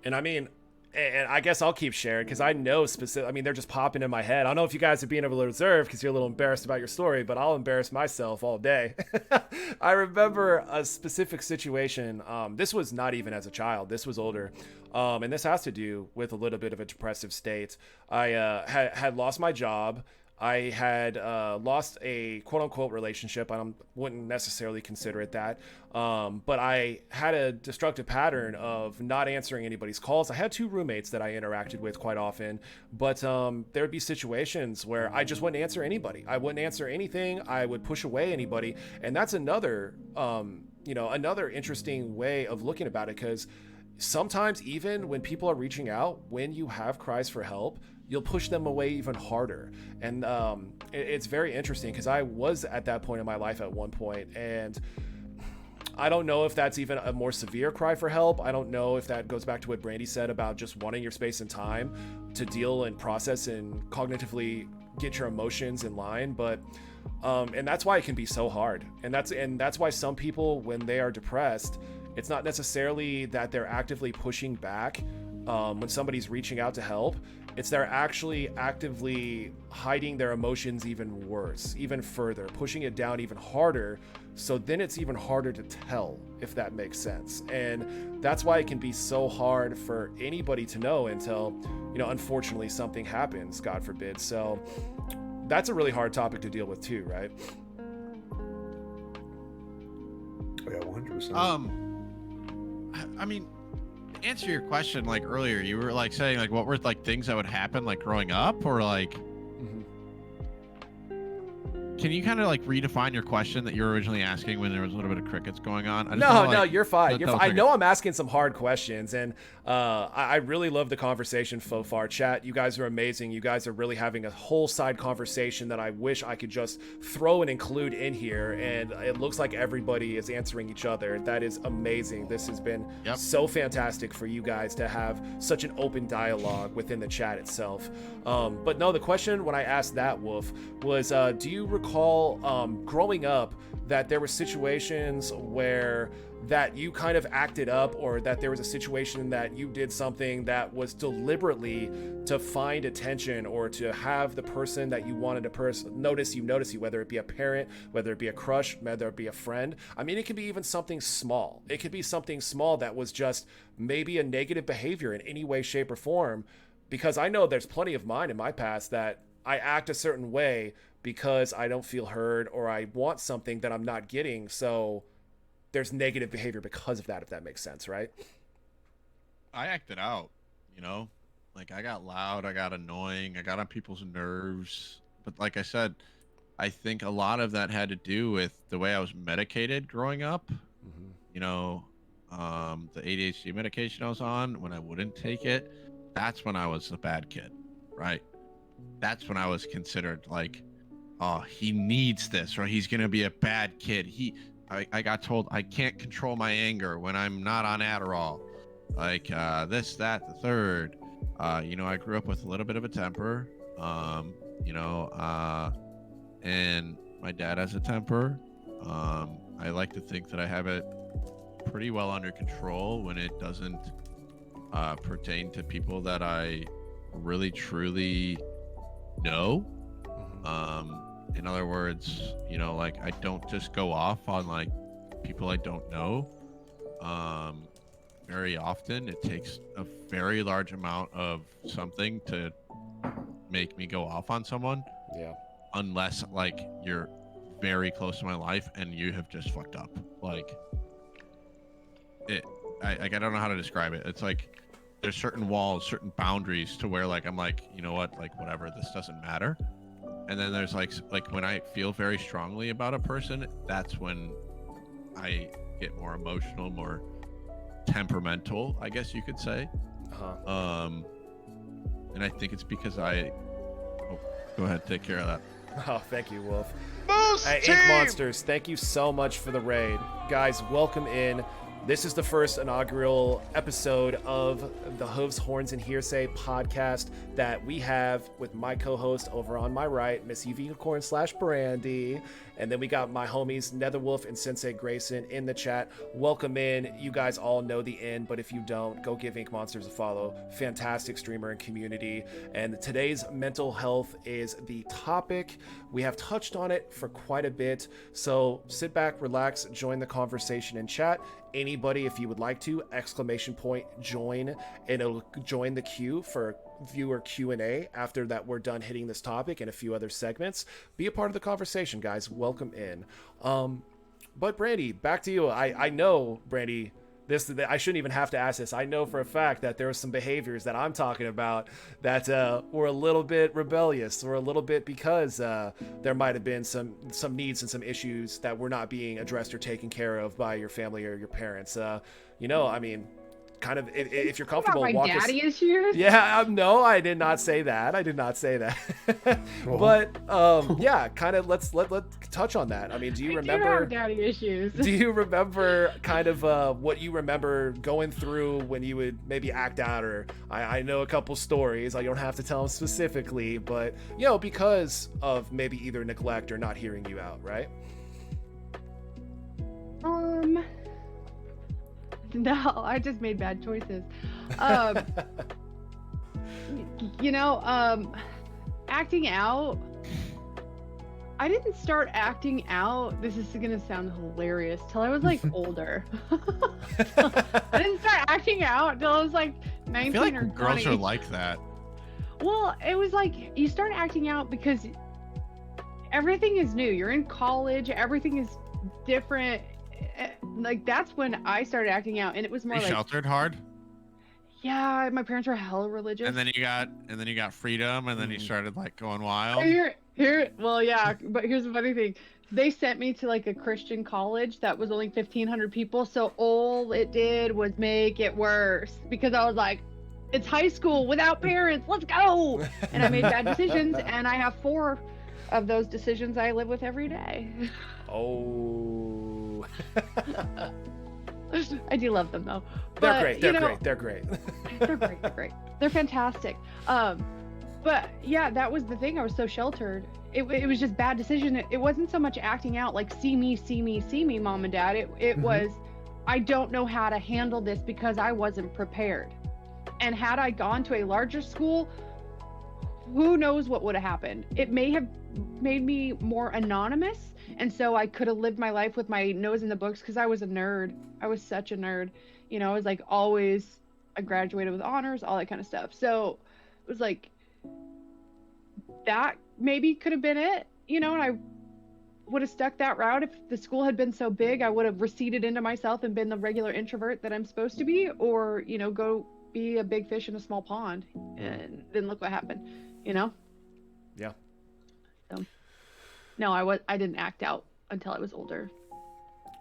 And I mean, and I guess I'll keep sharing because I know specific. I mean, they're just popping in my head. I don't know if you guys are being able to reserve because you're a little embarrassed about your story, but I'll embarrass myself all day. I remember a specific situation. This was not even as a child. This was older. And this has to do with a little bit of a depressive state. I had lost my job. I had lost a quote-unquote relationship. I wouldn't necessarily consider it that. But I had a destructive pattern of not answering anybody's calls. I had 2 roommates that I interacted with quite often. But there would be situations where I just wouldn't answer anybody. I wouldn't answer anything. I would push away anybody. And that's another, another interesting way of looking about it, because sometimes even when people are reaching out, when you have cries for help, you'll push them away even harder. And it's very interesting because I was at that point in my life at one point, and I don't know if that's even a more severe cry for help. I don't know if that goes back to what Brandy said about just wanting your space and time to deal and process and cognitively get your emotions in line. But and that's why it can be so hard. And that's why some people, when they are depressed, it's not necessarily that they're actively pushing back when somebody's reaching out to help. It's they're actually actively hiding their emotions even worse, even further, pushing it down even harder. So then it's even harder to tell, if that makes sense. And that's why it can be so hard for anybody to know until, unfortunately something happens, God forbid. So that's a really hard topic to deal with too, right?
Oh, yeah, 100%.
I mean, to answer your question, like earlier, you were like saying like what were like things that would happen like growing up, or like can you kind of like redefine your question that you were originally asking when there was a little bit of crickets going on?
No, you're fine. You're fine. I know I'm asking some hard questions, and I really love the conversation so far. Chat, you guys are amazing. You guys are really having a whole side conversation that I wish I could just throw and include in here, and it looks like everybody is answering each other. That is amazing. This has been so fantastic for you guys to have such an open dialogue within the chat itself. But no, the question when I asked that, Wolf, was do you recall growing up that there were situations where that you kind of acted up, or that there was a situation that you did something that was deliberately to find attention or to have the person that you wanted to notice you, whether it be a parent, whether it be a crush, whether it be a friend? I mean, it could be even something small. It could be something small that was just maybe a negative behavior in any way, shape, or form. Because I know there's plenty of mine in my past that I act a certain way because I don't feel heard, or I want something that I'm not getting. So there's negative behavior because of that, if that makes sense, right?
I acted out, Like I got loud, I got annoying, I got on people's nerves. But like I said, I think a lot of that had to do with the way I was medicated growing up. You know, the ADHD medication I was on, when I wouldn't take it, that's when I was the bad kid, right? That's when I was considered like, oh, he needs this, or he's gonna be a bad kid. I got told I can't control my anger when I'm not on Adderall. Like this, that, the third. You know, I grew up with a little bit of a temper. You know, and my dad has a temper. I like to think that I have it pretty well under control when it doesn't pertain to people that I really truly know. In other words, you know, like I don't just go off on like people I don't know. Very often it takes a very large amount of something to make me go off on someone.
Yeah.
Unless like you're very close to my life and you have just fucked up. Like I don't know how to describe it. It's like there's certain walls, certain boundaries to where like I'm like, you know what, like whatever, this doesn't matter. And then there's like when I feel very strongly about a person, that's when I get more emotional, more temperamental, I guess you could say. And I think it's because go ahead, take care of that.
Oh, thank you, Wolf.
Moose
Hey,
Team!
Ink Monsters, thank you so much for the raid. Guys, welcome in. This is the first inaugural episode of the Hooves, Horns, and Hearsay podcast that we have with my co-host over on my right, Miss UVUnicorn / Brandy. And then we got my homies, Netherwolf and SenseiGrayson in the chat. Welcome in. You guys all know the end, but if you don't, go give Ink Monsters a follow. Fantastic streamer and community. And today's mental health is the topic. We have touched on it for quite a bit. So sit back, relax, join the conversation in chat. Anybody, if you would like to, ! Join, and it'll join the queue for viewer Q&A after that we're done hitting this topic and a few other segments. Be a part of the conversation, guys. Welcome in. But Brandy, back to you. I know, Brandy, I shouldn't even have to ask this. I know for a fact that there are some behaviors that I'm talking about that were a little bit rebellious, or a little bit because there might have been some needs and some issues that were not being addressed or taken care of by your family or your parents. You know, I mean, kind of, if you're comfortable,
About my
walk
daddy issues?
Yeah, no, I did not say that. But yeah, kind of let's touch on that. I mean, do you remember?
I do have daddy issues.
Do you remember kind of what you remember going through when you would maybe act out? Or I know a couple stories. I don't have to tell them specifically, but you know, because of maybe either neglect or not hearing you out, right?
No, I just made bad choices. You know, acting out. I didn't start acting out. This is gonna sound hilarious. Till I was like older. I didn't start acting out till I was like 19
I feel like
or 20.
girls are like that.
Well, it was like you start acting out because everything is new. You're in college. Everything is different. Like that's when I started acting out, and it was more
You
like
sheltered hard,
yeah. My parents were hella religious.
and then you got freedom, and then you started like going wild.
Well, yeah, but here's the funny thing. They sent me to like a Christian college that was only 1,500 people, so all it did was make it worse because I was like, it's high school without parents, let's go. And I made bad decisions, and I have 4 of those decisions I live with every day.
Oh.
I do love them though.
They're
But,
great.
you
They're
know,
great. They're great.
They're great. They're great. They're fantastic. But yeah, that was the thing. I was so sheltered. It was just bad decision. It wasn't so much acting out like see me, mom and dad. It was I don't know how to handle this because I wasn't prepared. And had I gone to a larger school, who knows what would have happened. It may have made me more anonymous, and so I could have lived my life with my nose in the books because I was a nerd. I was such a nerd. You know, I was like always, I graduated with honors, all that kind of stuff. So it was like, that maybe could have been it, you know, and I would have stuck that route. If the school had been so big, I would have receded into myself and been the regular introvert that I'm supposed to be, or, you know, go be a big fish in a small pond, and then look what happened, you know?
Yeah.
So, no, I didn't act out until I was older.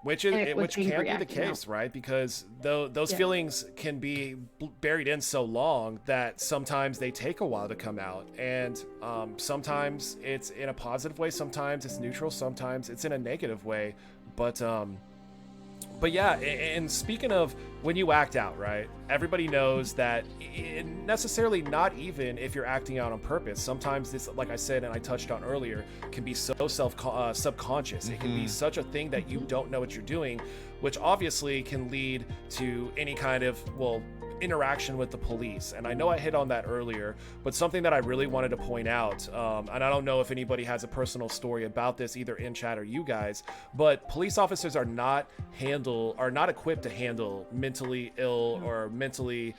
Which
And
is
it was
which can
angry
be the
acting
case,
out.
right? Because those
Yeah.
feelings can be buried in so long that sometimes they take a while to come out, and sometimes it's in a positive way, sometimes it's neutral, sometimes it's in a negative way. But yeah, and speaking of when you act out, right? Everybody knows that necessarily not even if you're acting out on purpose. Sometimes this, like I said, and I touched on earlier, can be so subconscious. It can be such a thing that you don't know what you're doing, which obviously can lead to any kind of, interaction with the police. And I know I hit on that earlier, but something that I really wanted to point out, and I don't know if anybody has a personal story about this, either in chat or you guys, but police officers are not equipped to handle mentally ill or mentally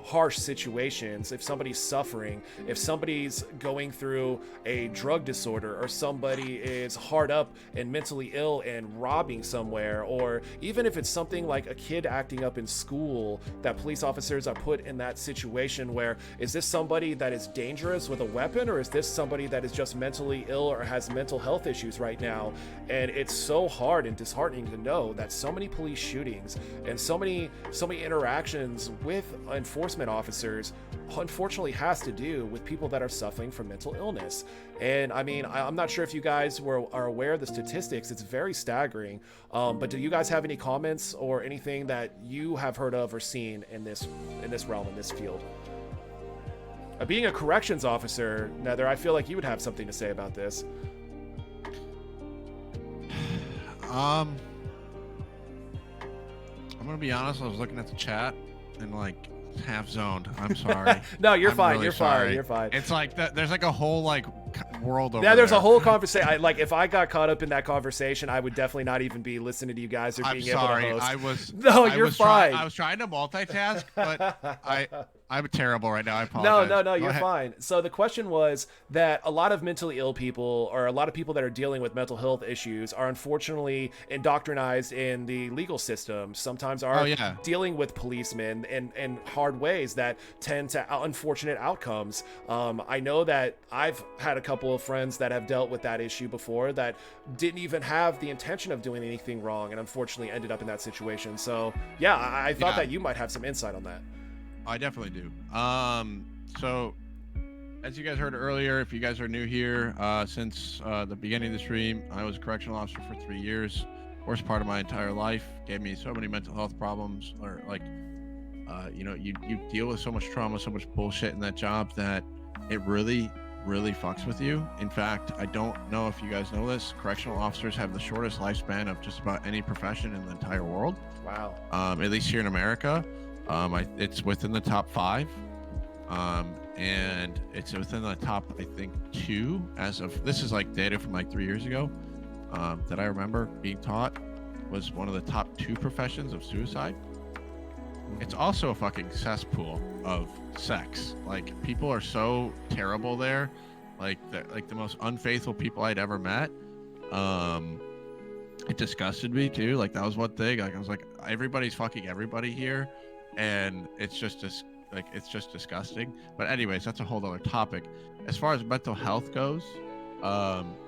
harsh situations. If somebody's suffering, if somebody's going through a drug disorder, or somebody is hard up and mentally ill and robbing somewhere, or even if it's something like a kid acting up in school, that police officers are put in that situation where, is this somebody that is dangerous with a weapon, or is this somebody that is just mentally ill or has mental health issues right now? And it's so hard and disheartening to know that so many police shootings and so many interactions with enforcement officers unfortunately has to do with people that are suffering from mental illness. And I mean, I'm not sure if you guys are aware of the statistics. It's very staggering. But do you guys have any comments or anything that you have heard of or seen in this realm, in this field? Being a corrections officer, Nether, I feel like you would have something to say about this.
I'm gonna be honest. I was looking at the chat and like half zoned. I'm sorry.
No, you're
I'm
fine.
really
You're
sorry.
fine. You're fine.
It's like there's like a whole like world over
Yeah, there's
there.
a whole conversation. Like, if I got caught up in that conversation, I would definitely not even be listening to you guys or
I'm
being
sorry.
able to host.
I was.
No,
I
you're
was
fine.
I was trying to multitask, but I'm terrible right now. I apologize.
No,
Go
you're
ahead.
fine. So the question was that a lot of mentally ill people, or a lot of people that are dealing with mental health issues, are unfortunately indoctrinized in the legal system. Sometimes are dealing with policemen in hard ways that tend to unfortunate outcomes. I know that I've had a couple of friends that have dealt with that issue before that didn't even have the intention of doing anything wrong and unfortunately ended up in that situation. So yeah, I thought that you might have some insight on that.
I definitely do. So as you guys heard earlier, if you guys are new here, since the beginning of the stream, I was a correctional officer for 3 years. Worst part of my entire life. Gave me so many mental health problems, or like, you deal with so much trauma, so much bullshit in that job that it really fucks with you. In fact, I don't know if you guys know this, correctional officers have the shortest lifespan of just about any profession in the entire world.
Wow.
At least here in America. It's within the top 5, and it's within the top, I think, 2 as of, this is like data from like 3 years ago, that I remember being taught was one of the top 2 professions of suicide. It's also a fucking cesspool of sex. Like, people are so terrible there, like the most unfaithful people I'd ever met. It disgusted me too. Like, that was one thing. Like, I was like, everybody's fucking everybody here. And it's just disgusting. But anyways, that's a whole other topic. As far as mental health goes,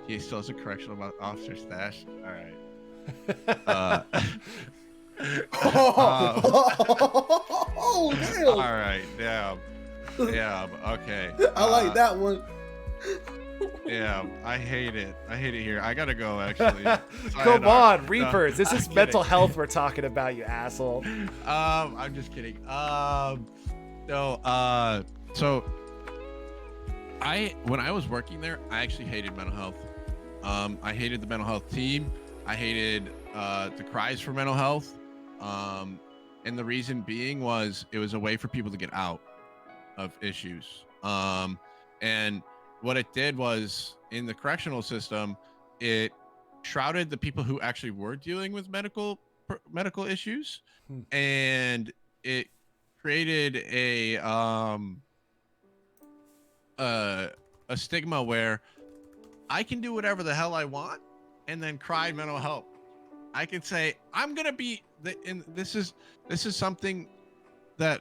he still has a correctional officer stash. All right.
Oh, damn.
All right, damn. Okay.
I like that one.
Yeah, I hate it here. I gotta go, actually.
Come on,
No,
Reapers. This is
I'm
mental
kidding.
health we're talking about, you asshole.
I'm just kidding. So when I was working there, I actually hated mental health. I hated the mental health team. I hated the cries for mental health. And the reason being was it was a way for people to get out of issues. And what it did was, in the correctional system, it shrouded the people who actually were dealing with medical issues, and it created a stigma where I can do whatever the hell I want and then cry mental health. I can say I'm gonna be and this is something that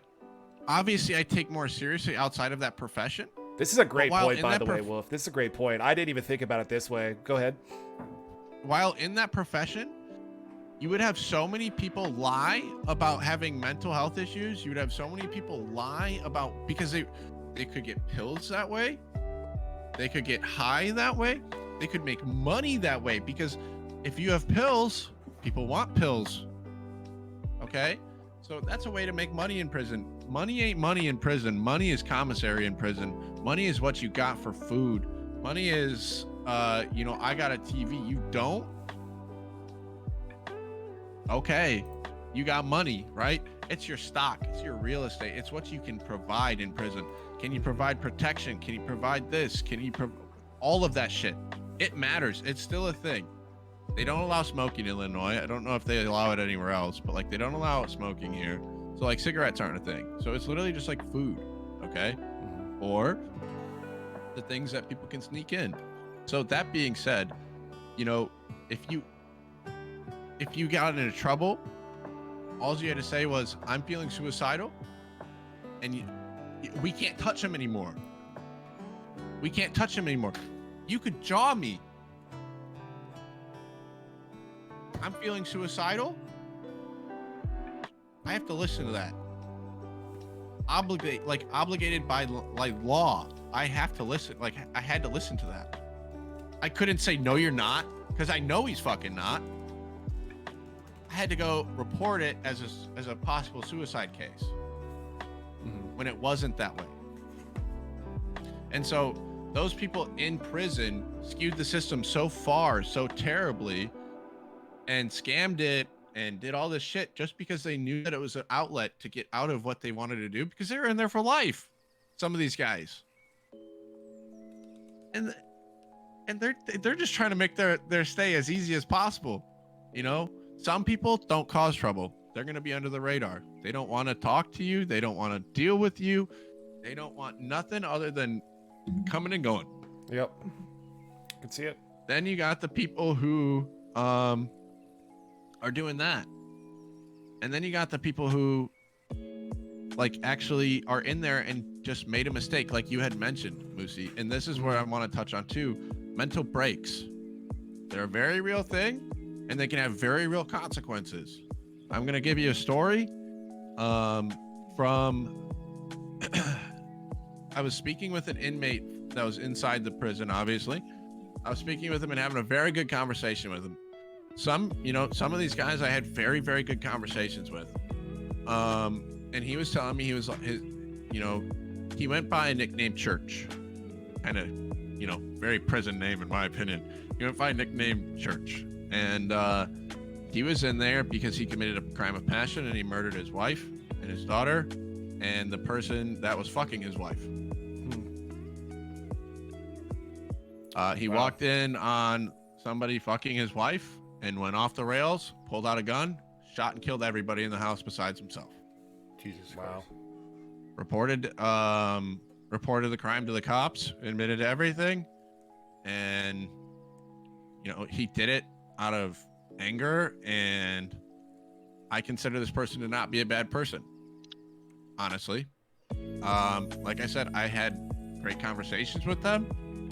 obviously I take more seriously outside of that profession.
This is a great
while
point,
in
by
that
the way, Wolf. This is a great point. I didn't even think about it this way. Go ahead.
While in that profession, you would have so many people lie about having mental health issues. You would have so many people lie about because they could get pills that way. They could get high that way. They could make money that way because if you have pills, people want pills. Okay? So that's a way to make money in prison. Money ain't money in prison. Money is commissary in prison. Money is what you got for food. Money is, I got a TV. You don't? Okay. You got money, right? It's your stock. It's your real estate. It's what you can provide in prison. Can you provide protection? Can you provide this? Can you all of that shit? It matters. It's still a thing. They don't allow smoking in Illinois. I don't know if they allow it anywhere else, but like they don't allow smoking here. So like cigarettes aren't a thing. So it's literally just like food, okay? Or the things that people can sneak in. So that being said, if you got into trouble, all you had to say was, I'm feeling suicidal, and we can't touch him anymore. We can't touch him anymore. You could jaw me. I'm feeling suicidal. I have to listen to that. Obligated by law. I have to listen. I had to listen to that. I couldn't say, no, you're not, because I know he's fucking not. I had to go report it as a possible suicide case when it wasn't that way. And so those people in prison skewed the system so far, so terribly, and scammed it and did all this shit just because they knew that it was an outlet to get out of what they wanted to do, because they were in there for life, some of these guys. And they're just trying to make their stay as easy as possible. Some people don't cause trouble. They're going to be under the radar. They don't want to talk to you. They don't want to deal with you. They don't want nothing other than coming and going.
Yep. I can see it.
Then you got the people who are doing that. And then you got the people who actually are in there and just made a mistake, like you had mentioned, Moosey. And this is where I want to touch on too. Mental breaks. They're a very real thing, and they can have very real consequences. I'm going to give you a story from I was speaking with an inmate that was inside the prison, obviously. I was speaking with him and having a very good conversation with him. Some of these guys I had very, very good conversations with. And he was telling me he went by a nickname Church. Kind of, very prison name in my opinion. He went by a nickname Church. And he was in there because he committed a crime of passion and he murdered his wife and his daughter and the person that was fucking his wife. He walked in on somebody fucking his wife and went off the rails, pulled out a gun, shot and killed everybody in the house besides himself.
Jesus
Wow.
Christ.
Reported the crime to the cops, admitted to everything, and he did it out of anger, and I consider this person to not be a bad person, honestly. Like I said, I had great conversations with them.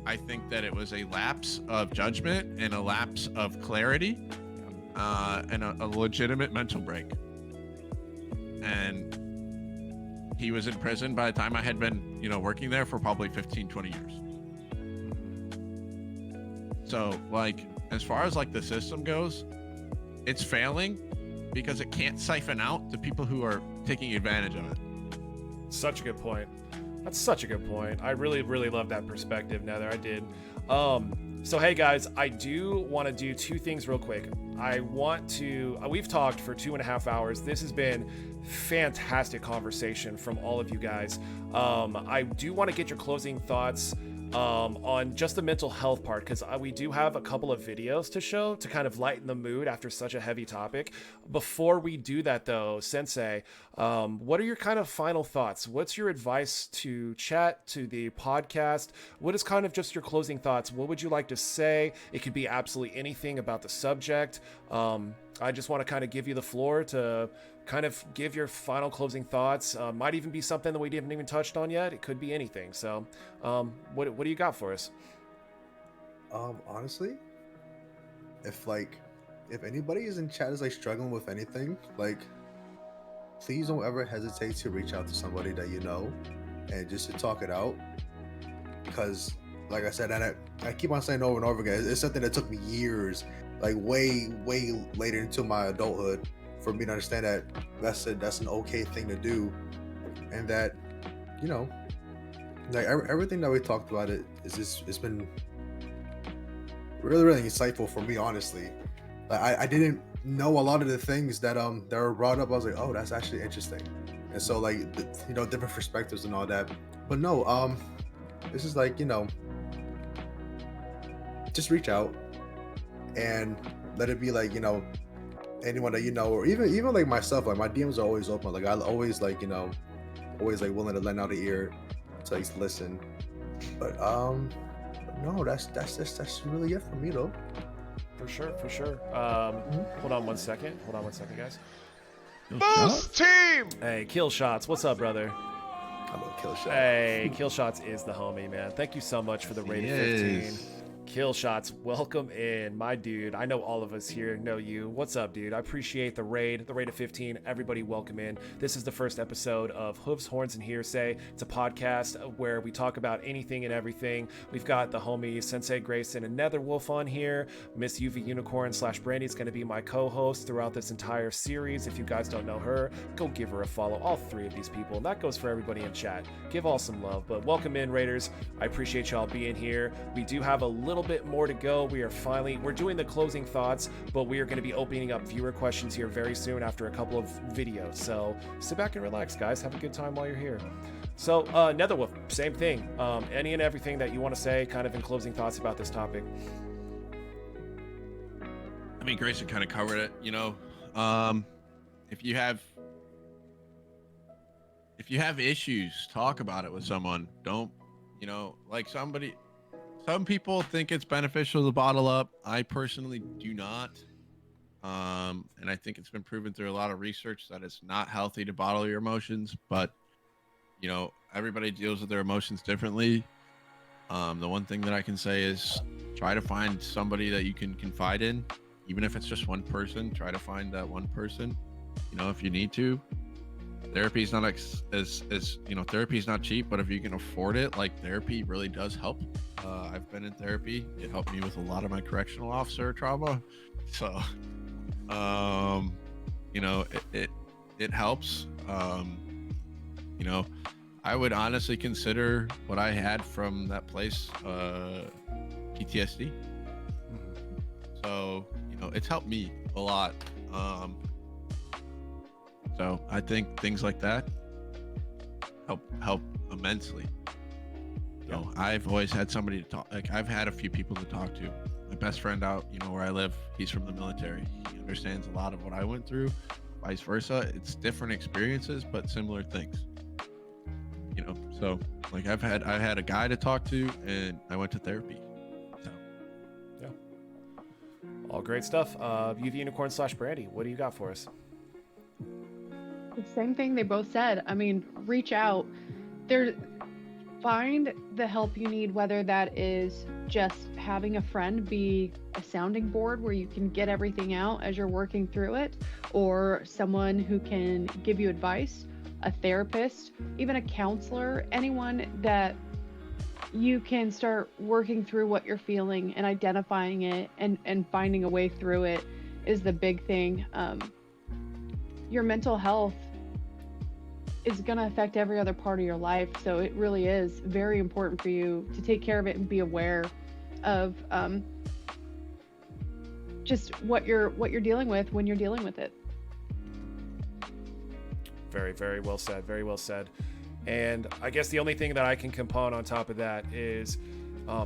I think that it was a lapse of judgment and a lapse of clarity, and a legitimate mental break. And he was in prison by the time I had been, working there for probably 15, 20 years. So, as far as the system goes, it's failing because it can't siphon out the people who are taking advantage of it.
Such a good point. That's such a good point. I really, really love that perspective, Nether. I did. So, hey guys, I do want to do two things real quick. We've talked for 2.5 hours. This has been fantastic conversation from all of you guys. I do want to get your closing thoughts on just the mental health part, because we do have a couple of videos to show to kind of lighten the mood after such a heavy topic. Before we do that though, Sensei, what are your kind of final thoughts? What's your advice to chat, to the podcast? What is kind of just your closing thoughts? What would you like to say? It could be absolutely anything about the subject. I just want to kind of give you the floor to kind of give your final closing thoughts. Might even be something that we haven't even touched on yet. It could be anything. So, what do you got for us?
Honestly, if anybody is in chat is like struggling with anything, like, please don't ever hesitate to reach out to somebody that you know and just to talk it out. Because, like I said, and I keep on saying over and over again, it's something that took me years, like way later into my adulthood, for me to understand that that's an okay thing to do, and that, you know, like everything that we talked about, it's been really insightful for me, honestly. Like I didn't know a lot of the things that were brought up. I was like, oh, that's actually interesting. And so, like, you know, different perspectives and all that. But no, this is like, you know, just reach out and let it be like, you know, anyone that you know, or even like myself, like my DMs are always open. Like I always, like, you know, always like willing to lend out an ear to like listen. But no, that's really it for me though.
For sure. Hold on one second, guys.
Moose Team!
Hey, Kill Shots, what's up, brother?
I love Kill Shots.
Hey, Kill Shots is the homie, man. Thank you so much for the raid of 15. Kill Shots, welcome in, my dude. I know all of us here know you. What's up, dude? I appreciate the raid of 15. Everybody welcome in. This is the first episode of Hooves, Horns, and Hearsay. It's a podcast where we talk about anything and everything. We've got the homies SenseiGrayson and Netherwolf on here. Miss UVUnicorn / Brandy is going to be my co-host throughout this entire series. If you guys don't know her, go give her a follow. All three of these people. And that goes for everybody in chat. Give all some love. But welcome in, Raiders. I appreciate y'all being here. We do have a little bit more to go. We're doing the closing thoughts, but we are going to be opening up viewer questions here very soon after a couple of videos. So sit back and relax, guys. Have a good time while you're here. So Netherwolf, same thing. Any and everything that you want to say kind of in closing thoughts about this topic.
I mean, Grayson kind of covered it, you know. If you have issues, talk about it with someone. Don't, you know, like some people think it's beneficial to bottle up. I personally do not. And I think it's been proven through a lot of research that it's not healthy to bottle your emotions, but, you know, everybody deals with their emotions differently. The one thing that I can say is try to find somebody that you can confide in, even if it's just one person. Try to find that one person, you know, if you need to. Therapy is not therapy is not cheap, but if you can afford it, like, therapy really does help. I've been in therapy. It helped me with a lot of my correctional officer trauma. So, you know, it helps. You know, I would honestly consider what I had from that place, PTSD. So, you know, it's helped me a lot. So I think things like that help immensely. So I've always had somebody to talk. Like, I've had a few people to talk to. My best friend out, you know, where I live, he's from the military. He understands a lot of what I went through. Vice versa, it's different experiences, but similar things. You know, so like I had a guy to talk to, and I went to therapy. So
yeah, all great stuff. UVUnicorn / Brandy, what do you got for us?
The same thing they both said. I mean, reach out. Find the help you need, whether that is just having a friend be a sounding board where you can get everything out as you're working through it, or someone who can give you advice, a therapist, even a counselor, anyone that you can start working through what you're feeling and identifying it and finding a way through it is the big thing. Your mental health is going to affect every other part of your life, so it really is very important for you to take care of it and be aware of just what you're dealing with when you're dealing with it.
Very, very well said. Very well said. And I guess the only thing that I can compound on top of that is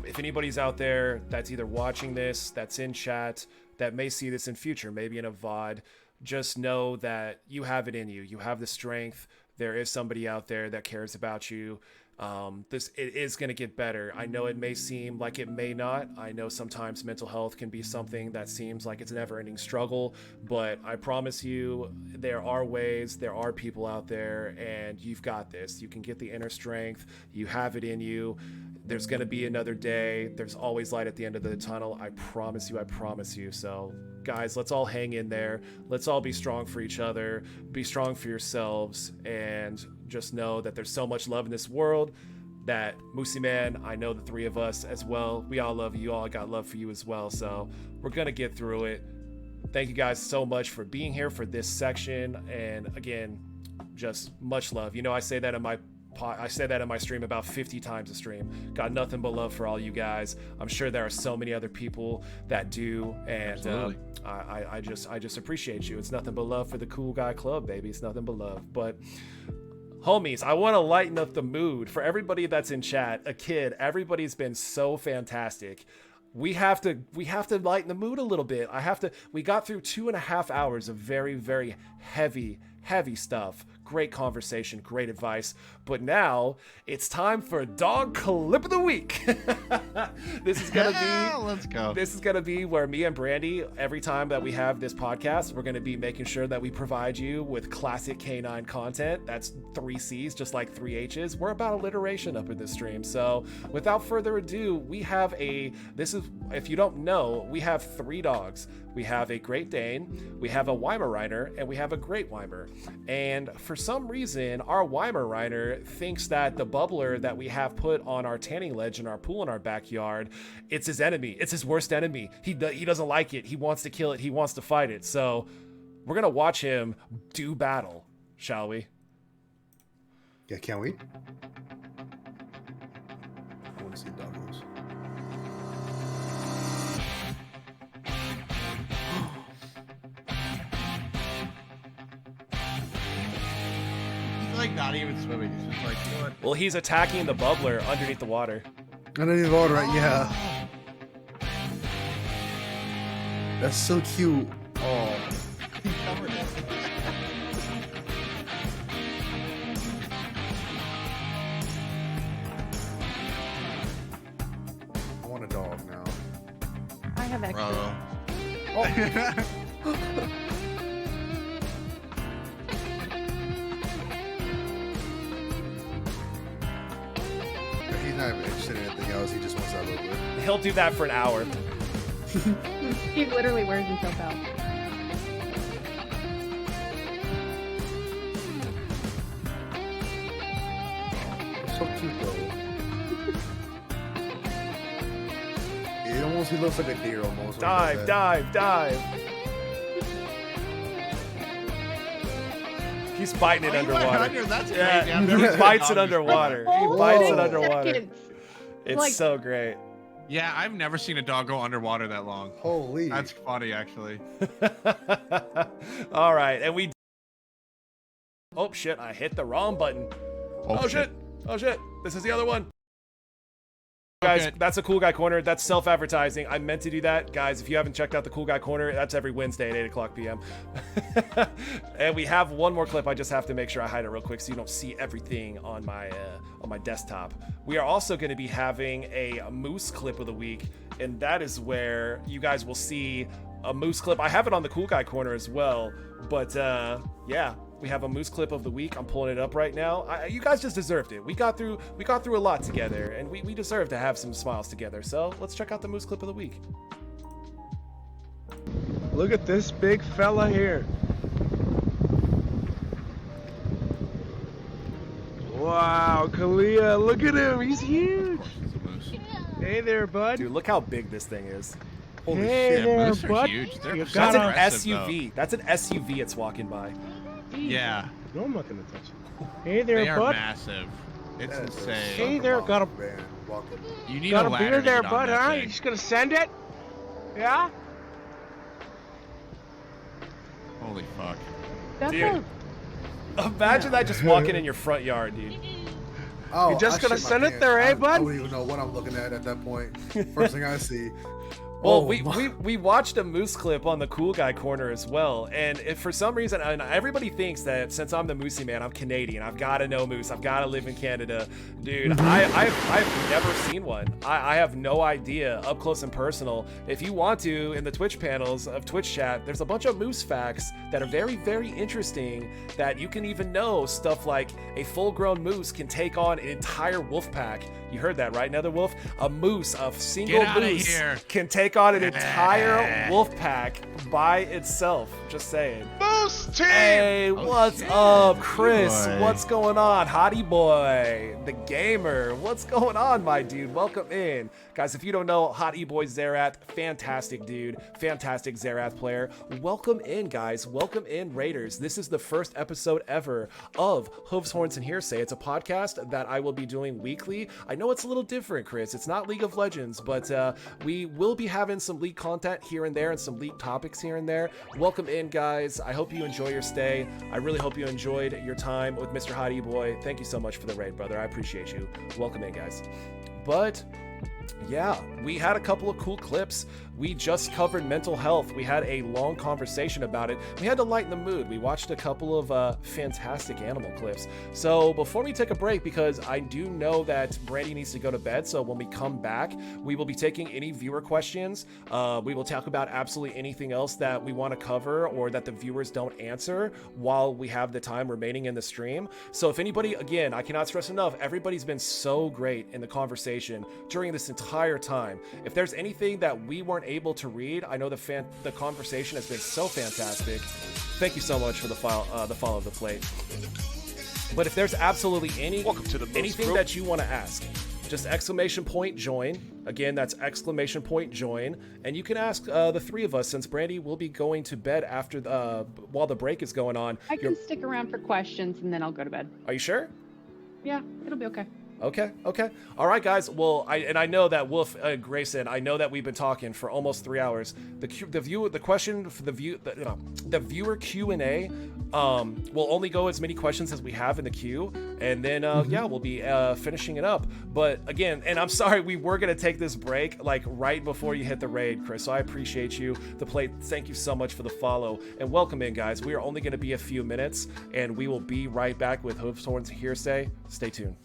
if anybody's out there that's either watching this, that's in chat, that may see this in future, maybe in a VOD, just know that you have it in you. You have the strength. There is somebody out there that cares about you. It is going to get better. I know it may seem like it may not. I know sometimes mental health can be something that seems like it's a never-ending struggle, but I promise you there are ways, there are people out there, and you've got this. You can get the inner strength. You have it in you. There's going to be another day. There's always light at the end of the tunnel. I promise you, I promise you. So guys, let's all hang in there. Let's all be strong for each other, be strong for yourselves, and just know that there's so much love in this world that Moosey Man, I know the three of us as well, we all love you. You all got love for you as well. So we're going to get through it. Thank you guys so much for being here for this section. And again, just much love. I say that in my stream about 50 times a stream. Got nothing but love for all you guys. I'm sure there are so many other people that do, and I just appreciate you. It's nothing but love for the Cool Guy Club, baby. It's nothing but love. But homies, I want to lighten up the mood for everybody that's in chat. A kid, everybody's been so fantastic. We have to lighten the mood a little bit. We got through 2.5 hours of very, very heavy stuff. Great conversation, great advice. But now it's time for Dog Clip of the Week. This is gonna be
let's go.
This is gonna be where me and Brandy, every time that we have this podcast, we're gonna be making sure that we provide you with classic canine content. That's 3 C's, just like 3 H's. We're about alliteration up in this stream. So without further ado, we have if you don't know, we have 3 dogs. We have a Great Dane, we have a Weimaraner, and we have a Great Weimer. And for some reason, our Weimaraner thinks that the bubbler that we have put on our tanning ledge in our pool in our backyard, it's his enemy. It's his worst enemy. He doesn't like it. He wants to kill it. He wants to fight it. So we're going to watch him do battle, shall we?
Yeah, can we? I want to see doggos.
Like not even swimming. He's just like, you know what?
Well, he's attacking the bubbler underneath the water.
Underneath the water, right? Yeah. That's so cute. Oh. I want a dog now.
I have extra.
Oh. He's not even interested in anything else. He just wants that little bit.
He'll do that for an hour.
He literally wears himself out.
So cute though. He looks like a deer almost.
Dive. He's biting it underwater.
That's crazy. I've never
He
seen
bites
a
it
dog
underwater.
before.
He bites it
Whoa.
underwater.
Seconds.
It's
Like-
so great.
Yeah, I've never seen a dog go underwater that long.
Holy.
That's funny, actually.
All right, and we. Oh shit! I hit the wrong button. Oh shit! This is the other one. Guys,
Okay.
that's a Cool Guy Corner. That's self-advertising. I meant to do that. Guys, if you haven't checked out the Cool Guy Corner, that's every Wednesday at 8:00 p.m. And we have one more clip. I just have to make sure I hide it real quick so you don't see everything on my desktop. We are also going to be having a Moose clip of the week, and that is where you guys will see a Moose clip. I have it on the Cool Guy Corner as well, but yeah. We have a Moose clip of the week. I'm pulling it up right now. You guys just deserved it. We got through a lot together, and we deserve to have some smiles together. So let's check out the Moose clip of the week.
Look at this big fella here. Wow, Kalia, look at him. He's huge.
It's a moose.
Hey there, bud.
Dude, look how big this thing is.
Holy
Hey
shit.
Yeah,
there,
moose are
bud.
huge. They're
You
so
That's an
aggressive,
SUV. That's an SUV it's walking by.
though. Yeah,
No, I'm not gonna touch it. Hey there,
they are
bud.
massive. It's
That is
insane.
Hey there, got a-
man walking.
You need
Got
a
a
ladder
beer
to
there,
get on
bud,
that
huh?
thing.
You just gonna send it? Yeah?
Holy fuck.
That's
Dude. Imagine that just walking in your front yard, dude.
Oh,
You just
I
gonna
shit my
send it
pants.
there, eh,
I
bud?
wouldn't even know what I'm looking at that point. First thing I see.
Well, we watched a Moose clip on the Cool Guy Corner as well, and if for some reason, and everybody thinks that since I'm the Moosey man, I'm Canadian, I've got to know Moose, I've got to live in Canada. Dude, I've never seen one. I have no idea, up close and personal. If you want to, in the Twitch panels of Twitch chat, there's a bunch of Moose facts that are very, very interesting, that you can even know stuff like a full-grown moose can take on an entire wolf pack. You heard that, right, Nether Wolf? A moose, a single moose, can take on an entire wolf pack by itself. Just saying.
Moose team!
Hey, what's up, Chris? What's going on? Hottie boy, the gamer. What's going on, my dude? Welcome in. Guys, if you don't know, Hottie boy Zerath, fantastic dude, fantastic Zerath player. Welcome in, guys. Welcome in, Raiders. This is the first episode ever of Hooves, Horns, and Hearsay. It's a podcast that I will be doing weekly. I know it's a little different, Chris. It's not League of Legends, but we will be having some league content here and there and some league topics here and there. Welcome in, guys. I hope you enjoy your stay. I really hope you enjoyed your time with Mr. Hottie Boy. Thank you so much for the raid, brother. I appreciate you. Welcome in, guys. But yeah, we had a couple of cool clips. We just covered mental health. We had a long conversation about it. We had to lighten the mood. We watched a couple of fantastic animal clips. So before we take a break, because I do know that Brandy needs to go to bed, so when we come back, we will be taking any viewer questions. We will talk about absolutely anything else that we want to cover or that the viewers don't answer while we have the time remaining in the stream. So if anybody, again, I cannot stress enough, everybody's been so great in the conversation during this entire time. If there's anything that we weren't able to read, I know the conversation has been so fantastic. Thank you so much for the follow of the plate. But if there's absolutely anything that you want to ask, just exclamation point join. Again, that's exclamation point join, and you can ask the three of us, since Brandy will be going to bed after while the break is going on.
I can stick around for questions and then I'll go to bed.
Are you sure?
Yeah, it'll be okay.
Okay. All right, guys. Well, I know that Wolf Grayson, I know that we've been talking for almost 3 hours. The viewer Q&A will only go as many questions as we have in the queue, and then yeah, we'll be finishing it up. But again, and I'm sorry, we were gonna take this break like right before you hit the raid, Chris. So I appreciate you. The plate. Thank you so much for the follow, and welcome in, guys. We are only gonna be a few minutes, and we will be right back with Hooves, Horns, Hearsay. Stay tuned.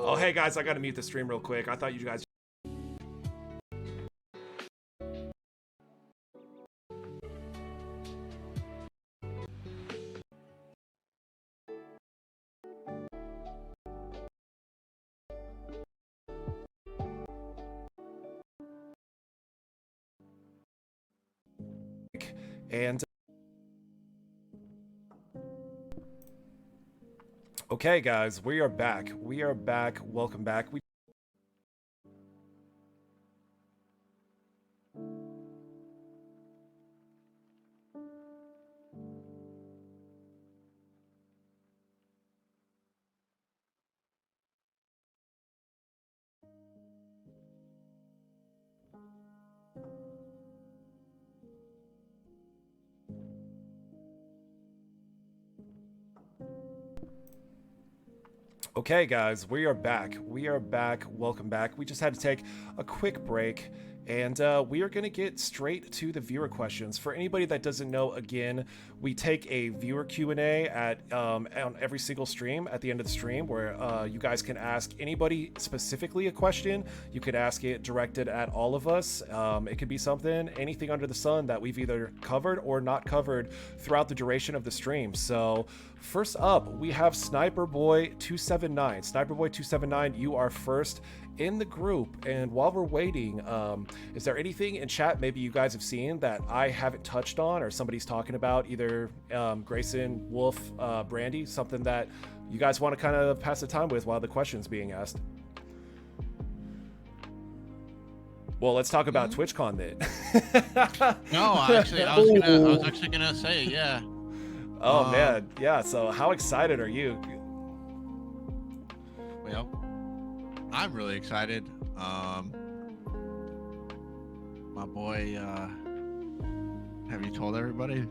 Oh, hey guys, I gotta mute the stream real quick. I thought you guys... And... Okay, guys, we are back. Welcome back. Okay, guys, we are back. Welcome back. We just had to take a quick break, and we are going to get straight to the viewer questions. For anybody that doesn't know, again, we take a viewer Q&A on every single stream at the end of the stream, where you guys can ask anybody specifically a question. You could ask it directed at all of us. It could be anything under the sun that we've either covered or not covered throughout the duration of the stream. So first up, we have Sniper Boy 279. Sniper Boy 279, you are first in the group. And while we're waiting, is there anything in chat maybe you guys have seen that I haven't touched on, or somebody's talking about, either Grayson, Wolf, Brandy, something that you guys want to kind of pass the time with while the question's being asked? Well, let's talk about TwitchCon then.
No, actually, I was actually gonna say, yeah.
Oh man, yeah. So how excited are you?
I'm really excited. My boy, have you told everybody?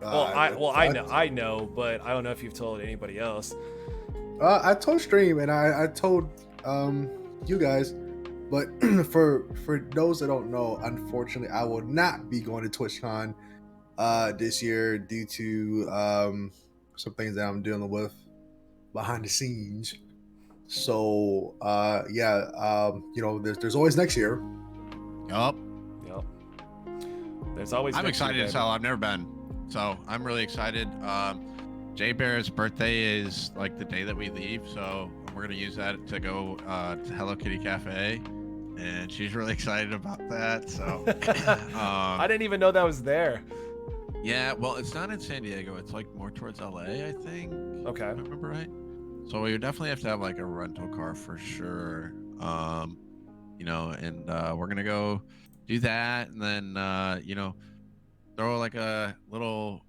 I know, but I don't know if you've told anybody else.
I told Stream and I told you guys, but for those that don't know, unfortunately, I will not be going to TwitchCon this year due to some things that I'm dealing with behind the scenes. So there's always next year.
Yup.
There's always.
I'm excited as hell. I've never been, so I'm really excited. Jay Bear's birthday is like the day that we leave, so we're gonna use that to go to Hello Kitty Cafe, and she's really excited about that. So
I didn't even know that was there.
Yeah, well, it's not in San Diego. It's like more towards LA, I think.
Okay.
If I remember right. So we would definitely have to have like a rental car for sure. And we're gonna go do that, and then throw like a little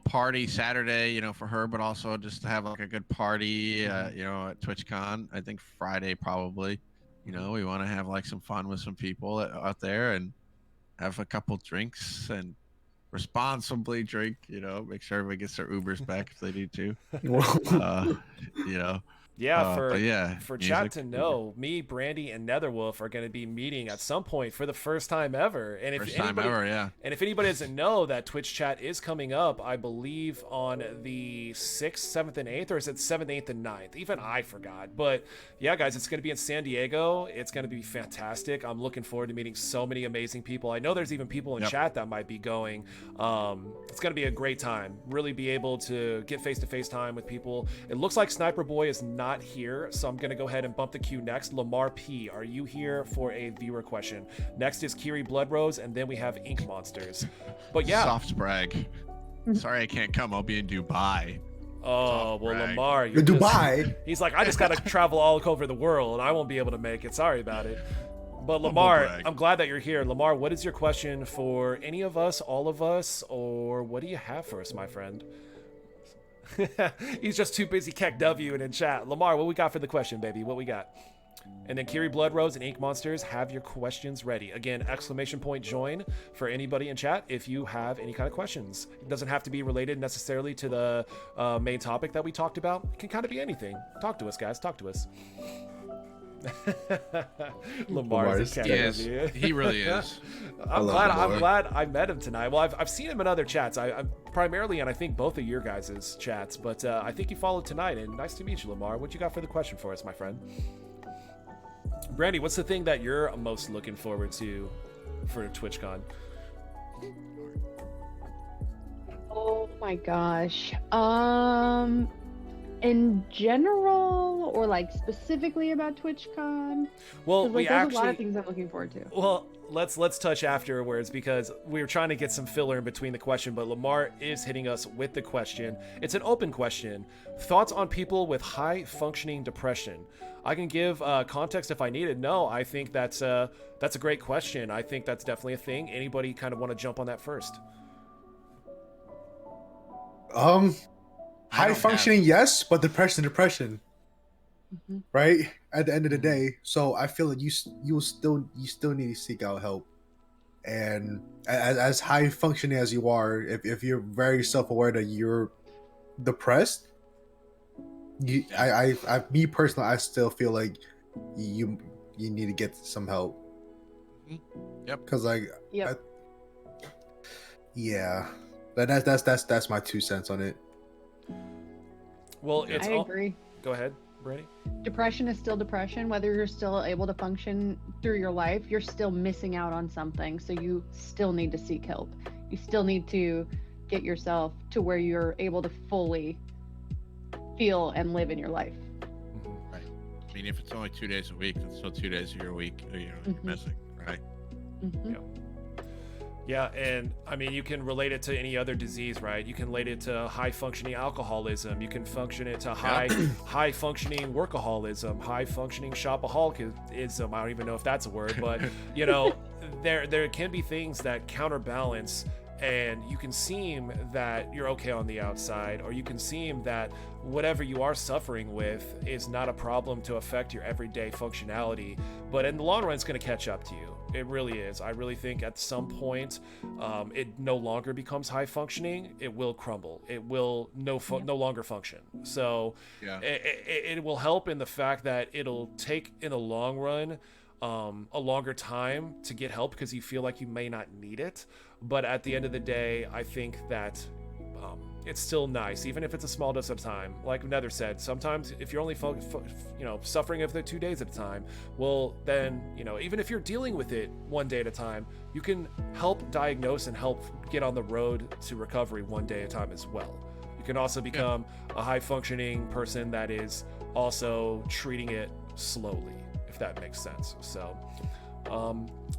party Saturday, for her, but also just to have like a good party, at TwitchCon. I think Friday probably. We want to have like some fun with some people out there and have a couple drinks and responsibly drink. Make sure everybody gets their Ubers back if they need to. For chat to know, me, Brandy, and Netherwolf are going to be meeting at some point for the first time ever. And if anybody doesn't know that Twitch chat is coming up, I believe on the 6th, 7th, and 8th, or is it 7th, 8th, and 9th? Even I forgot. But yeah, guys, it's going to be in San Diego. It's going to be fantastic. I'm looking forward to meeting so many amazing people. I know there's even people in chat that might be going. It's going to be a great time. Really be able to get face-to-face time with people. It looks like Sniper Boy is not here, so I'm gonna go ahead and bump the queue next. Lamar P, are you here for a viewer question? Next is Kiri Bloodrose, and then we have Ink Monsters. But yeah, soft brag. Sorry I can't come. I'll be in Dubai.
Oh, well, Lamar,
you're Dubai.
He's like, I just gotta travel all over the world. I won't be able to make it. Sorry about it. But Lamar, I'm glad that you're here. Lamar, what is your question for any of us, all of us, or what do you have for us, my friend? He's just too busy keck W and in chat. Lamar, what we got for the question, baby? What we got? And then Kiri Bloodrose and Ink Monsters, have your questions ready. Again, ! join for anybody in chat if you have any kind of questions. It doesn't have to be related necessarily to the main topic that we talked about. It can kind of be anything. Talk to us, guys. Talk to us. Lamar is
he really is.
I'm glad I met him tonight. Well, I've seen him in other chats. I'm primarily, and I think both of your guys' chats, but I think you followed tonight, and nice to meet you, Lamar. What you got for the question for us, my friend? Brandy, what's the thing that you're most looking forward to for TwitchCon?
Oh my gosh. In general, or like specifically about TwitchCon?
Well,
there's a lot of things I'm looking forward to.
Well, let's touch afterwards, because we were trying to get some filler in between the question, but Lamar is hitting us with the question. It's an open question. Thoughts on people with high functioning depression? I can give context if I need it. No, I think that's a great question. I think that's definitely a thing. Anybody kind of want to jump on that first?
High functioning, yes, but depression, right? At the end of the day, so I feel like you still need to seek out help. And as high functioning as you are, if you're very self-aware that you're depressed, me personally, I still feel like you need to get some help.
Yep.
Because that's my 2 cents on it.
Well,
I agree.
Go ahead, Brandy.
Depression is still depression. Whether you're still able to function through your life, you're still missing out on something. So you still need to seek help. You still need to get yourself to where you're able to fully feel and live in your life.
Right. I mean, if it's only 2 days a week, it's still 2 days of your week you're missing, right?
Mm-hmm.
Yeah, and I mean, you can relate it to any other disease, right? You can relate it to high functioning alcoholism. You can function it to high functioning workaholism, high functioning shopaholicism. I don't even know if that's a word, but there can be things that counterbalance and you can seem that you're okay on the outside, or you can seem that whatever you are suffering with is not a problem to affect your everyday functionality, but in the long run, it's going to catch up to you. It really is. I really think at some point, it no longer becomes high functioning. It will crumble. It will no longer function. So it will help in the fact that it'll take, in the long run, a longer time to get help because you feel like you may not need it. But at the end of the day, I think that it's still nice, even if it's a small dose of time. Like Nether said, sometimes if you're only suffering of it 2 days at a time, well, then, even if you're dealing with it 1 day at a time, you can help diagnose and help get on the road to recovery 1 day at a time as well. You can also become a high functioning person that is also treating it slowly, if that makes sense. So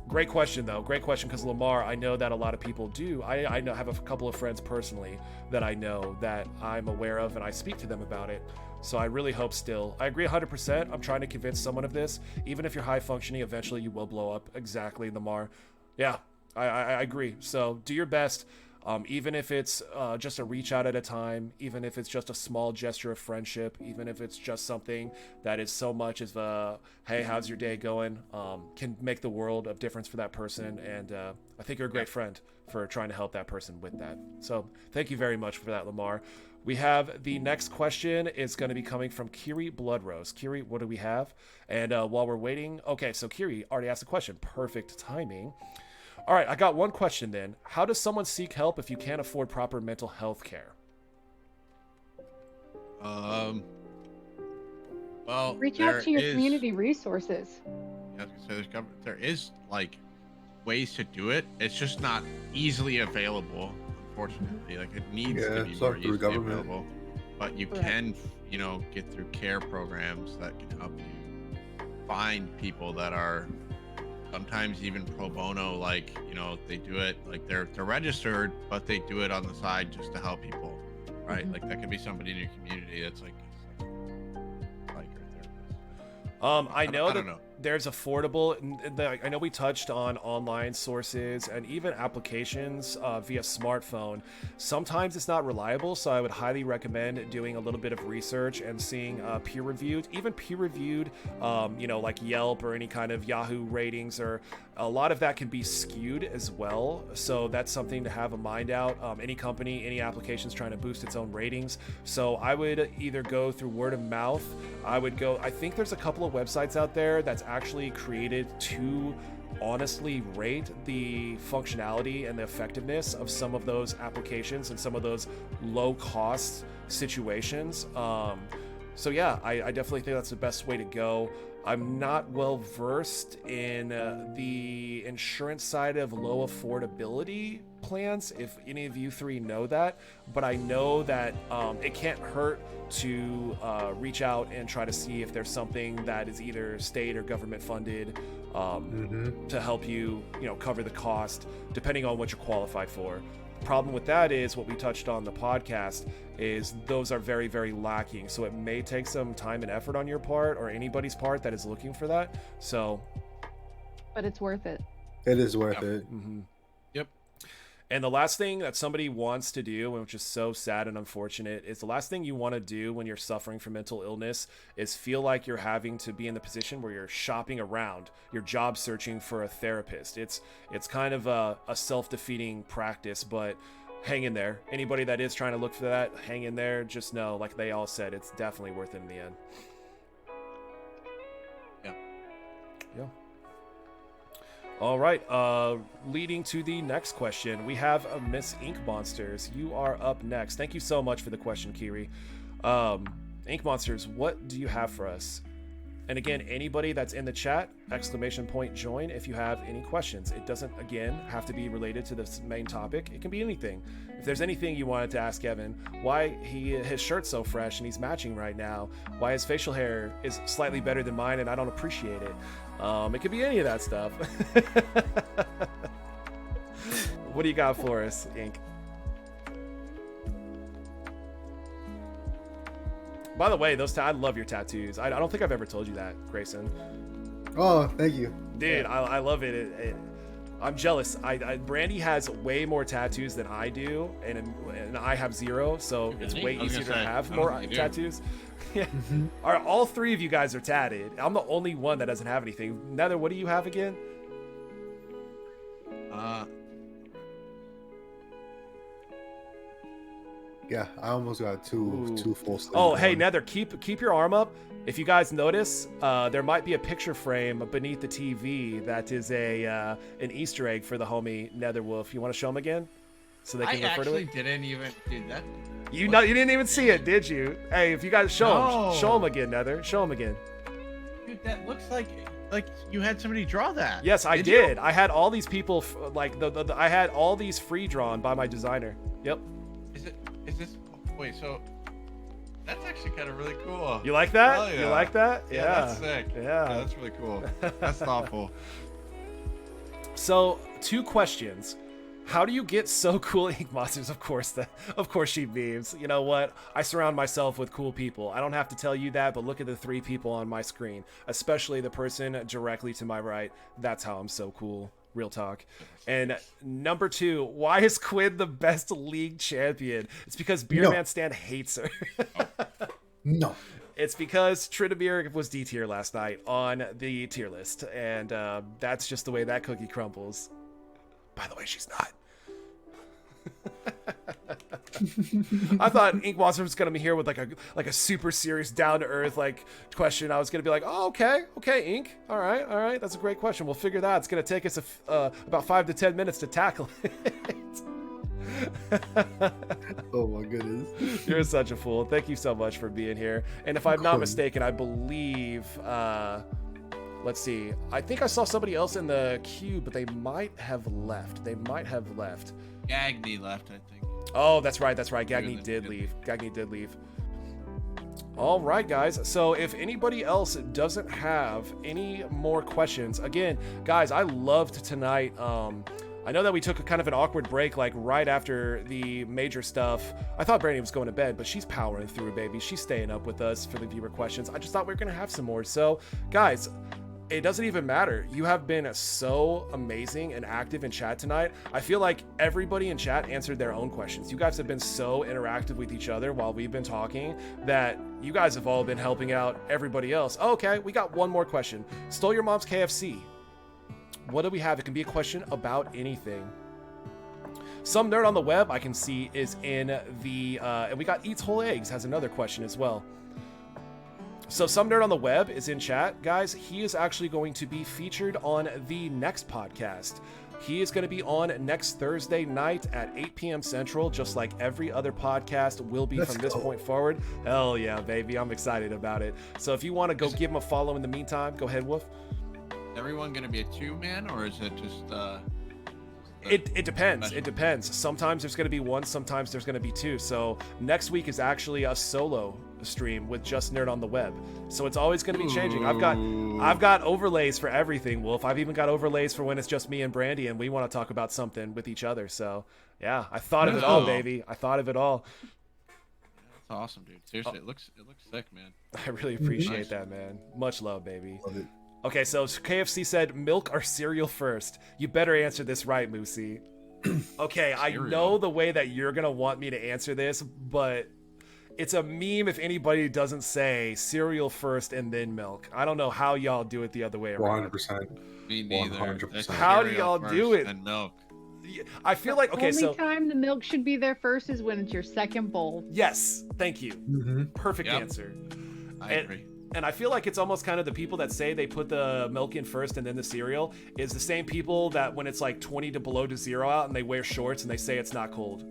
great question though. Great question, because Lamar, I know that a lot of people do. I know, have a couple of friends personally that I know that I'm aware of, and I speak to them about it. So I really hope still. I agree 100%. I'm trying to convince someone of this. Even if you're high functioning, eventually you will blow up. Exactly, Lamar. Yeah, I agree. So do your best. Even if it's just a reach out at a time, even if it's just a small gesture of friendship, even if it's just something that is so much as hey, how's your day going, can make the world of difference for that person. And I think you're a great friend for trying to help that person with that. So thank you very much for that, Lamar. We have the next question is going to be coming from Kiri Bloodrose. Kiri, what do we have? And while we're waiting, okay, so Kiri already asked a question. Perfect timing. All right, I got one question then. How does someone seek help if you can't afford proper mental health care?
Well,
reach out to your community resources.
I was gonna say there is like ways to do it. It's just not easily available, unfortunately. Like it needs to be more easily available. But you can, get through care programs that can help you find people that are sometimes even pro bono, like they do it like they're registered, but they do it on the side just to help people, right? Like that could be somebody in your community that's like
I know there's affordable. I know we touched on online sources and even applications via smartphone. Sometimes it's not reliable, so I would highly recommend doing a little bit of research and seeing peer-reviewed, like Yelp or any kind of Yahoo ratings, or a lot of that can be skewed as well. So that's something to have a mind out. Any company, any application's trying to boost its own ratings. So I would either go through word of mouth. I think there's a couple of websites out there that's actually created to honestly rate the functionality and the effectiveness of some of those applications and some of those low cost situations. So yeah, I definitely think that's the best way to go. I'm not well versed in the insurance side of low affordability plans, if any of you three know that, but I know that it can't hurt to reach out and try to see if there's something that is either state or government funded to help you, cover the cost, depending on what you're qualified for. The problem with that is what we touched on the podcast is those are very, very lacking. So it may take some time and effort on your part or anybody's part that is looking for that. So,
but it's worth it.
It is worth it.
Yep.
And the last thing that somebody wants to do, which is so sad and unfortunate, is the last thing you want to do when you're suffering from mental illness is feel like you're having to be in the position where you're shopping around, you're job searching for a therapist. It's kind of a self-defeating practice, but hang in there. Anybody that is trying to look for that, hang in there. Just know, like they all said, it's definitely worth it in the end. Yeah. All right, leading to the next question, we have Miss Ink Monsters. You are up next. Thank you so much for the question, Kiri. Ink Monsters, what do you have for us? And again, anybody that's in the chat, !join if you have any questions. It doesn't, again, have to be related to this main topic. It can be anything. If there's anything you wanted to ask Evan, why his shirt's so fresh and he's matching right now, why his facial hair is slightly better than mine and I don't appreciate it. It could be any of that stuff. What do you got for us, Ink? By the way, I love your tattoos. I don't think I've ever told you that, Grayson.
Oh, thank you.
Dude, I love it. I'm jealous. Brandy has way more tattoos than I do, and I have 0, so it's way easier to have more tattoos. Yeah. All right, all 3 of you guys are tatted. I'm the only one that doesn't have anything. Nether, what do you have again?
Yeah, I almost got two full sleeves.
Oh, hey, Nether, keep your arm up. If you guys notice, there might be a picture frame beneath the TV that is an Easter egg for the homie Netherwolf. You want to show him again, so they can refer to it?
I actually didn't even do that.
You didn't even see it, did you? Hey, if you guys show him again, Nether. Show him again.
Dude, that looks like you had somebody draw that.
Yes, I did. I had all these people I had all these free drawn by my designer. Yep.
Is this? Wait, so that's actually kind of really cool.
You like that?
Oh, yeah.
You like that?
Yeah, that's sick.
Yeah,
that's really cool. That's thoughtful.
So, 2 questions. How do you get so cool ink monsters? Of course she memes. You know what? I surround myself with cool people. I don't have to tell you that, but look at the 3 people on my screen, especially the person directly to my right. That's how I'm so cool. Real talk. And number 2, why is Quinn the best league champion? It's because Beerman Stan hates her.
No.
It's because Trinamir was D tier last night on the tier list, and that's just the way that cookie crumbles. By the way, she's not. I thought Ink Monster was gonna be here with like a super serious, down to earth question. I was gonna be like, oh, okay, Ink, all right, that's a great question. We'll figure that out. It's gonna take us about 5 to 10 minutes to tackle it.
Oh my goodness.
You're such a fool. Thank you so much for being here. And if I'm not mistaken, I believe let's see. I think I saw somebody else in the queue, but they might have left.
Gagny left, I think.
Oh, that's right. Gagny did leave. All right, guys. So if anybody else doesn't have any more questions, again, guys, I loved tonight. I know that we took a kind of an awkward break, right after the major stuff. I thought Brandy was going to bed, but she's powering through, baby. She's staying up with us for the viewer questions. I just thought we were going to have some more. So, guys, it doesn't even matter. You have been so amazing and active in chat tonight. I feel like everybody in chat answered their own questions. You guys have been so interactive with each other while we've been talking that you guys have all been helping out everybody else. Oh, okay, we got one more question. Stole your mom's KFC. What do we have? It can be a question about anything. Some nerd on the web I can see is in the, and we got Eats Whole Eggs has another question as well. So some nerd on the web is in chat, guys. He is actually going to be featured on the next podcast. He is going to be on next Thursday night at 8 p.m. Central, just like every other podcast will be from this point forward. Hell yeah, baby. I'm excited about it. So if you want to go give him a follow in the meantime, go ahead, Wolf.
Is everyone going to be a 2-man, or is it just...
It depends. It depends. Sometimes there's going to be 1, sometimes there's going to be 2. So next week is actually a solo stream with just Nerd on the Web. So it's always going to be changing. I've got overlays for everything, Wolf. I've even got overlays for when it's just me and Brandy and we want to talk about something with each other. So yeah, I thought of it all, baby. I thought of it all.
That's awesome, dude. Seriously, it looks sick, man.
I really appreciate that, man. Much love, baby.
Love it.
Okay, so KFC said milk or cereal first. You better answer this right, Moosey. Okay, I know the way that you're going to want me to answer this, but it's a meme if anybody doesn't say cereal first and then milk. I don't know how y'all do it the other way around.
100%.
Me neither.
100%.
How do y'all do it?
And milk.
I feel like, okay,
Only time the milk should be there first is when it's your second bowl.
Yes, thank you.
Mm-hmm.
Perfect answer.
I agree.
And I feel like it's almost kind of the people that say they put the milk in first and then the cereal is the same people that when it's like 20 to below to 0 out and they wear shorts and they say it's not cold.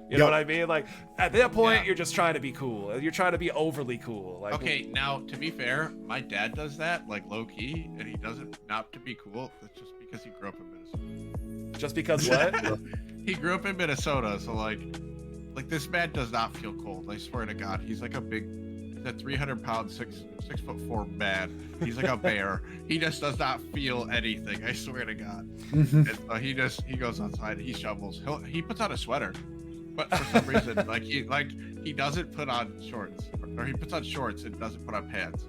You know what I mean? Like at that point, you're just trying to be cool. You're trying to be overly cool. Like,
okay, now to be fair, my dad does that like low key, and he does it not to be cool. That's just because he grew up in Minnesota.
Just because what?
He grew up in Minnesota, so like this man does not feel cold. I swear to God, he's like a 300-pound, 6'4" man. He's like a bear. He just does not feel anything. I swear to God. And so he goes outside. He shovels. He puts on a sweater, but for some reason, he doesn't put on shorts, or he puts on shorts and doesn't put on pants.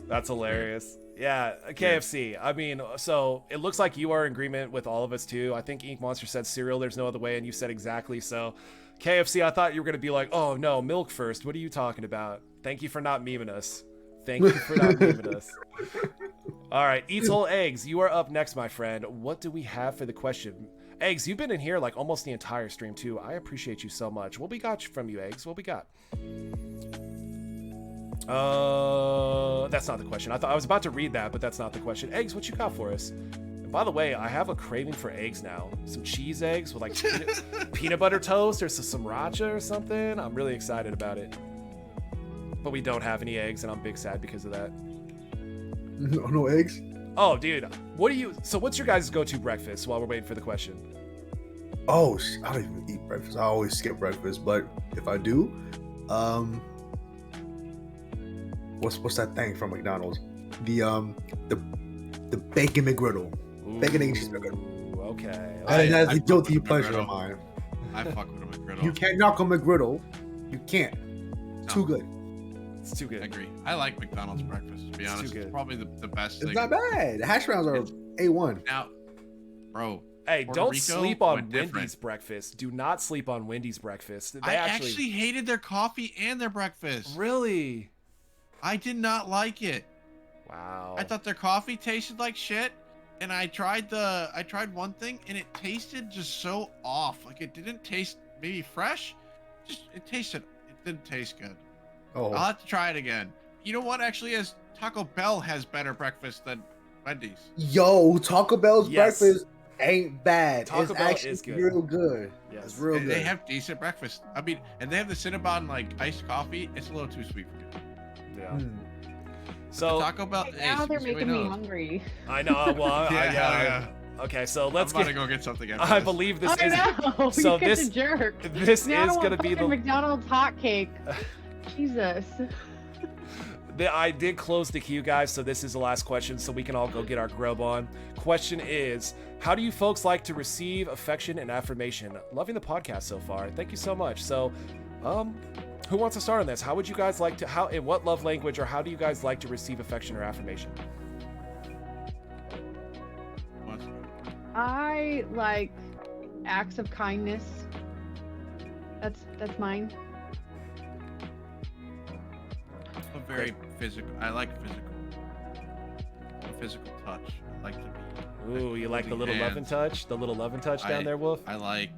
That's hilarious. Yeah, KFC. I mean, so it looks like you are in agreement with all of us too. I think Ink Monster said cereal, there's no other way, and you said exactly. So KFC, I thought you were going to be like, oh no, milk first. What are you talking about? Thank you for not memeing us. Thank you for not memeing us. All right, Eats Whole Eggs, you are up next, my friend. What do we have for the question? Eggs, you've been in here like almost the entire stream too. I appreciate you so much. What we got from you, Eggs? What we got? That's not the question. I was about to read that, but that's not the question. Eggs, what you got for us? And by the way, I have a craving for eggs now. Some cheese eggs with like peanut butter toast or some sriracha or something. I'm really excited about it. But we don't have any eggs, and I'm big sad because of that.
No eggs?
Oh, dude. What's your guys' go-to breakfast while we're waiting for the question?
Oh, I don't even eat breakfast. I always skip breakfast, but if I do, what's that thing from McDonald's? The bacon McGriddle. Bacon and cheese McGriddle.
Okay.
That's a guilty pleasure of mine.
I fuck with a McGriddle.
You can't knock on McGriddle. You can't.
No.
Too good.
It's too good.
I agree. I like McDonald's breakfast, to be honest.
too good.
It's probably the best
It's
thing.
not bad. The hash browns are A1.
Now, bro.
Hey,
Puerto
don't
Rico
sleep on
went different.
Wendy's breakfast. Do not sleep on Wendy's breakfast. They
I actually hated their coffee and their breakfast.
Really?
I did not like it.
Wow.
I thought their coffee tasted like shit, and I tried one thing and it tasted just so off. Like it didn't taste maybe fresh. It didn't taste good.
Oh,
I'll have to try it again. You know what? Actually, Taco Bell has better breakfast than Wendy's.
yo, Taco Bell's
Yes.
breakfast ain't bad.
Taco
It's
Bell
actually
is good.
real good.
Yes.
It's real good.
They have decent breakfast. I mean, and they have the Cinnabon like iced coffee. It's a little too sweet for me.
Yeah.
Mm.
So
Taco Bell.
Now they're
seriously,
making me
no.
hungry.
I know. Well,
Yeah.
Okay, so let's
I'm about
get.
to go get something. After
I
this.
believe this
I
is.
know.
So
You're
this-
such a jerk.
This
Now I
is
want
gonna be
fucking
the.
McDonald's hotcake. Jesus.
I did close the queue, guys, so this is the last question, so we can all go get our grub on. Question is, how do you folks like to receive affection and affirmation? Loving the podcast so far. Thank you so much. So, who wants to start on this? How would you guys like to, in what love language, or how do you guys like to receive affection or affirmation?
I like acts of kindness. That's mine.
I'm very physical. I like physical touch. I like to be.
Ooh, you like the little love and
hands.
touch? The little love and touch down there, Wolf?
I like.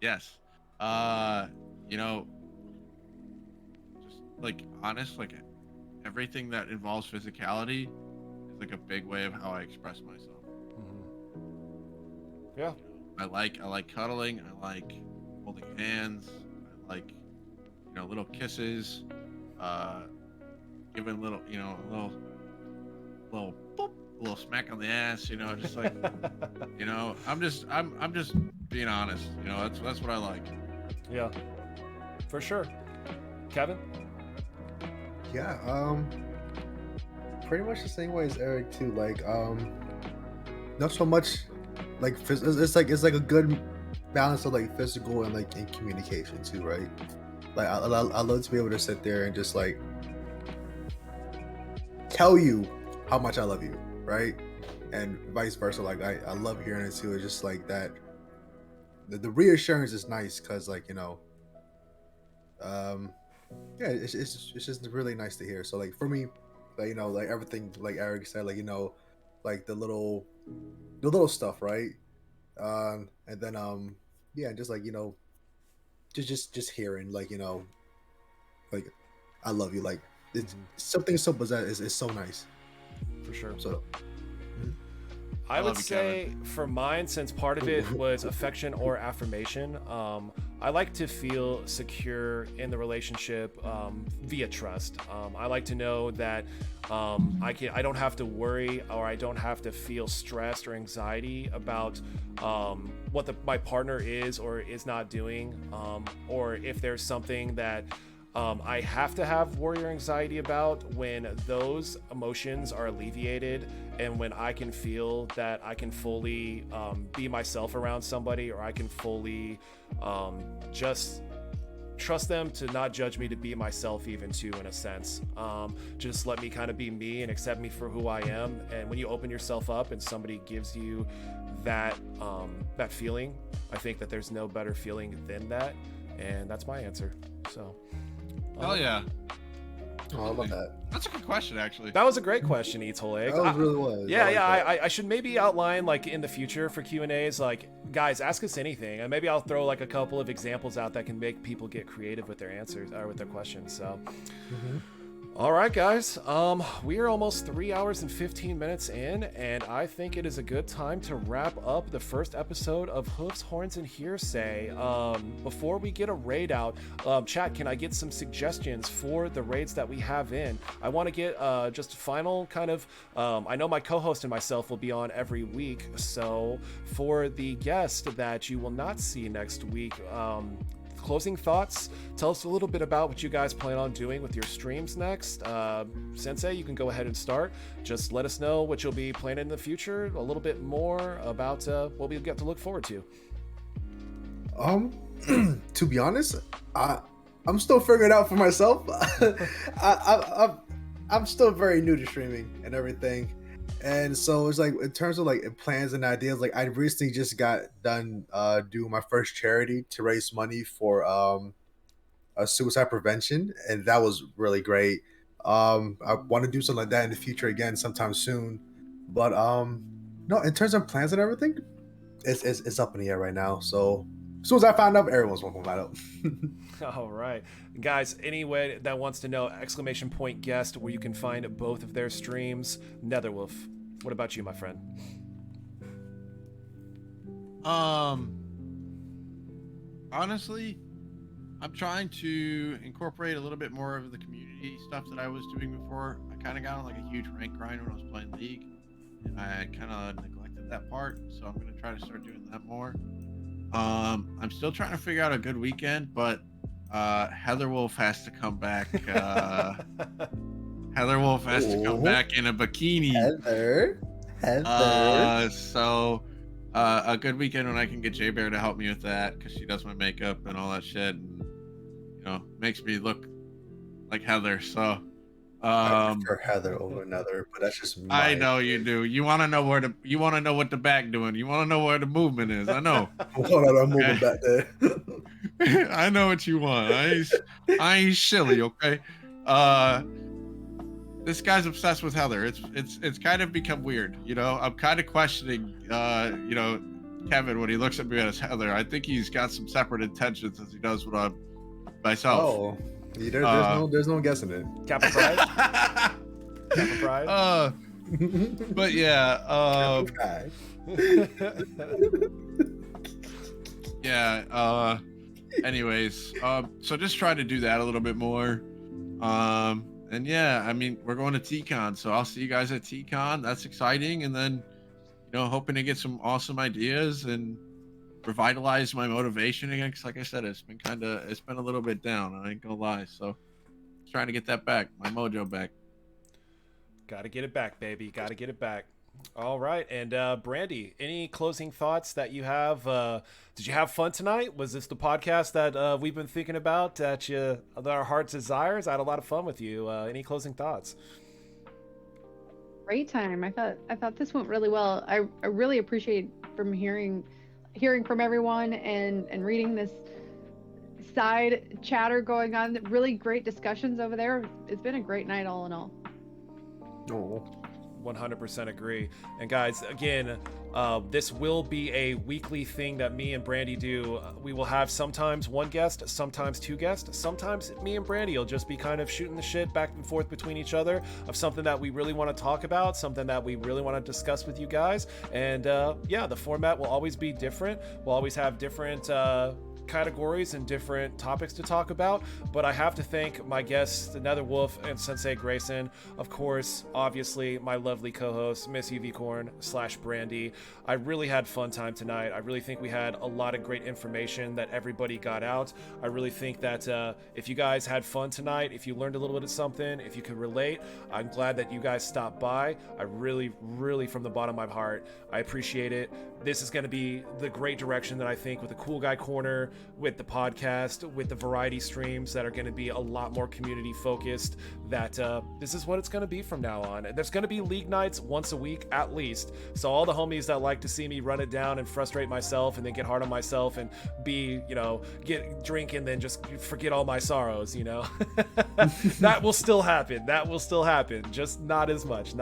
Yes. You know, just like honest, like everything that involves physicality is like a big way of how I express myself.
Yeah.
I like cuddling. I like holding hands. I like, little kisses. Giving little, a little boop, a little smack on the ass. Just like, I'm just being honest. That's what I like.
Yeah, for sure. Kevin?
Yeah, pretty much the same way as Eric too. Like, not so much like it's like a good balance of like physical and like in communication too, right? Like I love to be able to sit there and just like tell you how much I love you, right? And vice versa. Like I love hearing it too. It's just like that. The reassurance is nice because like yeah, it's just really nice to hear. So like for me, like like everything like Eric said, like like the little stuff, right? And then yeah, just like just hearing like like I love you, like it's something simple as that is so nice.
For sure.
So
I would
love you,
say for mine, since part of it was affection or affirmation, I like to feel secure in the relationship via trust. I like to know that I don't have to worry or I don't have to feel stressed or anxiety about what my partner is or is not doing, or if there's something that I have to have worry or anxiety about. When those emotions are alleviated and when I can feel that I can fully be myself around somebody, or I can fully just trust them to not judge me, to be myself even too, in a sense. Just let me kind of be me and accept me for who I am. And when you open yourself up and somebody gives you that that feeling, I think that there's no better feeling than that. And that's my answer. So
Hell yeah.
Oh, I love that.
That's a good question, actually.
that was a great question, Eats Whole Egg.
That really was.
Yeah,
I like that.
I should maybe outline, like, in the future for Q&As, like, guys, ask us anything, and maybe I'll throw like a couple of examples out that can make people get creative with their answers or with their questions. So all right, guys, we are almost 3 hours and 15 minutes in, and I think it is a good time to wrap up the first episode of Hooves, Horns, and Hearsay. Before we get a raid out, chat, can I get some suggestions for the raids that we have in? I want to get just final kind of, I know my co-host and myself will be on every week, so for the guest that you will not see next week, closing thoughts. Tell us a little bit about what you guys plan on doing with your streams next. Sensei, you can go ahead and start. Just let us know what you'll be planning in the future, a little bit more about what we get to look forward to.
To be honest, I'm still figuring it out for myself. I'm still very new to streaming and everything. And so it's like, in terms of like plans and ideas, like I recently just got done doing my first charity to raise money for suicide prevention, and that was really great. I want to do something like that in the future again sometime soon. But no, in terms of plans and everything, it's up in the air right now. So as soon as I find out, everyone's going to find out.
All right, guys, anyway that wants to know, / guest where you can find both of their streams. Netherwolf, what about you, my friend?
Honestly, I'm trying to incorporate a little bit more of the community stuff that I was doing before. I kind of got on like a huge rank grind when I was playing League, and I kind of neglected that part, so I'm going to try to start doing that more. I'm still trying to figure out a good weekend, but Heather Wolf has to come back. Heather Wolf has to come back in a bikini.
Heather.
So a good weekend when I can get J Bear to help me with that, because she does my makeup and all that shit, and makes me look like Heather. So
I prefer Heather over another, but that's just
I know you do. You want to know what the back doing. You want to know where the movement is. I know.
Hold on, I'm moving back there.
I know what you want. I ain't silly, okay? This guy's obsessed with Heather. It's kind of become weird, I'm kind of questioning Kevin when he looks at me as Heather. I think he's got some separate intentions as he does with myself.
Oh, there's no guessing it.
Kappa Pride? Kappa Pride?
But yeah, yeah, anyways, so just try to do that a little bit more. And yeah, I mean, we're going to TCon, so I'll see you guys at TCon. That's exciting. And then, hoping to get some awesome ideas and revitalize my motivation again. Cause like I said, it's been a little bit down. I ain't gonna lie. So trying to get that back, my mojo back.
Got to get it back, baby. Got to get it back. All right. And Brandy, any closing thoughts that you have? Did you have fun tonight? Was this the podcast that we've been thinking about, that our heart's desires? I had a lot of fun with you. Any closing thoughts?
Great time. I thought this went really well. I really appreciate from hearing from everyone and reading this side chatter going on. Really great discussions over there. It's been a great night all in all.
Oh.
100% agree. And guys, again, this will be a weekly thing that me and Brandy do. We will have sometimes one guest, sometimes two guests. Sometimes me and Brandy will just be kind of shooting the shit back and forth between each other of something that we really want to talk about, something that we really want to discuss with you guys. And yeah, the format will always be different. We'll always have different categories and different topics to talk about, but I have to thank my guests, Nether Wolf and SenseiGrayson, of course, obviously my lovely co-host Miss UVUnicorn / Brandy. I really had fun time tonight. I really think we had a lot of great information that everybody got out. I really think that if you guys had fun tonight, if you learned a little bit of something, if you could relate, I'm glad that you guys stopped by. I really, really, from the bottom of my heart, I appreciate it. This is going to be the great direction that I think, with the Cool Guy Corner, with the podcast, with the variety streams that are going to be a lot more community focused, that this is what it's going to be from now on. There's going to be league nights once a week at least. So all the homies that like to see me run it down and frustrate myself and then get hard on myself and be, you know, get drink and then just forget all my sorrows, you know, that will still happen. That will still happen. Just not as much.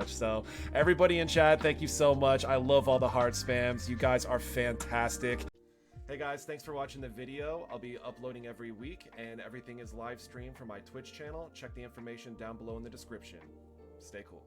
So everybody in chat, thank you so much. I love all the heart spams. You guys are fantastic. Hey guys, thanks for watching the video. I'll be uploading every week, and everything is live streamed from my Twitch channel. Check the information down below in the description. Stay cool.